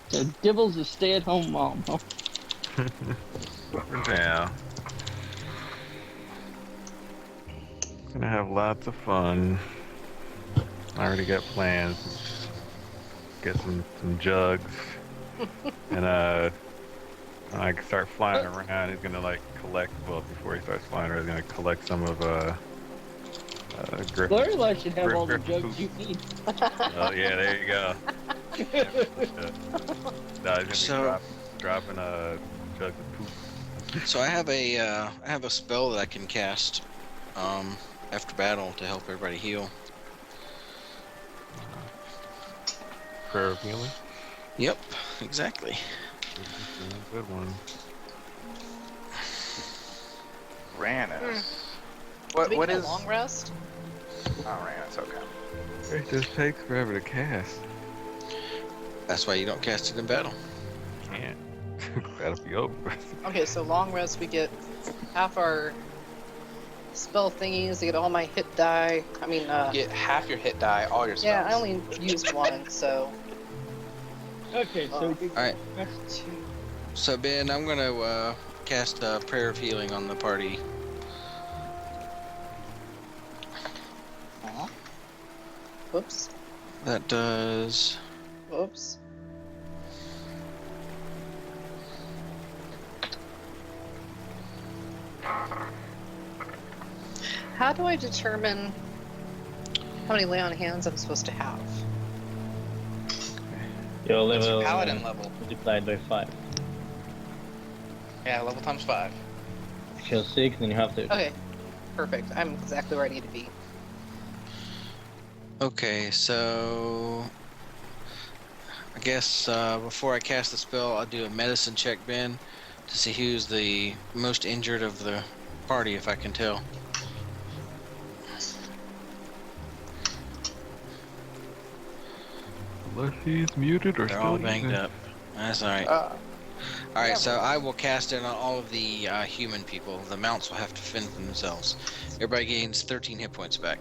So Dibble's a stay-at-home mom, huh? For now. Gonna have lots of fun. I already got plans. Get some jugs. And when I start flying around, he's gonna like collect, well, before he starts flying around, he's gonna collect some of Griffin. Lorelei should have all the Griffin jugs poop. you need. Oh yeah, there you go. No, he's gonna be dropping jugs of poop. So I have a spell that I can cast after battle to help everybody heal. Prayer of healing. Yep, exactly. Good one. Ranus. Do we What get a is? long rest? Oh, Ranus. Okay. It just takes forever to cast. That's why you don't cast it in battle. Can't. That'll be over. Okay, so long rest, we get half our spell thingies, to get all my hit die. I mean, You get half your hit die, all your spells. yeah, I only used one, so... Okay, so you Alright. Two. So Ben, I'm gonna cast a prayer of healing on the party. Whoops. That does Whoops. How do I determine how many lay on hands I'm supposed to have? Your What's your level paladin level? multiplied by 5. Yeah, level times 5. If you're 6, then you have to. Okay, perfect. I'm exactly where I need to be. Okay, so I guess before I cast the spell, I'll do a medicine check, Ben, to see who's the most injured of the party, if I can tell. Unless he's muted or They're still all banged using. up. That's all right. All right, so I will cast it on all of the human people. The mounts will have to fend for themselves. Everybody gains 13 hit points back.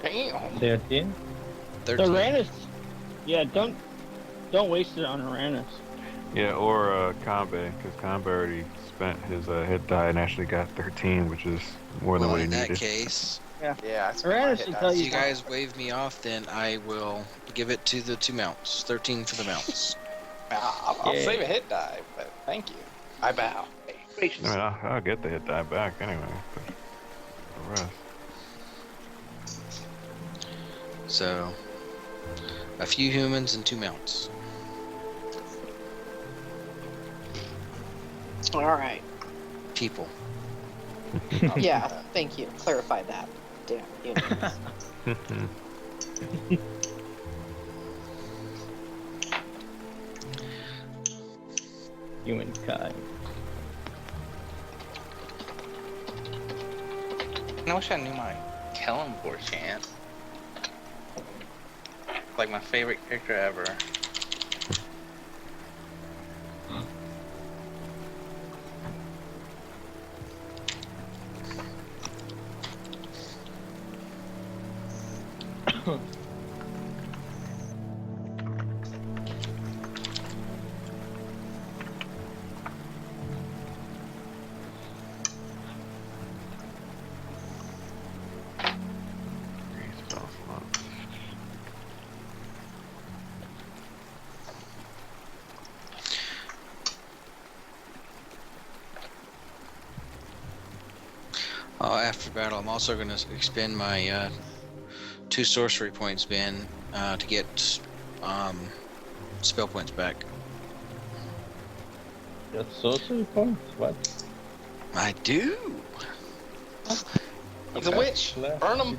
Damn. 13? 13. Uranus. Yeah, don't waste it on Uranus. Yeah, or Kanbe, because Kanbe already spent his hit die and actually got 13, which is more than Well, what he in that needed. case, Yeah, I spent my Uranus hit will dice. tell if you you guys wave me off, then I will give it to the 2 mounts. 13 for the mounts. I'll Yeah. save a hit die, but thank you. I bow. Gracious. I mean, I'll get the hit die back anyway. But the rest. So, a few humans and 2 mounts. All right. People. Yeah, thank you. Clarified that. Damn. Humans. Humankind. I wish I knew my Kellenborg chant. Like my favorite character ever. Spell slots. After battle, I'm also going to expend my 2 sorcery points, Ben, to get spell points back. Got sorcery points? What? I do. He's a witch. Burn him.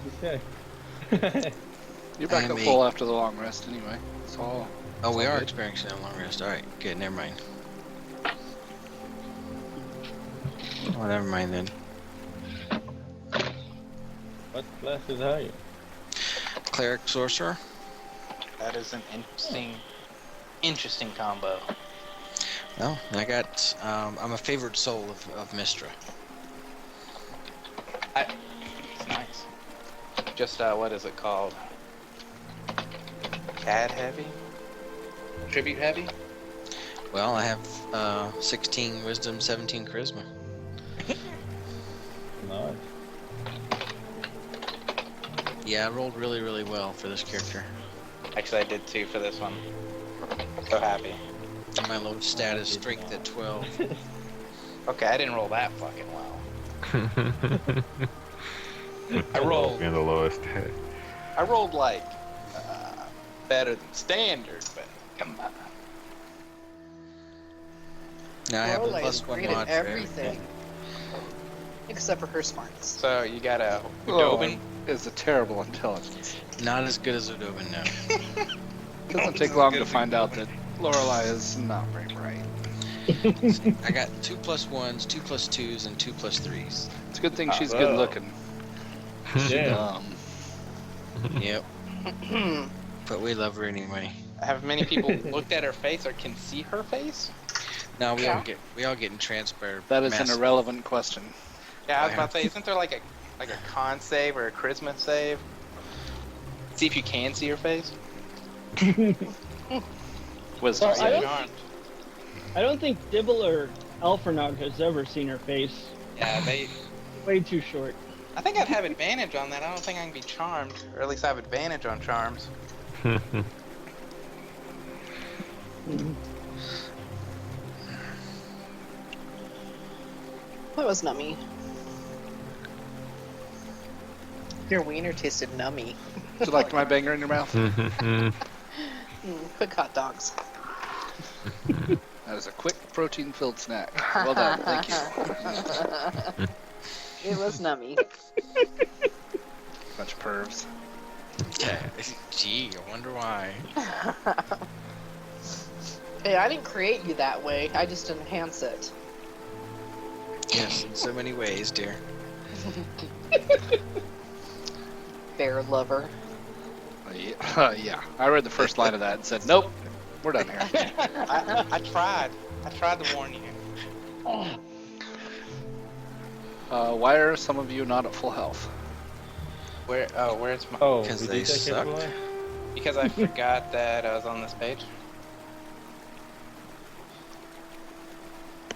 You're back I up mean- full after the long rest anyway. It's all. Oh, we all are good. experiencing a long rest. All right, good. Never mind. Oh, never mind then. What classes are you? Cleric, sorcerer. That is an interesting combo. Well, I got. I'm a favored soul of Mistra. It's nice. Just what is it called? Cad heavy? Tribute heavy? Well, I have 16 wisdom, 17 charisma. Nice. Yeah, I rolled really, really well for this character. Actually, I did too for this one. So happy. My low stat is strength at 12. Okay, I didn't roll that fucking well. I rolled. Being the lowest hit. I rolled like better than standard, but come on. Now I have a Lorelei is +1 great mod at for everything. Except for her smarts. So you got a Oh, Udobin. is a terrible intelligence. Not as good as Udobin now. It doesn't take long to find out that Lorelei is not very bright. I got 2 +1s, 2 +2s, and 2 +3s. It's a good thing she's Whoa. good looking. Yeah. Yep. But we love her anyway. Have many people looked at her face or can see her face? No, we all get in transpired. That is an massive- irrelevant question. Yeah, I was about to say, isn't there like a con save or a charisma save? See if you can see her face. Wisdom. Well, save. I don't think Dibble or Alphernog has ever seen her face. Yeah, they. Way too short. I think I'd have advantage on that. I don't think I can be charmed, or at least I have advantage on charms. That was nummy. Your wiener tasted nummy. Would you like my banger in your mouth? Quick hot dogs. That is a quick protein-filled snack. Well done, thank you. It was nummy. Bunch of pervs. Yeah. Gee, I wonder why. Hey, I didn't create you that way. I just enhance it. Yes, in so many ways, dear. Bear lover. Yeah, I read the first line of that and said, nope, we're done here. I tried. I tried to warn you. Why are some of you not at full health? Where's my? Oh, Because we they did take suck. everyone? Because I forgot that I was on this page.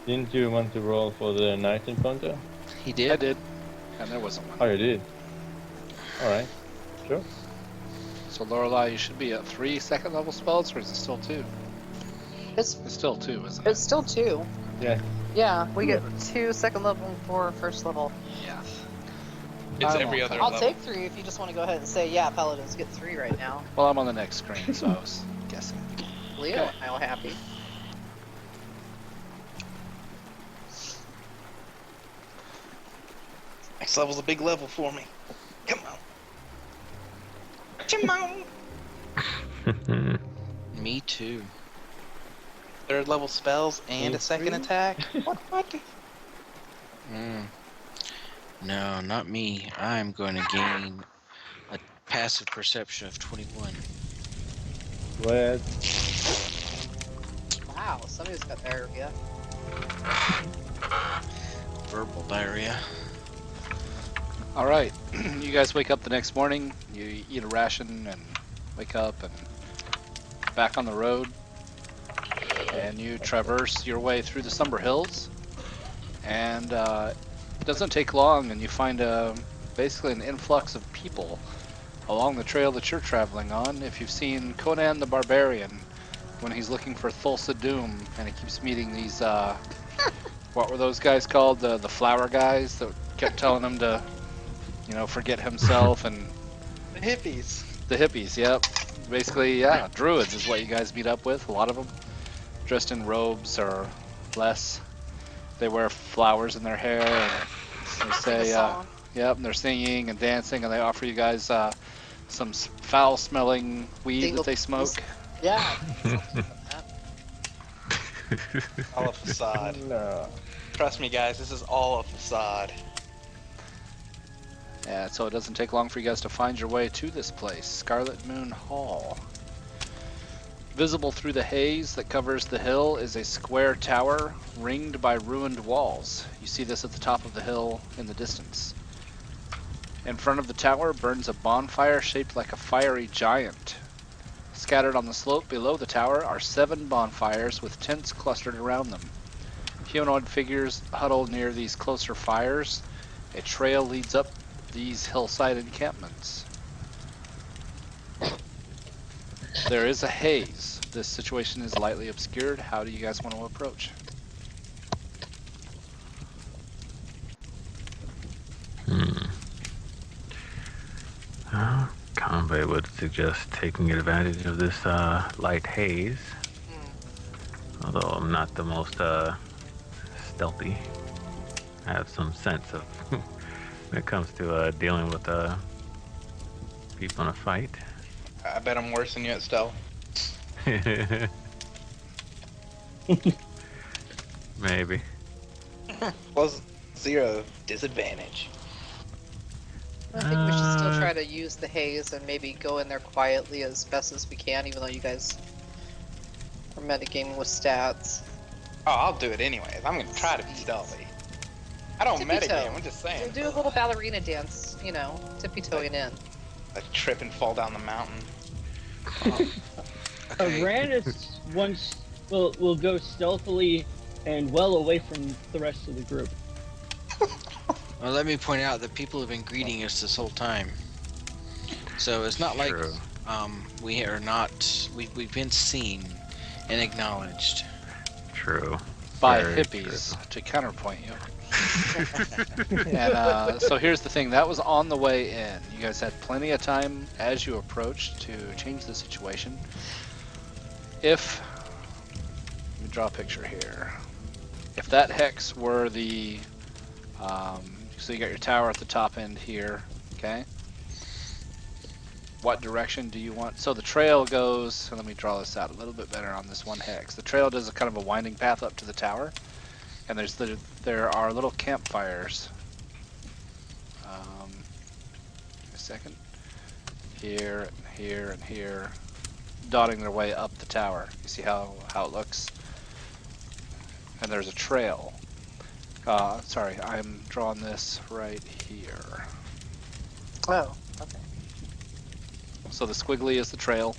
Didn't you want to roll for the night encounter? He I did. did, and there wasn't Oh, one. you did? Alright. Sure. So Lorelei, you should be at 3 second level spells, or is it still 2? It's It's still 2, isn't it? it's still 2. Yeah. Yeah, we get 2 second level and 4 first level. Yeah. It's I'm every on other I'll level. take 3 if you just want to go ahead and say, yeah, paladins get 3 right now. Well, I'm on the next screen, so I was guessing. Leo, Okay. I'm happy. Next level's a big level for me. Come on. Come on. Me too. Third level spells and a second attack. What? No, not me. I'm going to gain a passive perception of 21. What? Wow, somebody's got diarrhea. Verbal diarrhea. All right, you guys wake up the next morning. You eat a ration and wake up and back on the road. And you traverse your way through the Somber Hills. And it doesn't take long, and you find basically an influx of people along the trail that you're traveling on. If you've seen Conan the Barbarian, when he's looking for Thulsa Doom, and he keeps meeting these, what were those guys called? The flower guys that kept telling him to, forget himself, and The hippies. the hippies, yep. Basically, yeah, druids is what you guys meet up with, a lot of them. Dressed in robes or less. They wear flowers in their hair, and they say, yep, and they're singing and dancing, and they offer you guys some foul-smelling weed that they smoke. Yeah. All a facade. No. Trust me, guys, this is all a facade. Yeah, so it doesn't take long for you guys to find your way to this place, Scarlet Moon Hall. Visible through the haze that covers the hill is a square tower ringed by ruined walls. You see this at the top of the hill in the distance. In front of the tower burns a bonfire shaped like a fiery giant. Scattered on the slope below the tower are 7 bonfires with tents clustered around them. Humanoid figures huddle near these closer fires. A trail leads up these hillside encampments. There is a haze. This situation is lightly obscured. How do you guys want to approach? Conway would suggest taking advantage of this light haze. Although I'm not the most stealthy. I have some sense of when it comes to dealing with people in a fight. I bet I'm worse than you at stealth. Maybe. Plus 0 disadvantage. I think we should still try to use the haze and maybe go in there quietly as best as we can, even though you guys are metagaming with stats. Oh, I'll do it anyways. I'm gonna try to be stealthy. I don't Tippy-toe. metagame, I'm just saying. Do a little ballerina dance, tippy-toeing in. I trip and fall down the mountain. Okay. Aranis will go stealthily and well away from the rest of the group. Well, let me point out that people have been greeting us this whole time. So it's not like True. we are not. We've been seen and acknowledged. True. By Very hippies, to counterpoint you. And so here's the thing, that was on the way in. You guys had plenty of time as you approached to change the situation. if let me draw a picture here. If that hex were the so you got your tower at the top end here, okay? What direction do you want? So the trail goes, let me draw this out a little bit better on this one hex. The trail does a kind of a winding path up to the tower, and there are little campfires. A second. Here, and here, and here, dotting their way up the tower. You see how it looks? And there's a trail. Sorry, I'm drawing this right here. Oh, okay. So the squiggly is the trail.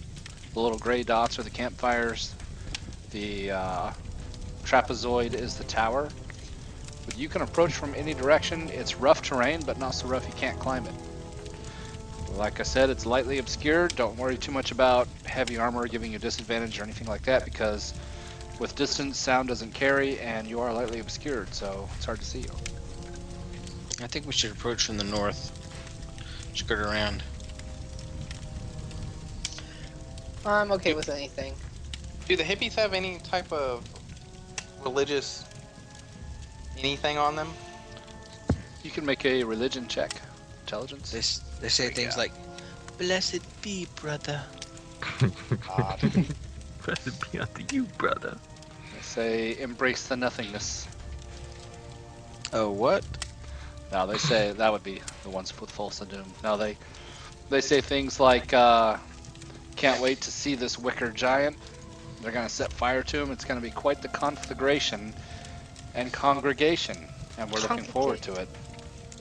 The little gray dots are the campfires. The trapezoid is the tower. But you can approach from any direction. It's rough terrain, but not so rough you can't climb it. Like I said, it's lightly obscured. Don't worry too much about heavy armor giving you disadvantage or anything like that, because with distance, sound doesn't carry, and you are lightly obscured, so it's hard to see you. I think we should approach from the north. Skirt around. I'm okay with anything. Do the hippies have any type of religious anything on them? You can make a religion check. Intelligence. They say things like, "Blessed be, brother." God. Blessed be unto you, brother. They say, embrace the nothingness. Oh, what? No, they say that would be the ones with false doom. No, they say things like, can't wait to see this wicker giant. They're going to set fire to him. It's going to be quite the conflagration and congregation, and we're looking forward to it.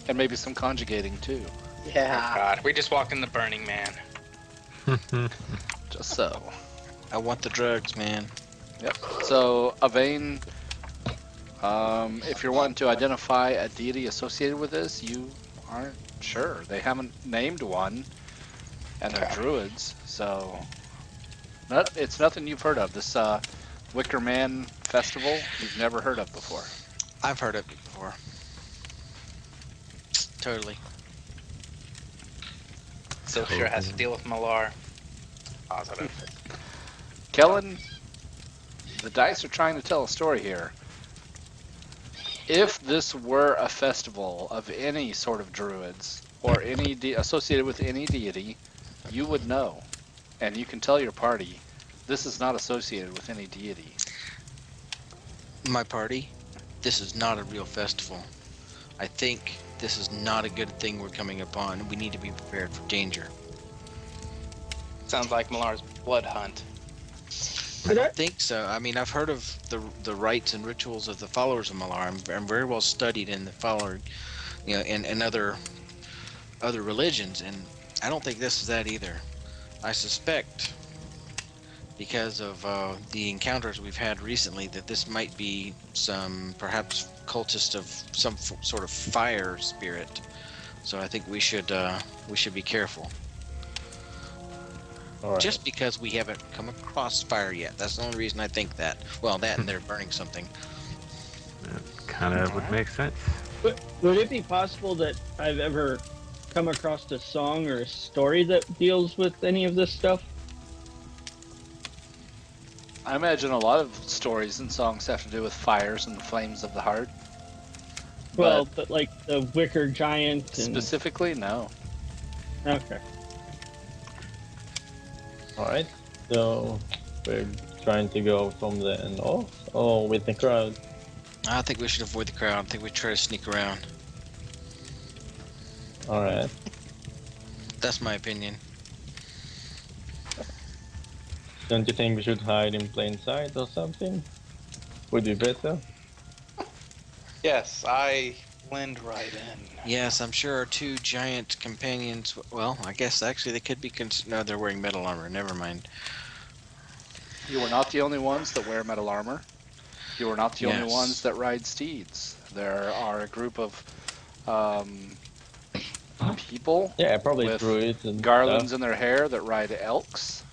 And maybe some conjugating too. Yeah. God, we just walked in the Burning Man. Just so. I want the drugs, man. Yep. So, Avane, if you're wanting to identify a deity associated with this, you aren't sure. They haven't named one, and they're druids, so it's nothing you've heard of. This Wicker Man festival, you've never heard of before. I've heard of it before. Totally. So sure has to deal with Malar. Positive. Kellen, the dice are trying to tell a story here. If this were a festival of any sort of druids, or any associated with any deity, you would know. And you can tell your party, this is not associated with any deity. My party, this is not a real festival. I think this is not a good thing we're coming upon. We need to be prepared for danger. Sounds like Malar's blood hunt. I don't think so. I mean, I've heard of the rites and rituals of the followers of Malar. I'm very well studied in the follower, in other religions, and I don't think this is that either. I suspect, because of the encounters we've had recently, that this might be some perhaps cultist of some sort of fire spirit. So I think we should be careful. All right. Just because we haven't come across fire yet. That's the only reason I think that. Well, that and they're burning something. That kind of would make sense. But would it be possible that I've ever come across a song or a story that deals with any of this stuff? I imagine a lot of stories and songs have to do with fires and the flames of the heart. Well, but like the wicker giant and... Specifically, no. Okay. Alright, so we're trying to go from the north or with the crowd? I think we should avoid the crowd. I think we try to sneak around. Alright. That's my opinion. Don't you think we should hide in plain sight or something? Would be better? Yes, I blend right in. Yes, I'm sure our two giant companions. Well, I guess actually they could be. No, they're wearing metal armor. Never mind. You are not the only ones that wear metal armor. You are not the only Yes. ones that ride steeds. There are a group of people Yeah, probably with druids and garlands stuff. in their hair that ride elks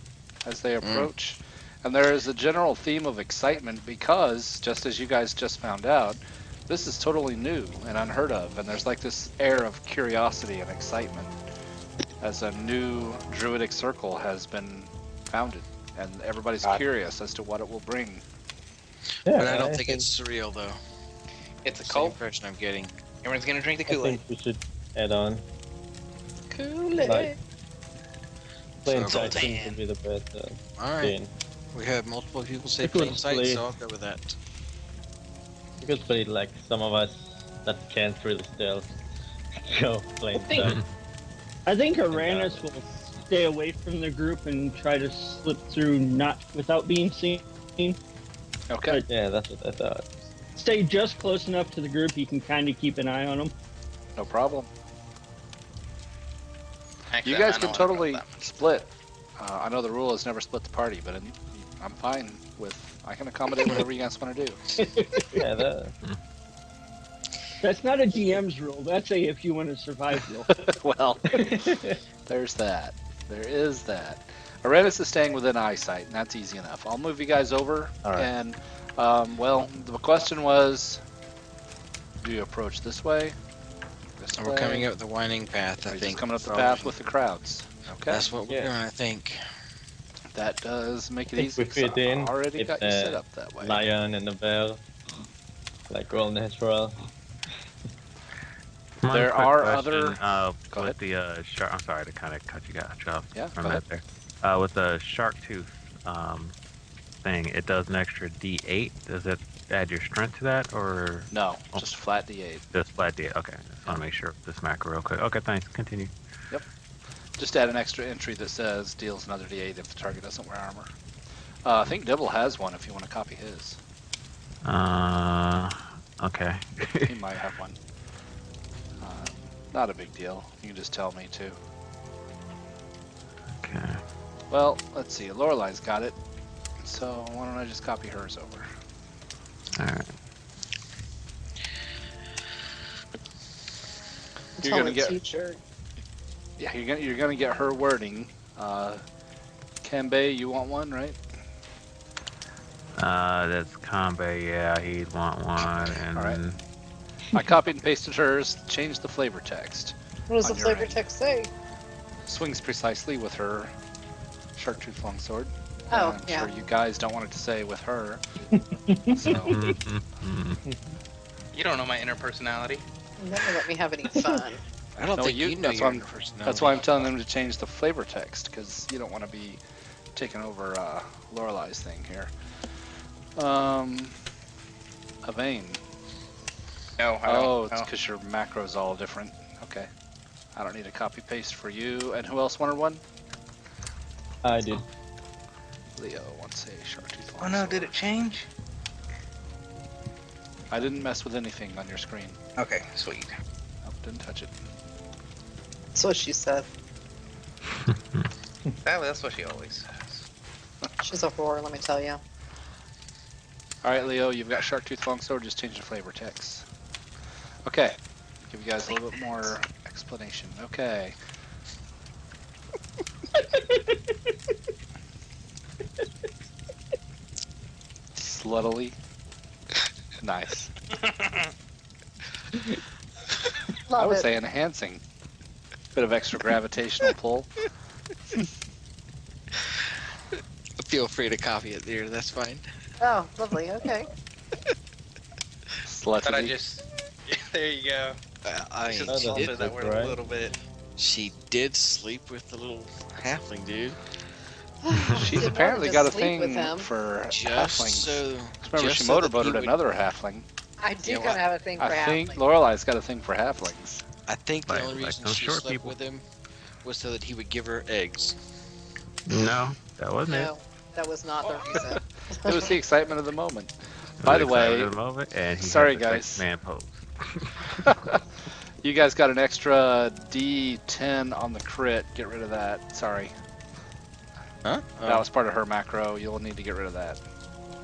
as they approach. And there is a general theme of excitement because, just as you guys just found out, this is totally new and unheard of. And there's like this air of curiosity and excitement as a new druidic circle has been founded. and everybody's God. curious as to what it will bring. Yeah, But I don't think it's surreal though. It's a That's the cult. impression I'm getting. Everyone's gonna drink the I Kool-Aid. think we should add on. Kool-Aid. Like, plain So- sight seems to be the best All right. scene. We have multiple people say We could plain sight, play- so I'll go with that. You could play like some of us that can't really stealth. Go plain sight. I think Uranus will stay away from the group and try to slip through not without being seen. Okay. Yeah, that's what I thought. Stay just close enough to the group you can kind of keep an eye on them. No problem. Actually, You guys I can don't wanna totally drop that much. split. I know the rule is never split the party, but I'm fine with. I can accommodate whatever you guys want to do. Yeah, that. That's not a DM's rule. That's a if you want to survive rule. Well, there's that. There is that. Uranus is staying within eyesight, and that's easy enough. I'll move you guys over. All right. And, well, the question was, do you approach this way? This And we're way? coming up the winding path, Or I you think. just coming up the probably. path with the crowds. Okay. That's what we're Yeah. doing, I think. That does make it think easy. we 'cause fit in. I already It's got you set up that way. Lion and the bear, like all natural. One There quick are question, other- Go with the shark. I'm sorry to kind of cut you off Yeah, for a go minute there. With the shark tooth thing, it does an extra D8. Does it add your strength to that, or No, just flat D8. just flat D8? Okay, just want to make sure of this macro real quick. Okay, thanks. Continue. Just add an extra entry that says deals another D8 if the target doesn't wear armor. I think Dibble has one if you want to copy his. Okay. He might have one. Not a big deal. You can just tell me too. Okay. Well, let's see. Lorelai's got it. So why don't I just copy hers over? All right. You're Tell gonna the get- teacher. Yeah, you're gonna get her wording. Kanbei, you want one, right? That's Kanbei. Yeah, he'd want one, and All right. I copied and pasted hers. Changed the flavor text. What does On the your flavor end. text say? Swings precisely with her shark tooth longsword. Oh, I'm yeah. sure you guys don't want it to say with her. So You don't know my inner personality. Never let me have any fun. I don't No, think you- you know that's your why I'm- personality. that's why I'm telling them to change the flavor text, because you don't want to be taking over Lorelai's thing here. Avane. No, I Oh, don't. it's No. because your macro's all different. Okay. I don't need a copy paste for you. And who else wanted one? I did. Leo wants a shark tooth Oh no, longsword. did it change? I didn't mess with anything on your screen. Okay, sweet. Nope, didn't touch it. That's what she said. That's what she always says. She's a whore, let me tell you. All right, Leo, you've got shark tooth longsword. Just change the flavor text. Okay. Give you guys a little bit more explanation. Okay. Sluttily. Nice. I Love would it. say enhancing. Bit of extra gravitational pull. Feel free to copy it, dear. That's fine. Oh, lovely. Okay. Sluttily. But I just. There you go. I Just that's did, salted that word right. a little bit. she did sleep with the little halfling dude. She's Didn't apparently want to got a sleep with thing him. for Just halflings. so. Remember, just she so that he motorboated would- another halfling. I do Yeah, kind of have a thing for I think halflings. Lorelai's got a thing for halflings. I think the Like- only like reason those she short slept people. with him was so that he would give her eggs. No, that wasn't No, that was not the reason. It was the excitement of the moment. it. By the Excited way, at the moment, and he sorry, had the guys. sex man pose. You guys got an extra D10 on the crit. Get rid of that. Sorry. Huh? That was part of her macro. You'll need to get rid of that.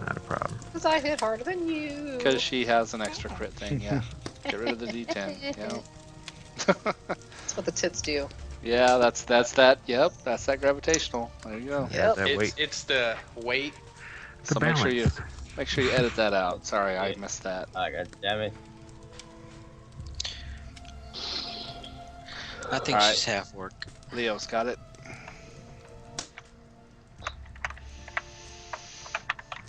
Not a problem. Because I hit harder than you. Because she has an extra crit thing, yeah. Get rid of the D10. Yeah. That's what the tits do. Yeah, that's that. Yep, that's that gravitational. There you go. Yep. That weight. It's the weight. The So make sure you balance. edit that out. Sorry, I missed that. Ah, god damn it. I think Alright. she's half work. Leo's got it.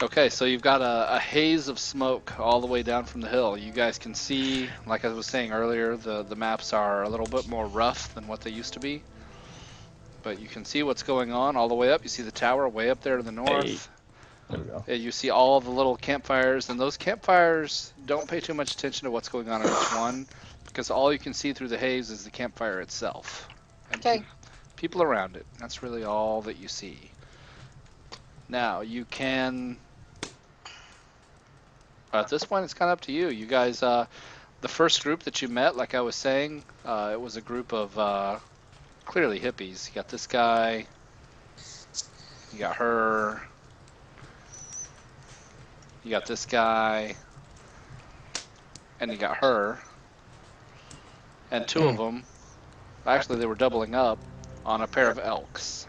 Okay, so you've got a haze of smoke all the way down from the hill. You guys can see, like I was saying earlier, the maps are a little bit more rough than what they used to be. But you can see what's going on all the way up. You see the tower way up there to the north. There we go. You see all the little campfires, and those campfires, don't pay too much attention to what's going on each one, because all you can see through the haze is the campfire itself. And Okay. people around it. That's really all that you see. Now, you can... At this point, it's kind of up to you. You guys, the first group that you met, like I was saying, it was a group of clearly hippies. You got this guy, you got her, you got this guy, and you got her. And two of them, actually they were doubling up on a pair of elks.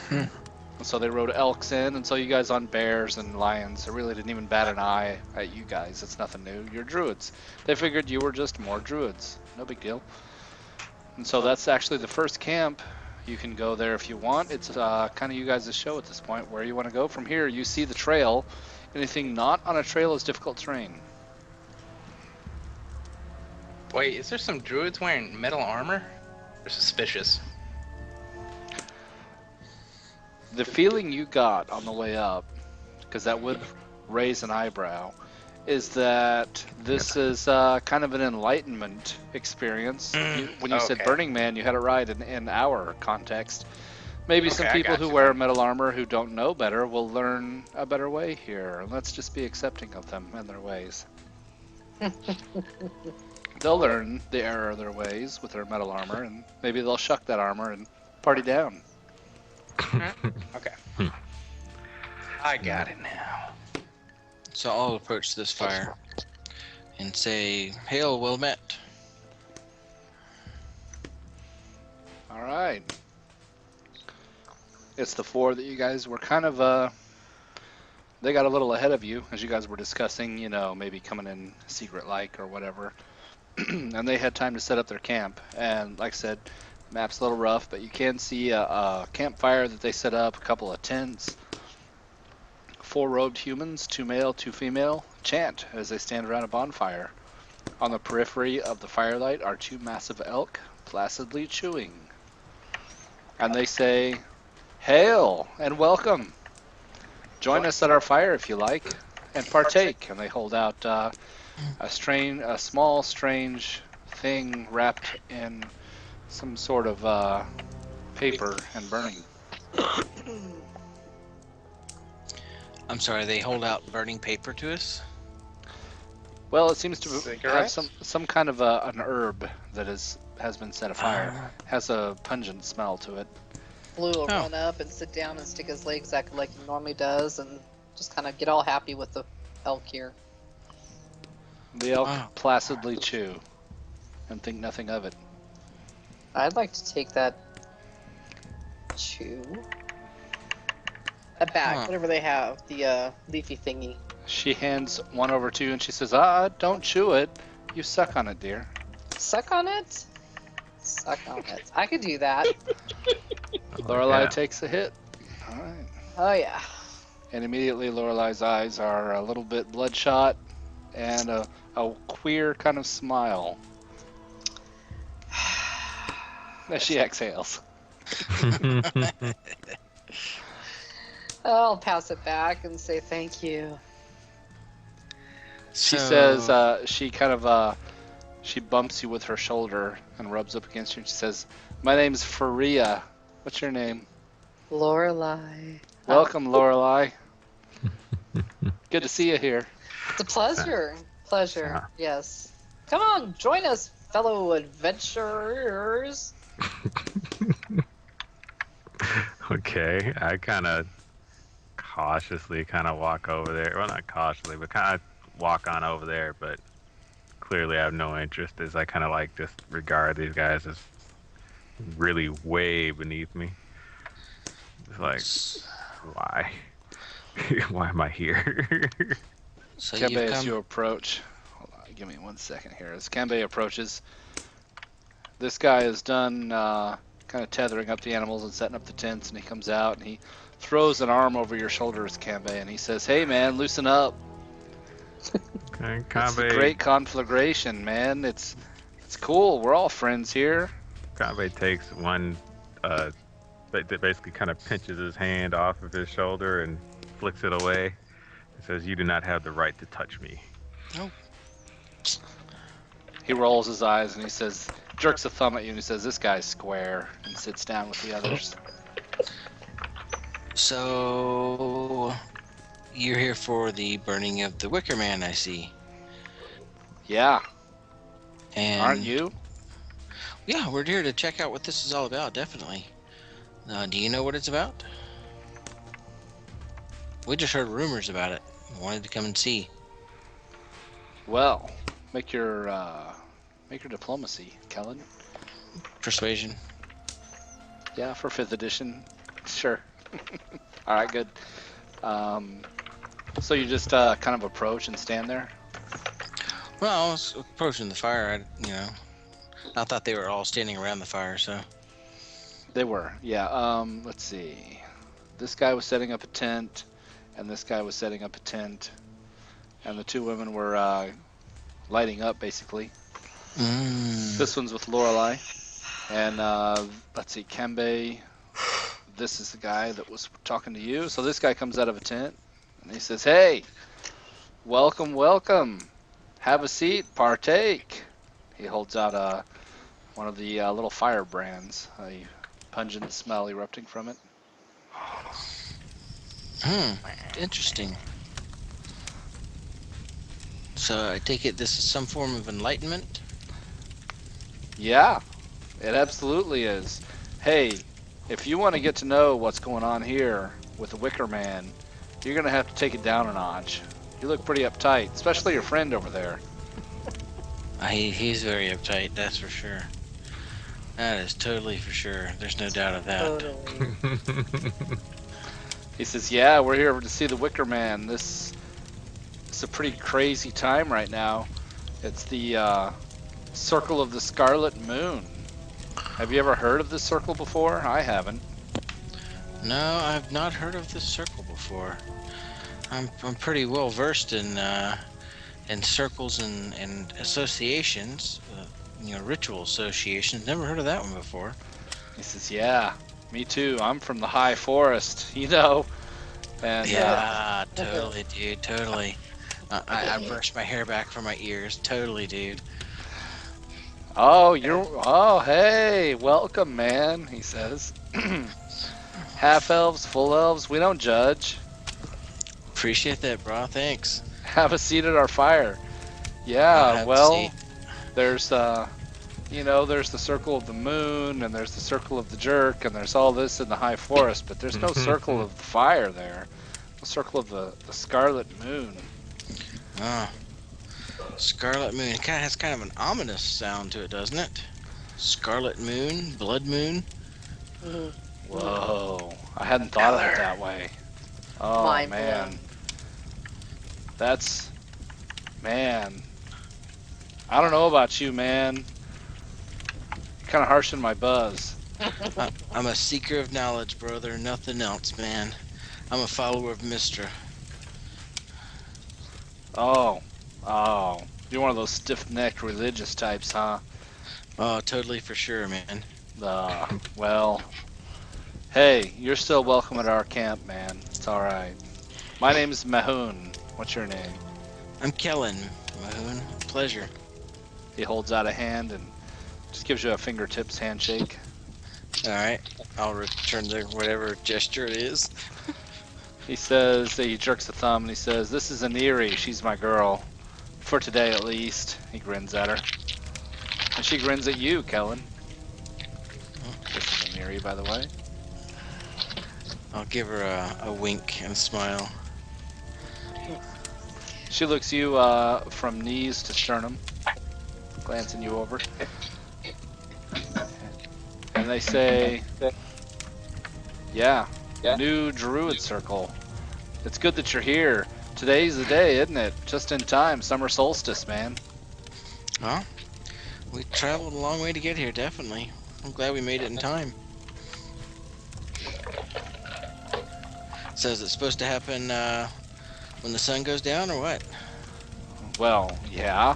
And so they rode elks in, and so you guys on bears and lions. They really didn't even bat an eye at you guys. It's nothing new. You're druids. They figured you were just more druids. No big deal. And so that's actually the first camp. You can go there if you want. It's kind of you guys' show at this point, where you want to go. From here, you see the trail. Anything not on a trail is difficult terrain. Wait, is there some druids wearing metal armor? They're suspicious. The feeling you got on the way up, because that would raise an eyebrow, is that this is kind of an enlightenment experience. When you said Okay. Burning Man, you had it right in our context. Maybe some Okay, I people got who you. wear metal armor who don't know better will learn a better way here. Let's just be accepting of them and their ways. They'll learn the error of their ways with their metal armor, and maybe they'll shuck that armor and party down. Okay. I got it now. So I'll approach this fire and say, "Hail, well met." All right. It's the four that you guys were kind of, they got a little ahead of you as you guys were discussing, you know, maybe coming in secret-like or whatever. And they had time to set up their camp. And like I said, map's a little rough, but you can see a campfire that they set up, a couple of tents, 4 robed humans, 2 male, 2 female, chant as they stand around a bonfire. On the periphery of the firelight are 2 massive elk, placidly chewing. And they say, "Hail and welcome. Join us at our fire if you like, and partake." And they hold out a small, strange thing wrapped in some sort of paper and burning. I'm sorry, they hold out burning paper to us? Well, it seems to have Cigarettes? some kind of an herb that has been set afire. Has a pungent smell to it. Blue will Oh. run up and sit down and stick his legs out like he normally does, and just kind of get all happy with the elk here. The elk Wow. placidly chew and think nothing of it. I'd like to take that chew. That bag, Huh. whatever they have, the leafy thingy. She hands one over to you and she says, don't chew it. You suck on it, dear. Suck on it? Suck on it. I could do that. Lorelei Yeah. takes a hit. All right. Oh yeah. And immediately Lorelei's eyes are a little bit bloodshot and a queer kind of smile as she exhales. I'll pass it back and say thank you. She So- says, she kind of, she bumps you with her shoulder and rubs up against you and she says, "My name's Faria. What's your name?" Lorelei. Welcome, Lorelei. Good to see you here. It's a pleasure. Pleasure. Yes. Come on, join us, fellow adventurers. Okay, I kind of cautiously walk over there. Well, not cautiously, but kind of walk on over there. But clearly, I have no interest, as I kind of just regard these guys as really way beneath me. It's like, why? Why am I here? So Kembe, you've as come. you approach, hold on, give me 1 second here. As Kembe approaches, this guy is done kind of tethering up the animals and setting up the tents, and he comes out and he throws an arm over your shoulders, Kambe, and he says, "Hey, man, loosen up. Okay, It's a Kambe, great conflagration, man. It's cool. We're all friends here." Kambe takes one, that basically kind of pinches his hand off of his shoulder and flicks it away. He says, "You do not have the right to touch me." He rolls his eyes and he says, jerks a thumb at you and he says, "This guy's square," and sits down with the others. So you're here for the burning of the Wicker Man, I see. Yeah, And aren't you? Yeah, we're here to check out what this is all about, definitely. Do you know what it's about? We just heard rumors about it. We wanted to come and see. Well, make your diplomacy, Kellen. Persuasion. Yeah, for 5th edition. Sure. All right, good. So you just kind of approach and stand there? Well, I was approaching the fire. I thought they were all standing around the fire, so. They were, yeah. Let's see. This guy was setting up a tent, and this guy was setting up a tent, and the 2 women were lighting up, basically. This one's with Lorelei, and let's see, Kambe. This is the guy that was talking to you. So this guy comes out of a tent, and he says, "Hey, welcome, welcome. Have a seat, partake." He holds out one of the little firebrands, a pungent smell erupting from it. Interesting. So I take it this is some form of enlightenment? Yeah, it absolutely is. Hey, if you want to get to know what's going on here with the Wicker Man, you're going to have to take it down a notch. You look pretty uptight, especially your friend over there. He's very uptight, that's for sure. That is totally for sure. There's no doubt of that. Totally. He says, "Yeah, we're here to see the Wicker Man. It's a pretty crazy time right now. It's the Circle of the Scarlet Moon. Have you ever heard of this circle before? I haven't." No, I've not heard of this circle before. I'm pretty well versed in circles and associations, ritual associations. Never heard of that one before. He says, "Yeah, me too. I'm from the high forest, And yeah, totally, dude, totally. I brushed my hair back from my ears. Totally, dude. Oh, hey, welcome, man," he says. "Half elves, full elves, we don't judge. Appreciate that, bro. Thanks. Have a seat at our fire." I'll "Yeah, have a well, seat. there's there's the circle of the moon, and there's the circle of the jerk, and there's all this in the high forest, but there's no circle of the fire there. The circle of the scarlet moon." Oh, Scarlet Moon. It has kind of an ominous sound to it, doesn't it? Scarlet Moon, Blood Moon. Whoa, I hadn't thought of it that way. Oh, Mind man. blown. Man. I don't know about you, man. Kind of harshing my buzz. I'm a seeker of knowledge, brother. Nothing else, man. I'm a follower of Mistra. Oh. You're one of those stiff-necked religious types, huh? Oh, totally for sure, man. Well, hey, you're still welcome at our camp, man. It's alright. My name's Mahoon. What's your name? I'm Kellen, Mahoon. Pleasure. He holds out a hand and just gives you a fingertips handshake. Alright, I'll return the whatever gesture it is. He says, he jerks a thumb and he says, "This is Aniri. She's my girl. For today, at least." He grins at her. And she grins at you, Kellen. This is Aniri, by the way. I'll give her a wink and a smile. She looks you from knees to sternum, glancing you over. And they say, yeah, new druid circle. It's good that you're here. Today's the day, isn't it? Just in time, summer solstice, man." Well, we traveled a long way to get here, definitely. I'm glad we made it in time. So is it supposed to happen when the sun goes down, or what? Well, yeah.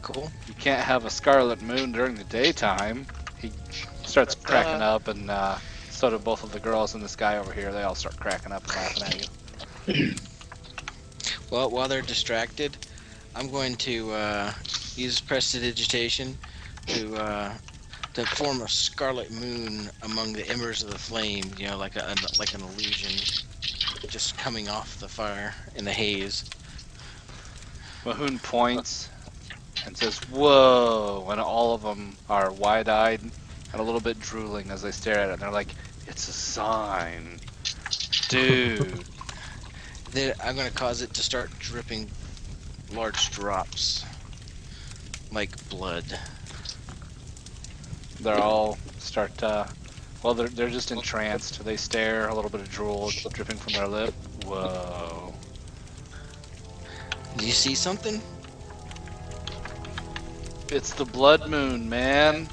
Cool. You can't have a scarlet moon during the daytime. He starts cracking up, and so do both of the girls in the sky over here. They all start cracking up and laughing at you. Well, while they're distracted, I'm going to use prestidigitation to form a scarlet moon among the embers of the flame. You know, like an illusion, just coming off the fire in the haze. Mahoon points and says, "Whoa!" And all of them are wide-eyed and a little bit drooling as they stare at it. And they're like, "It's a sign, dude." Then I'm going to cause it to start dripping large drops, like blood. They're all start. Well, they're just entranced. They stare. A little bit of drool dripping from their lip. Whoa! Do you see something? It's the blood moon, man.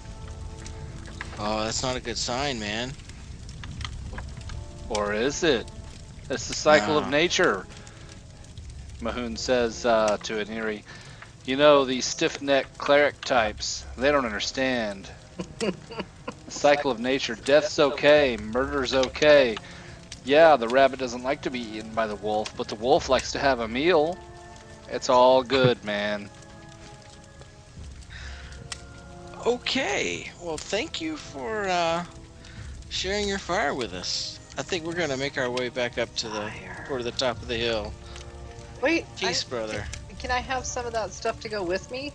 Oh, that's not a good sign, man. Or is it? It's the cycle of No. nature. Mahoon says to Aniri, "You know, these stiff-necked cleric types, they don't understand. The cycle of nature, death's okay, murder's okay. Yeah, the rabbit doesn't like to be eaten by the wolf, but the wolf likes to have a meal. It's all good, man." Okay. Well, thank you for sharing your fire with us. I think we're gonna make our way back up to the top of the hill. Wait, Peace, brother. Can I have some of that stuff to go with me?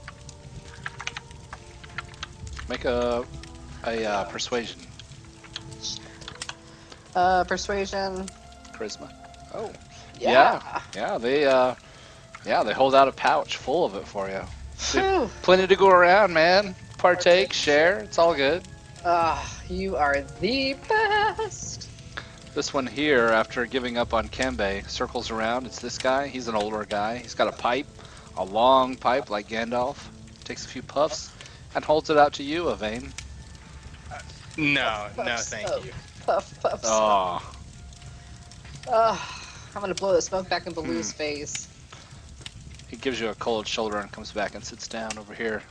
Make a persuasion. Persuasion. Charisma. Oh. Yeah. Yeah, they hold out a pouch full of it for you. Phew. Plenty to go around, man. Partake, share, it's all good. You are the best. This one here, after giving up on Kembe, circles around. It's this guy. He's an older guy. He's got a pipe, a long pipe like Gandalf. Takes a few puffs and holds it out to you, Yvain. No, Puff, no, thank smoke. you. Puff, puff. Oh, I'm gonna blow the smoke back in Baloo's face. he gives you a cold shoulder and comes back and sits down over here.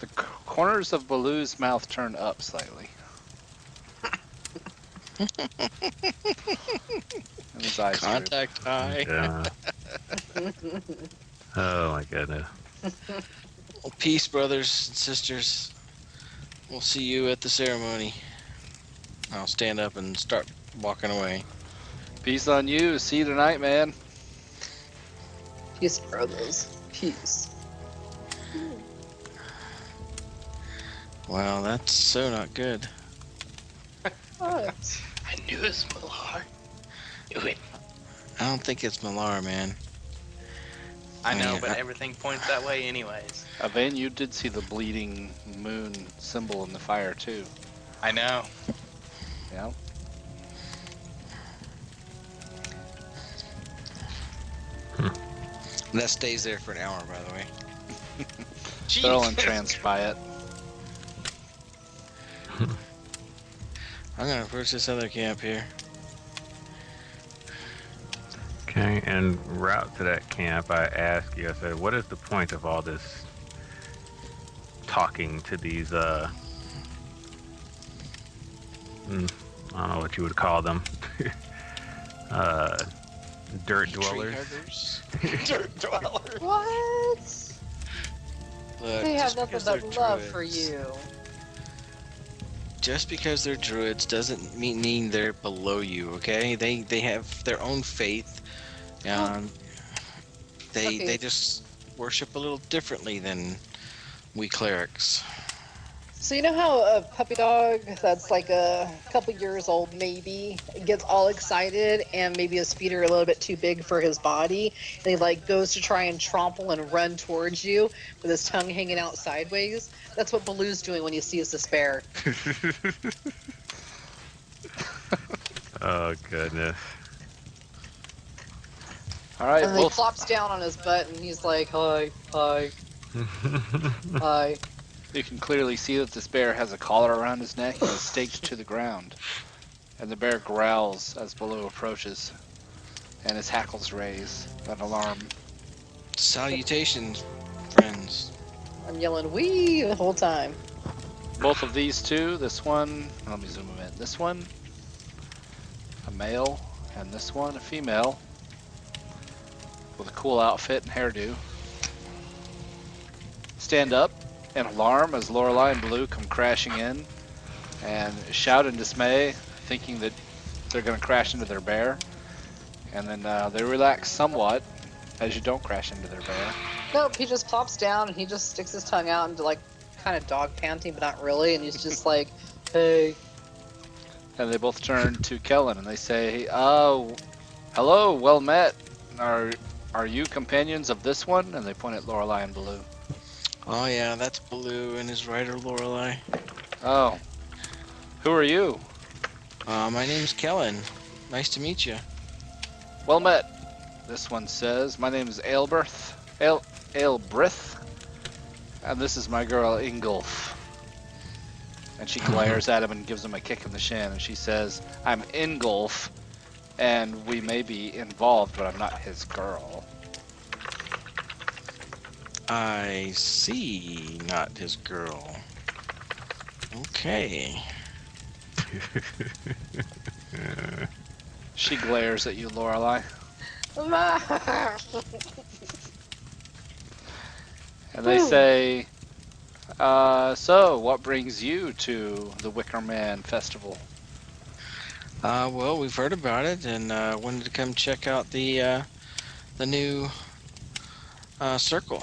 The corners of Baloo's mouth turn up slightly. And his eyes droop. Contact eye. Yeah. Oh my goodness. Well, peace, brothers and sisters. We'll see you at the ceremony. I'll stand up and start walking away. Peace on you. See you tonight, man. Peace, brothers. Peace. Wow, that's so not good. What? I knew it was Malar. Knew it. I don't think it's Malar, man. I know, Yeah. but everything points that way anyways. Yvain, you did see the bleeding moon symbol in the fire, too. I know. Yeah. That stays there for an hour, by the way. They're all Jesus. entranced by it. I'm gonna approach this other camp here. Okay, en route to that camp, I asked you, I said, what is the point of all this talking to these, I don't know what you would call them, dirt Tree dwellers? huggers. Dirt dweller. What? Look, They have just nothing because but they're love for druids- you. Just because they're druids doesn't mean they're below you, okay? They have their own faith. They Okay. just worship a little differently than we clerics. So you know how a puppy dog that's like a couple years old maybe gets all excited and maybe his feet are a little bit too big for his body and he like goes to try and trample and run towards you with his tongue hanging out sideways? That's what Baloo's doing when he sees despair. Oh, goodness. All right, And then he well, flops down on his butt and he's like, hi, hi, hi. you can clearly see that this bear has a collar around his neck and is staked to the ground. And the bear growls as Baloo approaches, and his hackles raise, an alarm. Salutations, friends. I'm yelling "wee" the whole time. Both of these two, this one, let me zoom in. This one, a male, and this one, a female, with a cool outfit and hairdo, stand up in alarm as Lorelei and Baloo come crashing in and shout in dismay, thinking that they're going to crash into their bear. And then they relax somewhat as you don't crash into their bear. Nope, he just plops down and he just sticks his tongue out into like kind of dog panting, but not really, and he's just like, "Hey." And they both turn to Kellen and they say, "Oh, hello, well met. Are you companions of this one?" And they point at Lorelei and Baloo. Oh yeah, that's Baloo and his rider Lorelei. Oh, who are you? My name's Kellen. Nice to meet you. Well met. This one says, "My name is Aelbrith, and this is my girl Ingolf." And she glares at him and gives him a kick in the shin, and she says, "I'm Ingolf, and we may be involved, but I'm not his girl." I see, not his girl. Okay. She glares at you, Lorelei, and they say, "So, what brings you to the Wicker Man Festival?" Well, we've heard about it and wanted to come check out the new circle.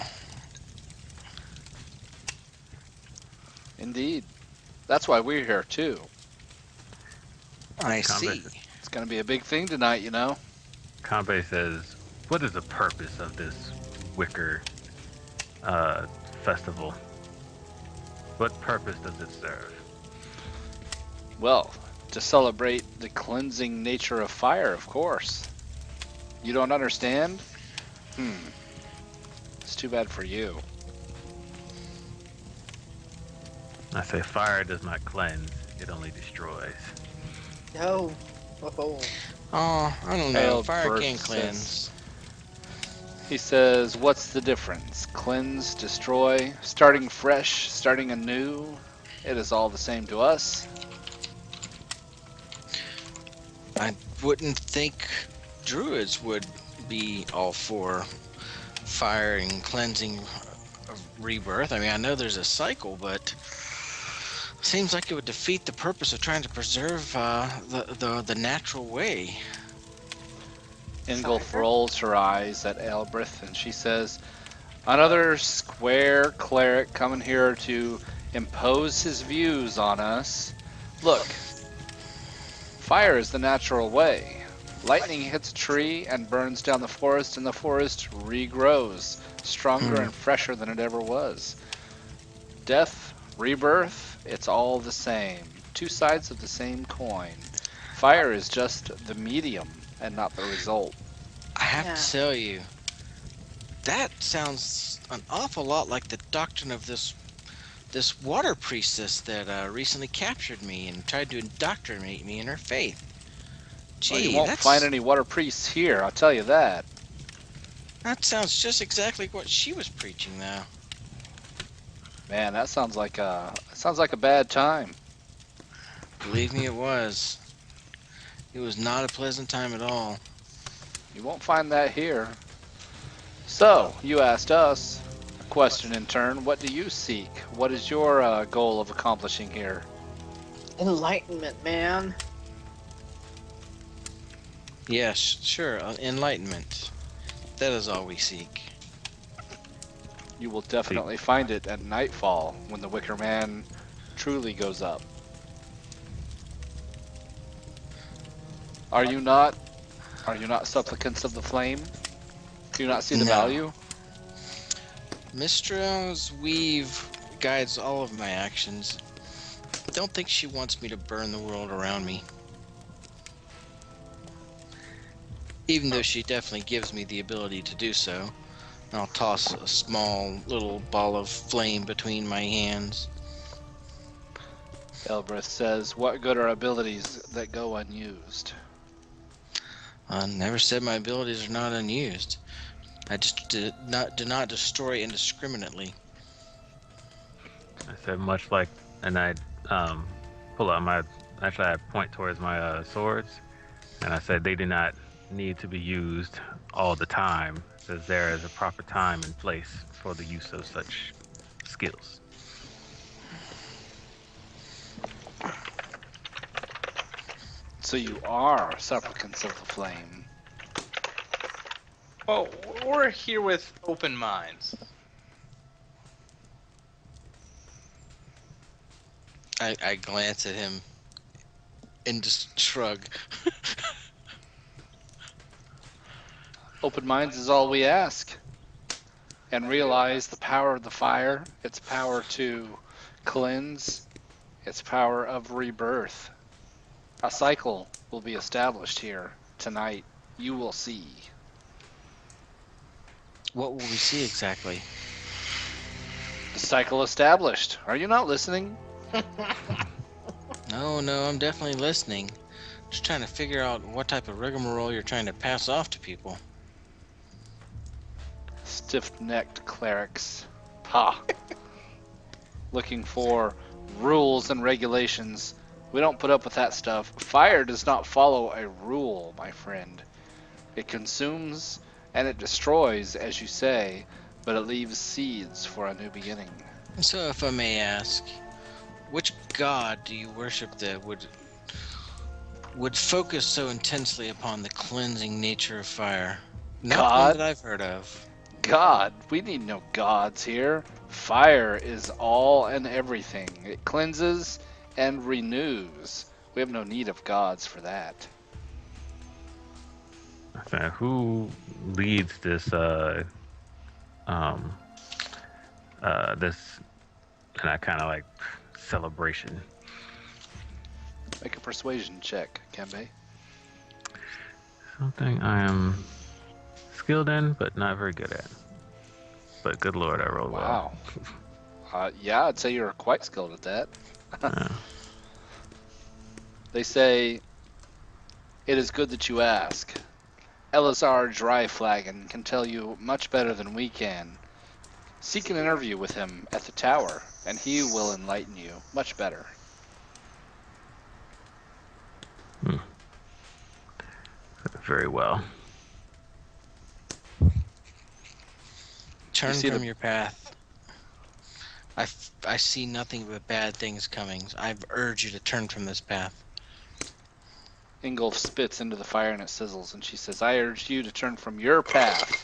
Indeed. That's why we're here, too. I Combat, see. It's going to be a big thing tonight, you know. Combat says, "What is the purpose of this Wicker festival? What purpose does it serve?" Well, to celebrate the cleansing nature of fire, of course. You don't understand? It's too bad for you. I say, "Fire does not cleanse; it only destroys." No. Oh. Oh, I don't know. Hail Fire Bert can says- cleanse. He says, "What's the difference? Cleanse, destroy, starting fresh, starting anew. It is all the same to us." I wouldn't think druids would be all for fire and cleansing of rebirth. I mean, I know there's a cycle, but seems like it would defeat the purpose of trying to preserve the natural way. Ingolf Fire? rolls her eyes at Aelbrith and she says, "Another square cleric coming here to impose his views on us. Look, fire is the natural way. Lightning hits a tree and burns down the forest, and the forest regrows, stronger and fresher than it ever was. Death, rebirth, it's all the same. Two sides of the same coin. Fire is just the medium and not the result." I have Yeah. to tell you, that sounds an awful lot like the doctrine of this water priestess that recently captured me and tried to indoctrinate me in her faith. Well, you Gee, won't find any water priests here, I'll tell you that. that sounds just exactly what she was preaching, though. Man, that sounds like a bad time. Believe me, it was. It was not a pleasant time at all. You won't find that here. So, you asked us a question in turn. What do you seek? What is your goal of accomplishing here? Enlightenment, man. Yes, sure, enlightenment. That is all we seek. You will definitely find it at nightfall when the Wicker Man truly goes up. Are you not supplicants of the flame? Do you not see the No. value? Mistra's weave guides all of my actions. Don't think she wants me to burn the world around me. Even though she definitely gives me the ability to do so. I'll toss a small little ball of flame between my hands. Elbreth says, what good are abilities that go unused? I never said my abilities are not unused. I just do not destroy indiscriminately. I said much like, and I pull out my. Actually, I point towards my swords, and I said they do not need to be used all the time, as there is a proper time and place for the use of such skills. So you are supplicants of the flame. Well, we're here with open minds. I glance at him and just shrug. Open minds is all we ask. And realize the power of the fire, its power to cleanse, its power of rebirth. A cycle will be established here tonight. You will see. What will we see exactly? The cycle established. Are you not listening? No, I'm definitely listening. Just trying to figure out what type of rigmarole you're trying to pass off to people. Stiff-necked clerics. Ha! Looking for rules and regulations. We don't put up with that stuff. Fire does not follow a rule, my friend. It consumes and it destroys, as you say, but it leaves seeds for a new beginning. So, if I may ask, which god do you worship that would focus so intensely upon the cleansing nature of fire? Not one God? that I've heard of. God? We need no gods here. Fire is all and everything. It cleanses and renews. We have no need of gods for that. I said, who leads this this, and I kind of like celebration. Make a persuasion check, Kembe. Something I am skilled in, but not very good at. But good lord, I rolled Wow. well. Yeah, I'd say you're quite skilled at that. Yeah. They say, it is good that you ask. Elazar Dryflagon can tell you much better than we can. Seek an interview with him at the tower, and he will enlighten you much better. Very well. Turn see from the- your path. I see nothing but bad things coming. I urge you to turn from this path. Ingolf spits into the fire and it sizzles, and she says, I urge you to turn from your path.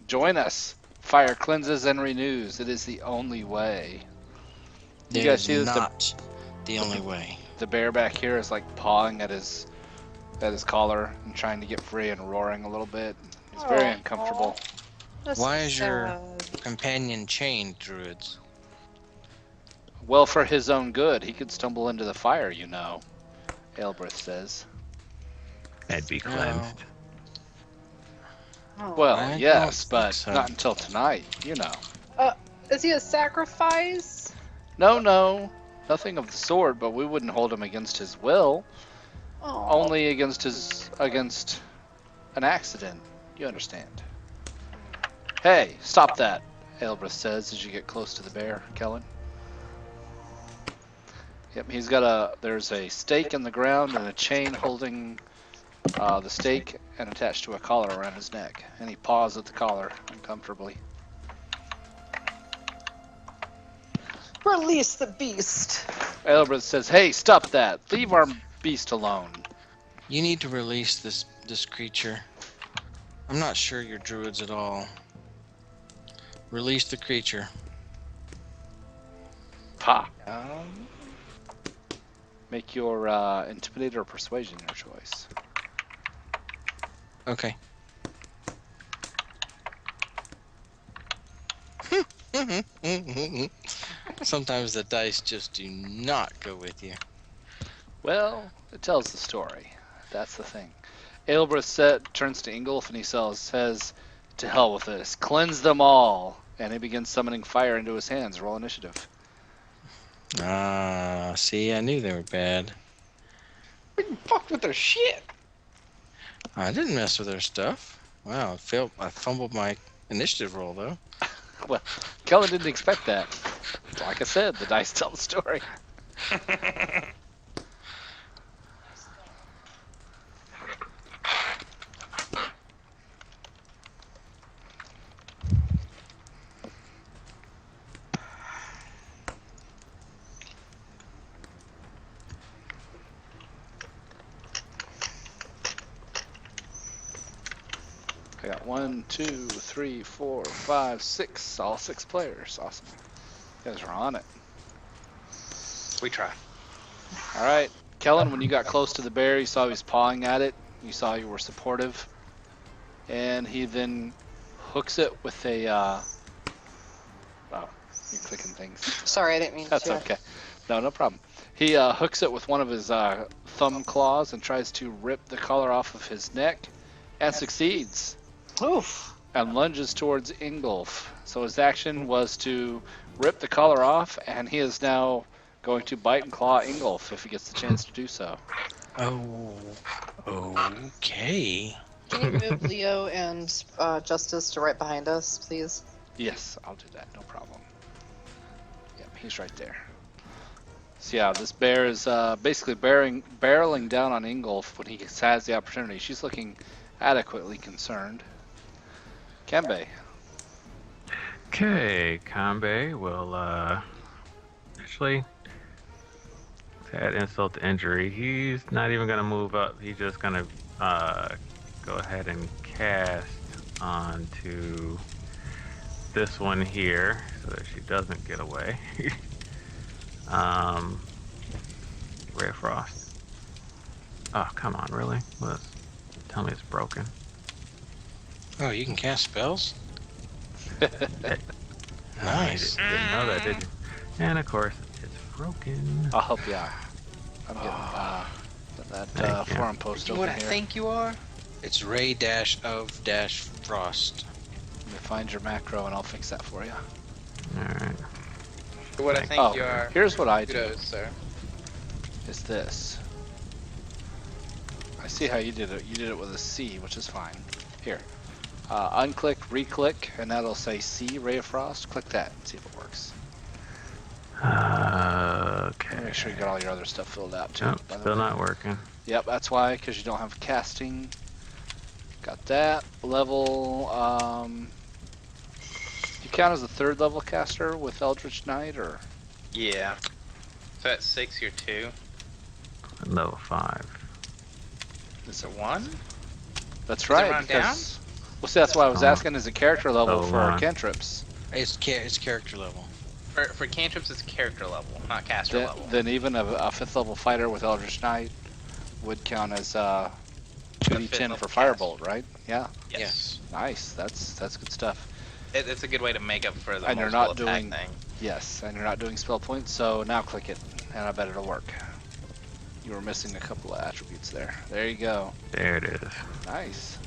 Join us. Fire cleanses and renews. It is the only way. You It guys is see that not the only way. the bear back here is like pawing at his collar and trying to get free and roaring a little bit. He's very uncomfortable. That's Why so is your sad. companion chained, druids? Well, for his own good, he could stumble into the fire, you know, Aelbrith says. And be cleansed. Oh. Well, I yes, don't but think so. not until tonight, you know. Is he a sacrifice? No, nothing of the sort, but we wouldn't hold him against his will. Oh. Only against an accident. You understand. Hey, stop that, Aelbrith says as you get close to the bear, Kellen. Yep, there's a stake in the ground and a chain holding the stake and attached to a collar around his neck. And he paws at the collar uncomfortably. Release the beast. Aelbrith says, hey, stop that. Leave our beast alone. You need to release this creature. I'm not sure you're druids at all. Release the creature. Pa. Make your Intimidate or Persuasion your choice. Okay. Sometimes the dice just do not go with you. Well, it tells the story. That's the thing. Aelbrith turns to Ingolf and he says, to hell with this. Cleanse them all. And he begins summoning fire into his hands. Roll initiative. Ah, see, I knew they were bad. You fucked with their shit. I didn't mess with their stuff. Wow, I fumbled my initiative roll though. Well, Kellen didn't expect that. Like I said, the dice tell the story. I got 1, 2, 3, 4, 5, 6. All 6 players. Awesome. You guys are on it. We try. All right. Kellen, when you got close to the bear, you saw he was pawing at it. You saw you were supportive. And he then hooks it with a... Wow, you're clicking things. Sorry, I didn't mean That's to. okay. No problem. He hooks it with one of his thumb claws and tries to rip the collar off of his neck and succeeds. Oof. And lunges towards Ingolf. So his action was to rip the collar off, and he is now going to bite and claw Ingolf if he gets the chance to do so. Oh, okay. Can you move Leo and Justice to right behind us, please? Yes, I'll do that. No problem. Yep, he's right there. So yeah, this bear is basically barreling down on Ingolf when he has the opportunity. She's looking adequately concerned. Kembe. Okay, Kanbei will actually, to add insult to injury, he's not even gonna move up. He's just gonna go ahead and cast onto this one here so that she doesn't get away. Ray of Frost. Oh, come on, really? Tell me it's broken. Oh, you can cast spells? Nice. Didn't know that, did you? And of course, it's broken. I'll help you out. I'm getting that forum post You know over what I here. think you are? It's Ray-of-Frost. Let me find your macro and I'll fix that for you. Alright. What I think Oh, you are. here's what I do. Kudos, sir. Is this. I see how you did it. You did it with a C, which is fine. Here. Unclick, re-click, and that'll say C, Ray of Frost. Click that and see if it works. Okay. Make sure you got all your other stuff filled out too. Nope, by the still way. not working. Yep, that's why, because you don't have casting. Got that. Level, you count as a 3rd level caster with Eldritch Knight, or? Yeah. So at 6, you're 2. Level 5. Is So it 1? That's it right, round because... Well, see, that's why I was asking, is it character level Oh, for wow. cantrips? It's character level. For cantrips, it's character level, not caster Then, level. then even a 5th level fighter with Eldritch Knight would count as 2d10 level for caster. Firebolt, right? Yeah, Yes. nice. That's good stuff. It's a good way to make up for the And you're multiple not attack doing- thing. Yes, and you're not doing spell points, so now click it, and I bet it'll work. You were missing a couple of attributes there. There you go. There it is. Nice.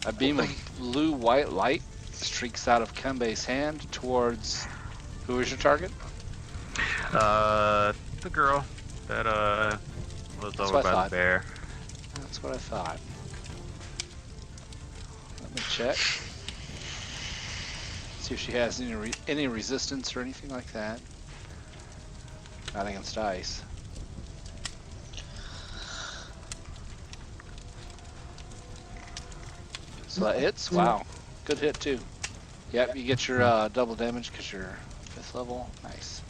A beam of blue-white light streaks out of Kembe's hand towards... Who is your target? The girl that was That's over what I by thought. the bear. That's what I thought. Let me check. See if she has any resistance or anything like that. Not against ice. So that hits? Wow. Good hit too. Yep, you get your double damage because you're 5th level. Nice.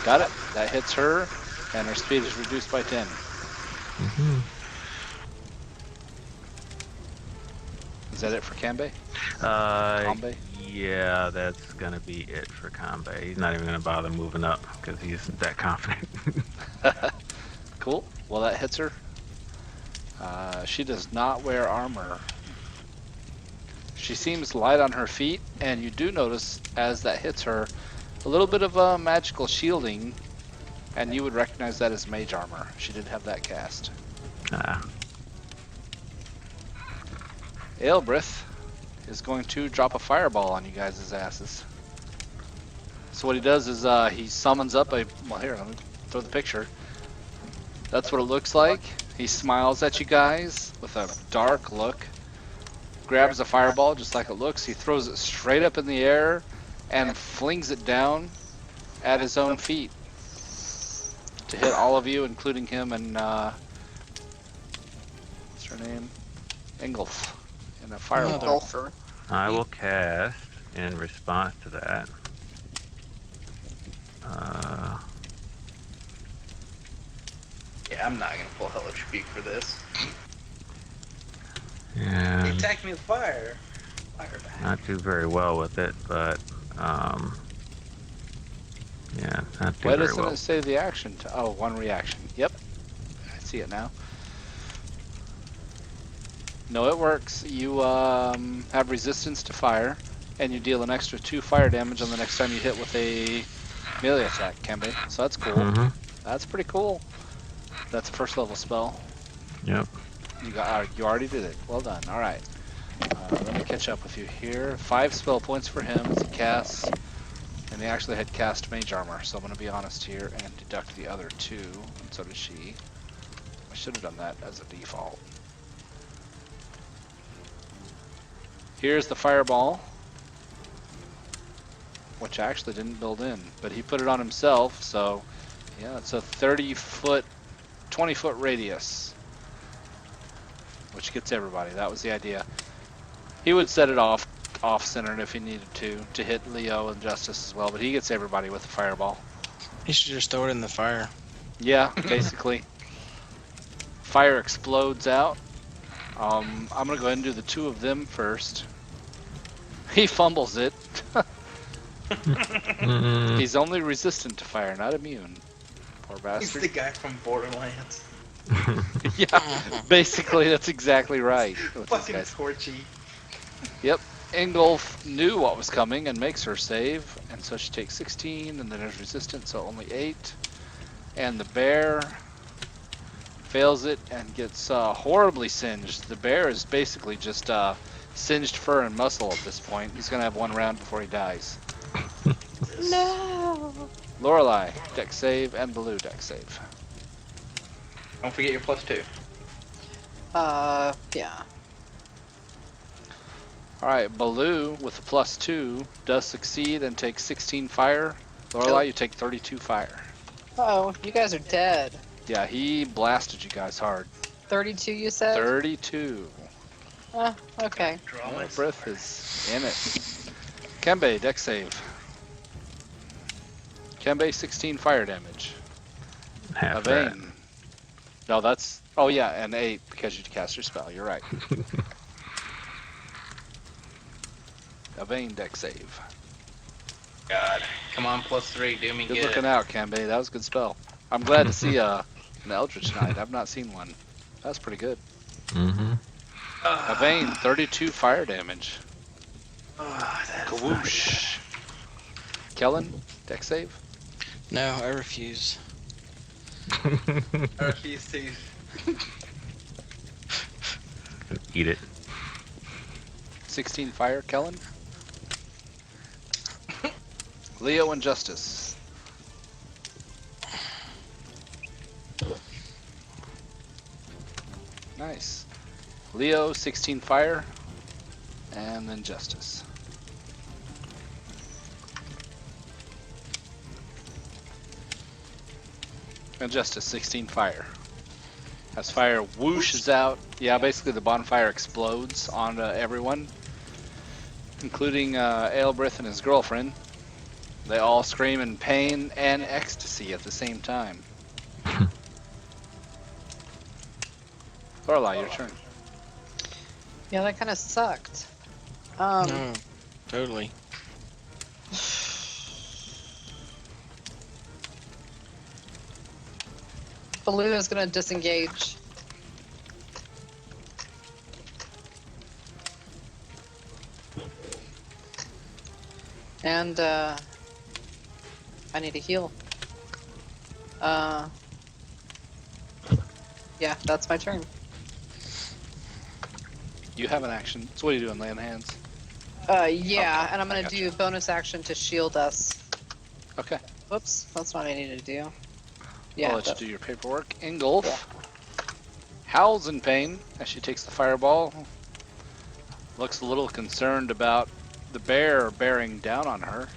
Got it. That hits her, and her speed is reduced by 10. Mm-hmm. Is that it for Kanbei? Kanbei? Yeah, that's gonna be it for Kanbei. He's not even gonna bother moving up because he's that confident. Cool. Well, that hits her. She does not wear armor. She seems light on her feet, and you do notice as that hits her a little bit of magical shielding, and you would recognize that as mage armor. She did have that cast. Ah. Aelbrith. is going to drop a fireball on you guys' asses. So what he does is he summons up a, well here, let me throw the picture. That's what it looks like. He smiles at you guys with a dark look, grabs a fireball just like it looks, he throws it straight up in the air and flings it down at his own feet to hit all of you, including him and, what's her name? Ingolf, in a fireball. Golfer. I will cast in response to that. Yeah, I'm not gonna pull Hellish Rebuke for this. He And attacked me with fire. Fire back. not do very well with it, but yeah, not do Why very doesn't well. it say the action? Oh, one reaction. Yep, I see it now. No, it works. You have resistance to fire, and you deal an extra 2 fire damage on the next time you hit with a melee attack, Kembe. So that's cool. Mm-hmm. That's pretty cool. That's a first level spell. Yep. You already did it. Well done. All right. Let me catch up with you here. 5 spell points for him as he casts, and he actually had cast mage armor. So I'm going to be honest here and deduct the other 2, and so did she. I should have done that as a default. Here's the fireball, which I actually didn't build in, but he put it on himself, so yeah, it's a 30-foot, 20-foot radius, which gets everybody. That was the idea. He would set it off-centered if he needed to hit Leo and Justice as well, but he gets everybody with the fireball. You should just throw it in the fire. Yeah, basically. Fire explodes out. I'm gonna go ahead and do the 2 of them first. He fumbles it. He's only resistant to fire, not immune. Poor He's bastard. the guy from Borderlands. Yeah, basically that's exactly right. with these Fucking guys. Torchy. Yep, Ingolf knew what was coming and makes her save, and so she takes 16, and then there's resistance, so only 8. And the bear fails it and gets horribly singed. The bear is basically just singed fur and muscle at this point. He's gonna have 1 round before he dies. No. Lorelei, deck save, and Baloo, deck save. Don't forget your +2. Yeah. Alright, Baloo with a +2 does succeed and takes 16 fire. Lorelei, you take 32 fire. Oh, you guys are dead. Yeah, he blasted you guys hard. 32, you said? 32. Okay. Draw Oh, my breath sword. is in it. Kembe, deck save. Kembe, 16 fire damage. Half that. Avane. No, that's... Oh, yeah, and 8 because you cast your spell. You're right. Avane, deck save. God. Come on, +3. Do me Good good. looking out, Kembe. That was a good spell. I'm glad to see an Eldritch Knight. I've not seen one. That's pretty good. Mm-hmm. Avane, 32 fire damage. That's Kawoosh. Kellen, deck save. No, I refuse. I refuse to. Eat it. 16 fire, Kellen. Leo and Justice. Nice. Leo, 16 fire, and then Justice. And Justice, 16 fire. As fire whooshes out, yeah, basically the bonfire explodes onto everyone, including Aelbrith and his girlfriend. They all scream in pain and ecstasy at the same time. Lorelei, your turn. Yeah, that kind of sucked. No, totally. Baloo is gonna disengage. And, I need a heal. Yeah, that's my turn. You have an action. So what are you doing, laying hands? Yeah, Okay, and I'm I gonna gotcha. do bonus action to shield us. Okay. Whoops, that's what I needed to do. I'll Yeah, let you that, do your paperwork. Ingolf yeah. howls in pain as she takes the fireball. Looks a little concerned about the bear bearing down on her.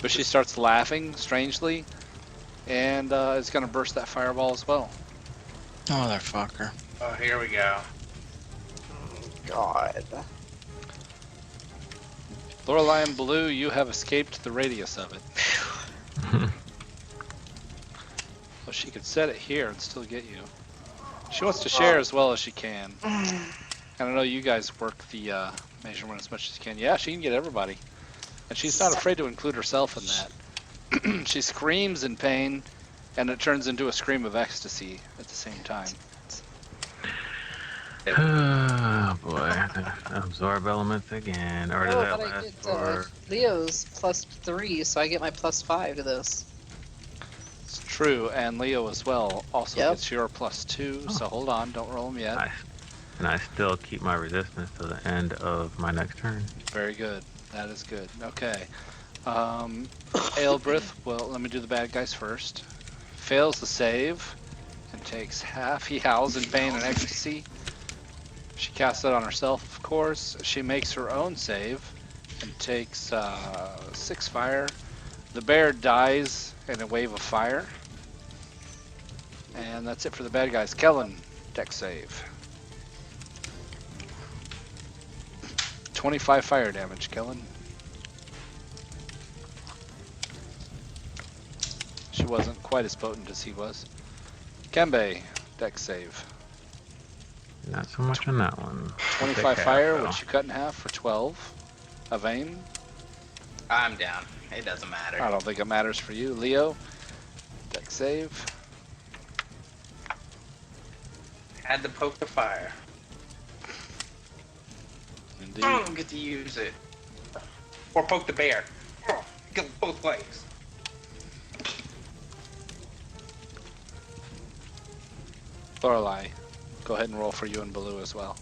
But she starts laughing strangely and is going to burst that fireball as well. Motherfucker. Oh, here we go. God. Lorelei and Blue, you have escaped the radius of it. Well, she could set it here and still get you. She wants to share as well as she can. And I know you guys work the measurement as much as you can. Yeah, she can get everybody. And she's not afraid to include herself in that. She screams in pain, and it turns into a scream of ecstasy at the same time. Oh boy, absorb elements again, or does Oh, that but I last get for? Leo's +3, so I get my +5 to this. It's true, and Leo as well also Yep. gets your +2, so hold on, don't roll them yet. And I still keep my resistance to the end of my next turn. Very good. That is good. Okay. Aelbrith, well, let me do the bad guys first. Fails the save and takes half. He howls in pain and ecstasy. She casts it on herself, of course. She makes her own save and takes 6 fire. The bear dies in a wave of fire. And that's it for the bad guys. Kellen, dex save. 25 fire damage, Kellen. She wasn't quite as potent as he was. Kembe, dex save. Not so much on that one. 25 fire, which you cut in half for 12. Avane, I'm down. It doesn't matter. I don't think it matters for you. Leo, dex save. Had to poke the fire. Indeed. I don't get to use it. Or poke the bear. Go both ways. Lorelei, go ahead and roll for you and Baloo as well.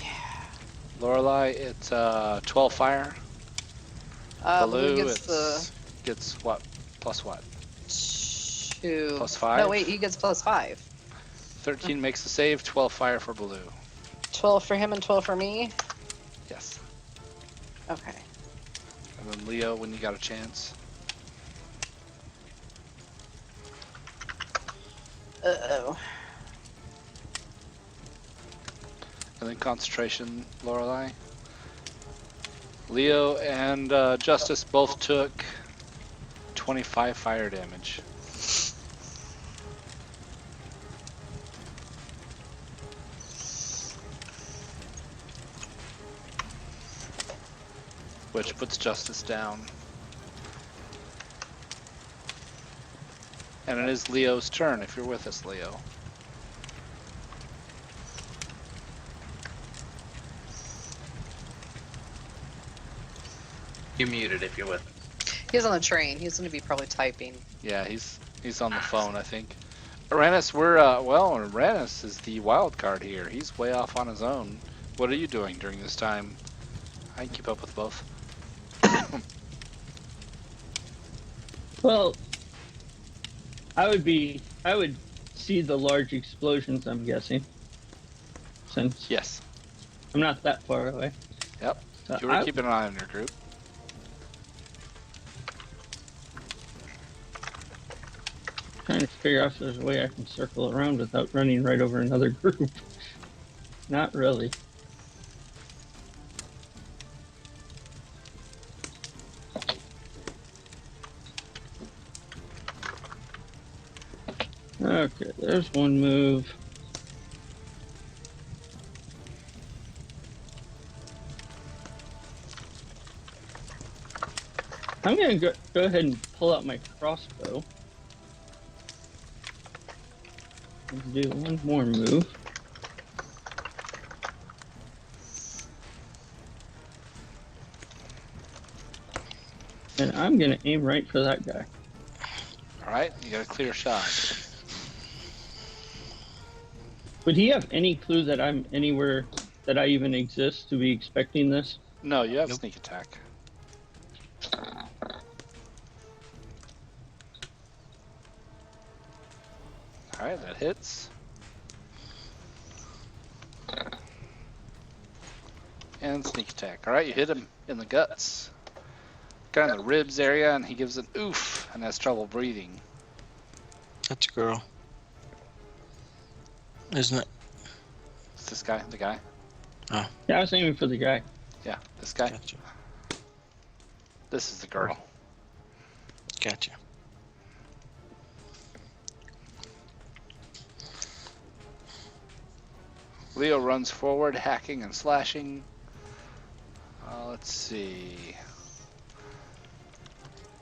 Yeah. Lorelei, it's 12 fire. Baloo Baloo, gets gets what? Plus what? 2. +5? No, wait, he gets +5. 13 makes the save, 12 fire for Baloo. 12 for him and 12 for me? Yes. Okay. And then Leo, when you got a chance. Uh-oh. And then concentration, Lorelei. Leo and Justice both took 25 fire damage. Which puts Justice down. And it is Leo's turn if you're with us, Leo. You're muted if you're with us. He's on the train. He's going to be probably typing. Yeah, he's on the phone, I think. Uranus, Uranus is the wild card here. He's way off on his own. What are you doing during this time? I can keep up with both. Well, I would see the large explosions, I'm guessing. Since Yes. I'm not that far away. Yep. So You were keeping an eye on your group. Trying to figure out if there's a way I can circle around without running right over another group. Not really. Okay, there's one move. I'm gonna go ahead and pull out my crossbow. And do one more move. And I'm gonna aim right for that guy. All right, you got a clear shot. Would he have any clue that I'm anywhere, that I even exist to be expecting this? No, you have Nope. sneak attack. Alright, that hits. And sneak attack. Alright, you hit him in the guts. Kind of the ribs area, and he gives an oof and has trouble breathing. That's a girl. Isn't it? It's this guy, the guy. Yeah, I was aiming for the guy. Yeah, this guy. Gotcha. This is the girl. Gotcha. Leo runs forward, hacking and slashing. Let's see.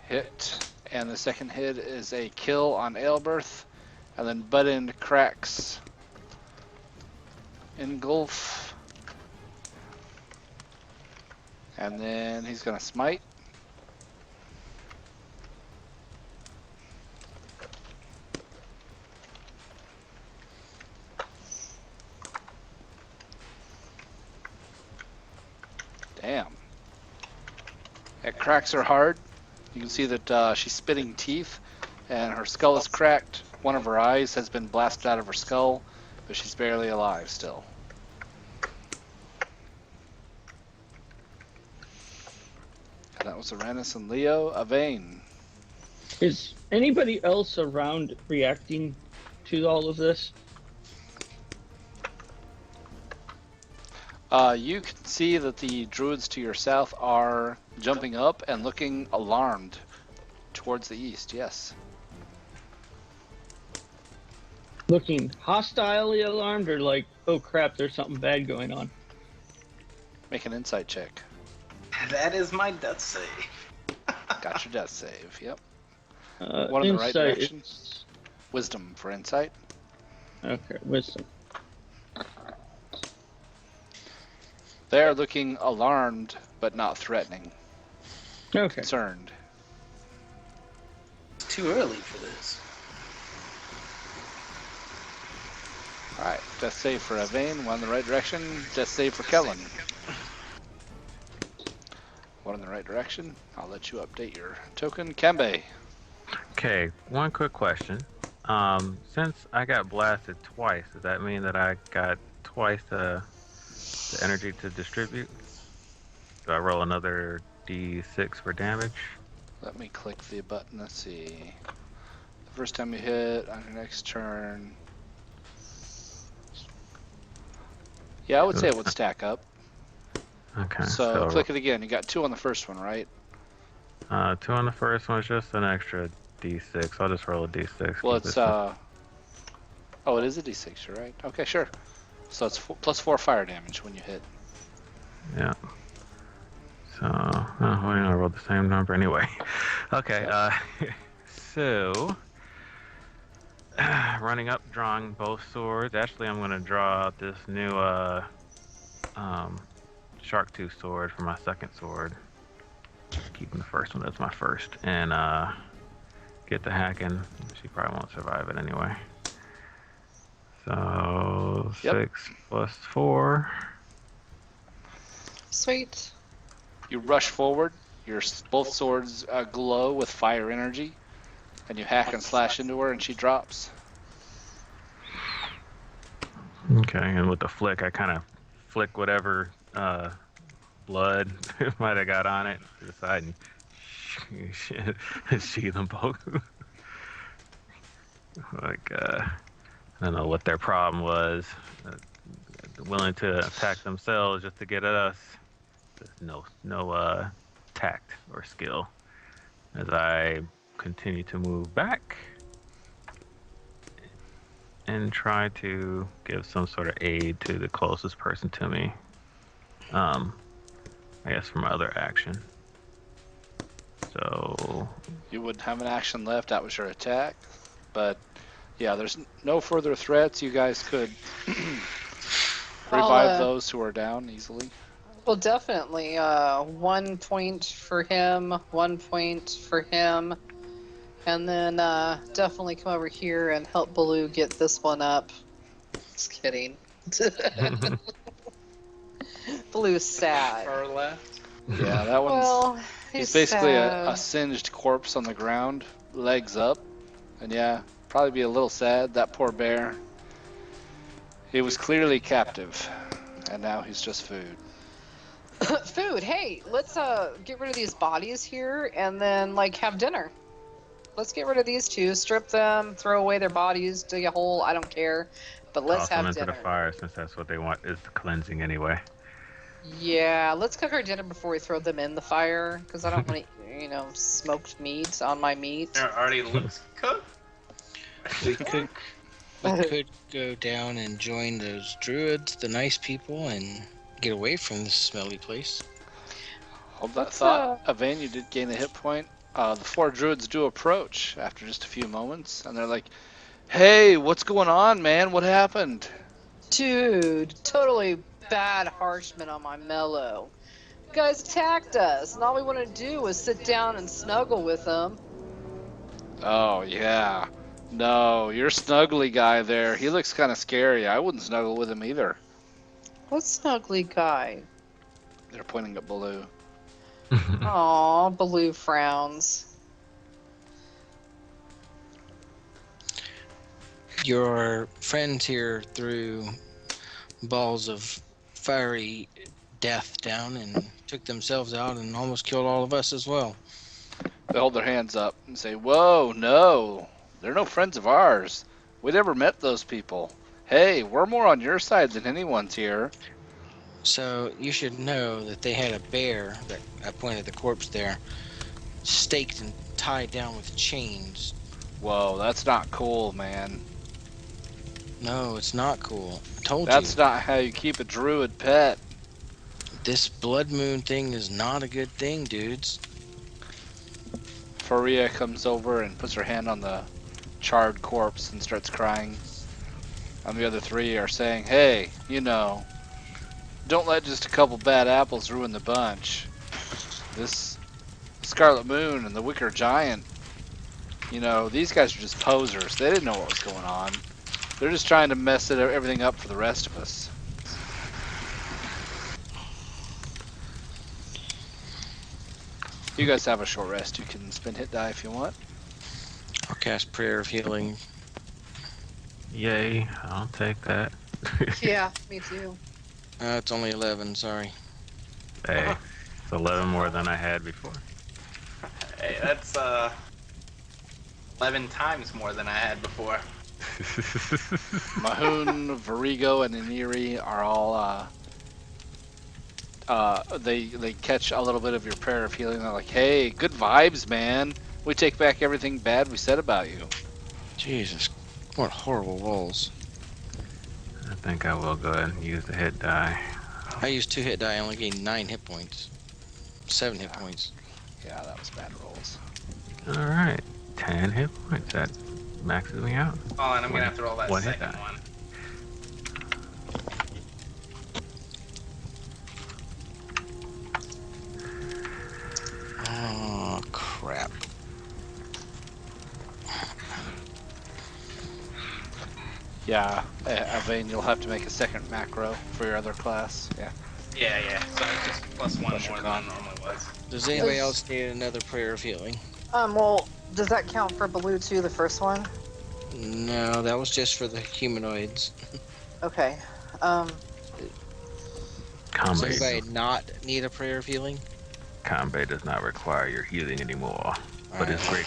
Hit. And the second hit is a kill on Aelberth. And then butt end cracks. Engulf. And then he's going to smite. Damn. It cracks her hard. You can see that she's spitting teeth, and her skull is cracked. One of her eyes has been blasted out of her skull, but she's barely alive still. And that was Uranus and Leo. Avane. Is anybody else around reacting to all of this? You can see that the druids to your south are jumping up and looking alarmed towards the east, yes. Looking hostilely alarmed or like, oh crap, there's something bad going on? Make an insight check. That is my death save. Got your death save, yep. One in the right direction? Wisdom for insight. Okay, wisdom. They're looking alarmed, but not threatening. Okay. Concerned. It's too early for this. Alright, death save for Avane, one in the right direction. Death save for Kellen. One in the right direction. I'll let you update your token. Kembe. Okay, one quick question. Since I got blasted twice, does that mean that I got twice the energy to distribute? Do I roll another d6 for damage? Let me click the button. Let's see. The first time you hit on your next turn. Yeah, I would say it would stack up. Okay. So click it again. You got 2 on the first one, right? 2 on the first one is just an extra d6. I'll just roll a d6. Well, keep it's this one. oh, it is a d6. You're right. Okay, sure. So it's plus 4 fire damage when you hit. Yeah. So, I rolled the same number anyway. Okay, so, running up, drawing both swords. Actually, I'm going to draw out this new shark tooth sword for my second sword. Keeping the first one as my first. And get to hacking. She probably won't survive it anyway. So, Yep. 6 plus 4. Sweet. You rush forward. Your both swords glow with fire energy, and you hack and slash into her, and she drops. Okay, and with the flick, I kind of flick whatever blood might have got on it to the side and sheathe them both. Like, I don't know what their problem was. Willing to attack themselves just to get at us. There's no tact or skill. As I continue to move back and try to give some sort of aid to the closest person to me. I guess for my other action. So You wouldn't have an action left. That was your attack. But yeah, there's no further threats. You guys could revive those who are down easily. Well, definitely. 1 point for him, 1 point for him. And then definitely come over here and help Baloo get this one up. Just kidding. Blue's sad. Far left. Yeah, that one's. Well, He's basically sad. a singed corpse on the ground, legs up. And yeah, probably be a little sad. That poor bear. He was clearly captive. And now he's just food. Food. Hey, let's get rid of these bodies here and then like have dinner. Let's get rid of these two, strip them, throw away their bodies, dig a hole. I don't care, but let's Toss them have into dinner. the fire since that's what they want is the cleansing anyway. Yeah, let's cook our dinner before we throw them in the fire because I don't want to, smoked meat on my meat. It already looks cooked. We could go down and join those druids, the nice people, and get away from this smelly place. Hold that Let's, thought. Avane, you did gain a hit point. The 4 druids do approach after just a few moments, and they're like, "Hey, what's going on, man? What happened?" Dude, totally bad harshman on my mellow. You guys attacked us, and all we want to do was sit down and snuggle with them. Oh, yeah. No, your snuggly guy there, he looks kind of scary. I wouldn't snuggle with him either. What snuggly guy? They're pointing at Baloo. Aw, Baloo frowns. Your friends here threw balls of fiery death down and took themselves out and almost killed all of us as well. They hold their hands up and say, "Whoa, no. They're no friends of ours. We never met those people. Hey, we're more on your side than anyone's here." So you should know that they had a bear, that I pointed the corpse there, staked and tied down with chains. Whoa, that's not cool, man. No, it's not cool. I told That's you. not how you keep a druid pet. This blood moon thing is not a good thing, dudes. Faria comes over and puts her hand on the charred corpse and starts crying. And the other 3 are saying, "Hey, don't let just a couple bad apples ruin the bunch. This Scarlet Moon and the Wicker Giant, these guys are just posers. They didn't know what was going on. They're just trying to mess everything up for the rest of us." You guys have a short rest. You can spend hit die if you want. I'll cast Prayer of Healing. Yay, I'll take that. Yeah, me too. It's only 11, sorry. Hey, it's 11 more than I had before. Hey, that's 11 times more than I had before. Mahoon, Virigo, and Iniri are all they catch a little bit of your prayer of healing. They're like, "Hey, good vibes, man. We take back everything bad we said about you." Jesus, what horrible rolls. I think I will go ahead and use the hit die. I used 2 hit die, I only gained 9 hit points. 7 hit points. Yeah, that was bad rolls. Alright, 10 hit points. That maxes me out. Oh, and I'm gonna have to roll that One hit second die. one. Oh, crap. Yeah, Avane, you'll have to make a second macro for your other class. Yeah. Yeah. So it's just plus 1 Plus your more than con. it normally was. Does anybody else need another Prayer of Healing? Well, does that count for Baloo too, the first one? No, that was just for the humanoids. Okay. Does Combat, anybody not need a Prayer of Healing? combat does not require your healing anymore, but it's Alright.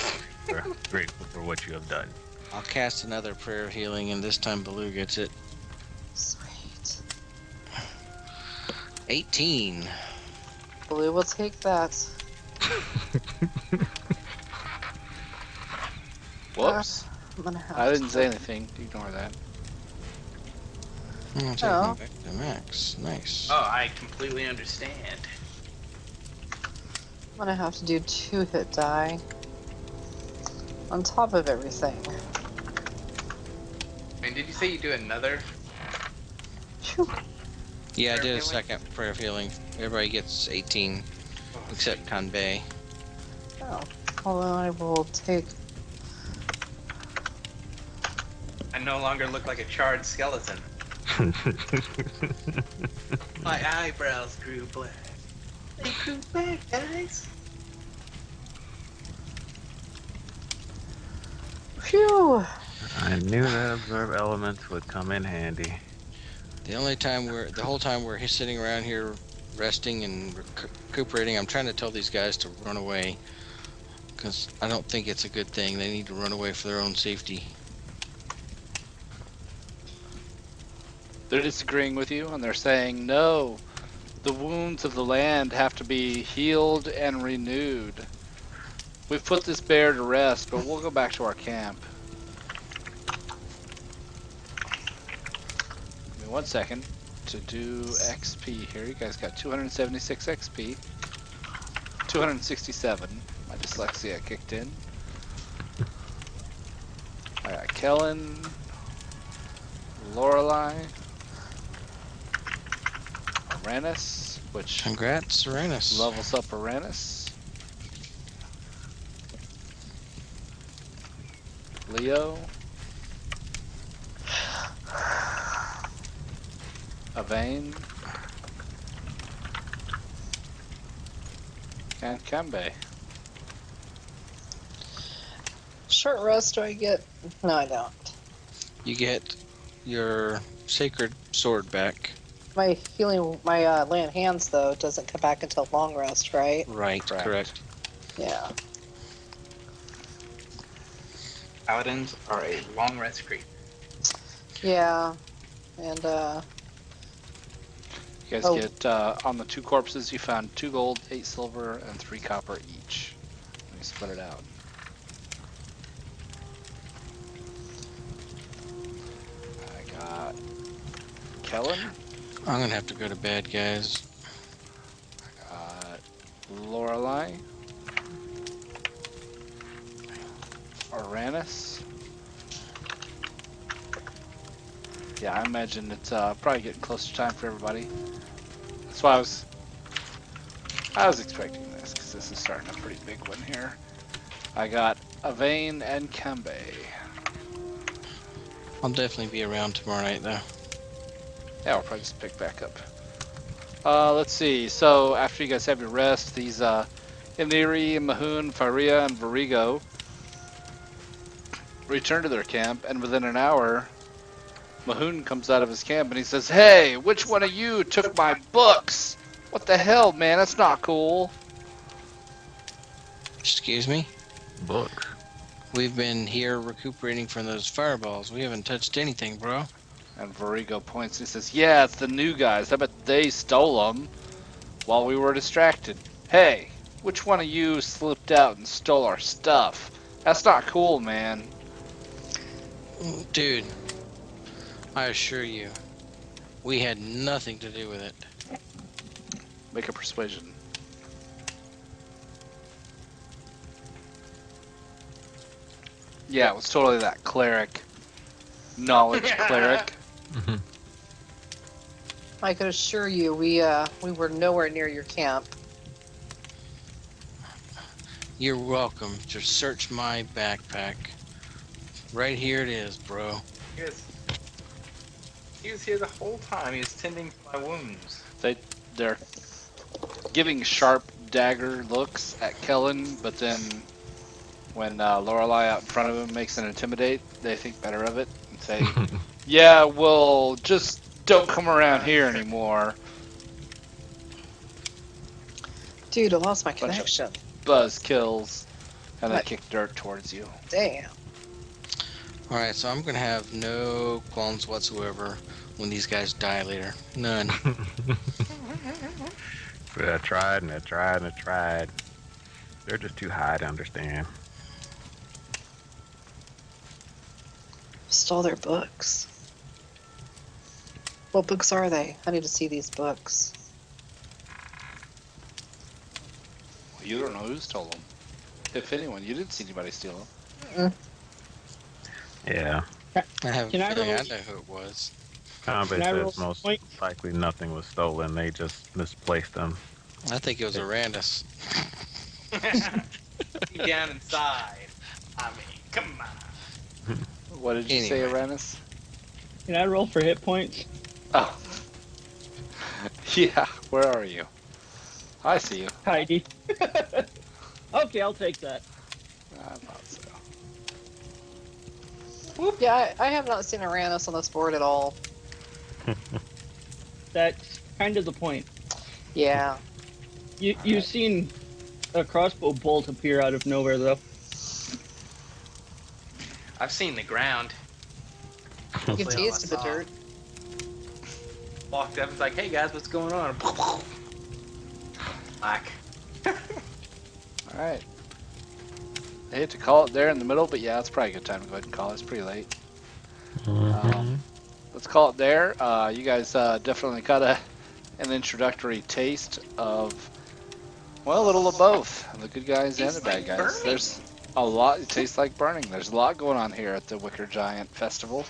grateful for what you have done. I'll cast another Prayer of Healing, and this time Baloo gets it. Sweet. 18. Baloo will take that. Whoops. I'm gonna have I didn't to- say anything. Ignore that. I'm taking Oh. it back to max. Nice. Oh, I completely understand. I'm gonna have to do 2 hit die. On top of everything. I mean, did you say you do another? Phew. Yeah, I Prayer did a of Healing? second Prayer of Healing. Everybody gets 18, except Kanbei. Oh. Although I will take. I no longer look like a charred skeleton. My eyebrows grew black. They grew back, guys. Phew. I knew that absorb elements would come in handy. The whole time we're sitting around here resting and recuperating, I'm trying to tell these guys to run away because I don't think it's a good thing. They need to run away for their own safety. They're disagreeing with you, and they're saying, no, the wounds of the land have to be healed and renewed. We've put this bear to rest, but we'll go back to our camp. Give me 1 second to do XP here. You guys got 276 XP. 267. My dyslexia kicked in. I got Kellen, Lorelei, Uranus, which Congrats, Uranus. levels up Uranus. Leo. Avane. And Kambe. Short rest do I get? No, I don't. You get your sacred sword back. My healing, my land hands though doesn't come back until long rest, right? Right, correct. Yeah. Paladins are a long rest creep. Yeah. And You guys get, on the 2 corpses, you found 2 gold, 8 silver, and 3 copper each. Let me split it out. I got Kellen. I'm gonna have to go to bed, guys. I got Lorelei. Uranus. Yeah, I imagine it's probably getting close to time for everybody. That's why I was expecting this, because this is starting a pretty big one here. I got Avane and Kambe. I'll definitely be around tomorrow night, though. Yeah, we'll probably just pick back up. Let's see. So after you guys have your rest, these Iniri, Mahoon, Faria, and Virigo return to their camp, and within an hour, Mahoon comes out of his camp and he says, "Hey, which one of you took my books? What the hell, man? That's not cool." Excuse me? Books. We've been here recuperating from those fireballs. We haven't touched anything, bro. And Virigo points and says, "Yeah, it's the new guys. I bet they stole them while we were distracted. Hey, which one of you slipped out and stole our stuff? That's not cool, man." Dude, I assure you, we had nothing to do with it. Make a persuasion. Yeah, it was totally that cleric. Knowledge cleric. I could assure you, we were nowhere near your camp. You're welcome to search my backpack. Right here it is, bro. He was here the whole time. He was tending to my wounds. They're giving sharp dagger looks at Kellen, but then when Lorelei out in front of him makes an intimidate, they think better of it and say, "Yeah, well, just don't come around here anymore." Dude, I lost my Bunch of connection. buzz kills, and they What? kick dirt towards you. Damn. Alright, so I'm gonna have no qualms whatsoever when these guys die later. None. I tried and I tried and I tried. They're just too high to understand. Stole their books. What books are they? I need to see these books. Well, you don't know who stole them. If anyone, you didn't see anybody steal them. Yeah. I have a Can I feeling I roll- know who it was. Combat Can I roll says most point? likely nothing was stolen. They just misplaced them. I think it was Arandis. Deep down inside. I mean, come on. What did you say, Anyway. Uranus? Can I roll for hit points? Oh. Yeah, where are you? I see you. Heidi. Okay, I'll take that. I thought so. Yeah, I have not seen Uranus on this board at all. That's kind of the point. Yeah. You've seen a crossbow bolt appear out of nowhere, though. I've seen the ground. You can Mostly see all I it's to the saw. dirt. Walked up, it's like, hey guys, what's going on? Black. Alright. I hate to call it there in the middle, but yeah, it's probably a good time to go ahead and call it. It's pretty late. Let's call it there. You guys definitely got an introductory taste of, well, a little of both, the good guys and the Tastes bad like guys. burning. There's a lot. It tastes like burning. There's a lot going on here at the Wicker Giant Festival.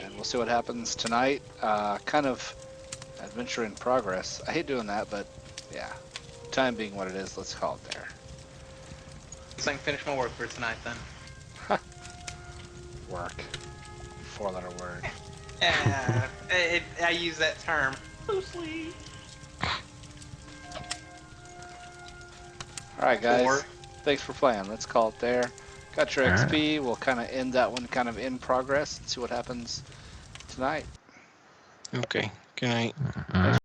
And we'll see what happens tonight. Kind of adventure in progress. I hate doing that, but yeah. Time being what it is, let's call it there. So I can finish my work for tonight then. Work. 4-letter word. Yeah, I use that term loosely. Alright guys, Or- thanks for playing. Let's call it there. Got your All right. XP. We'll kind of end that one kind of in progress and see what happens tonight. Okay. Good night. All right.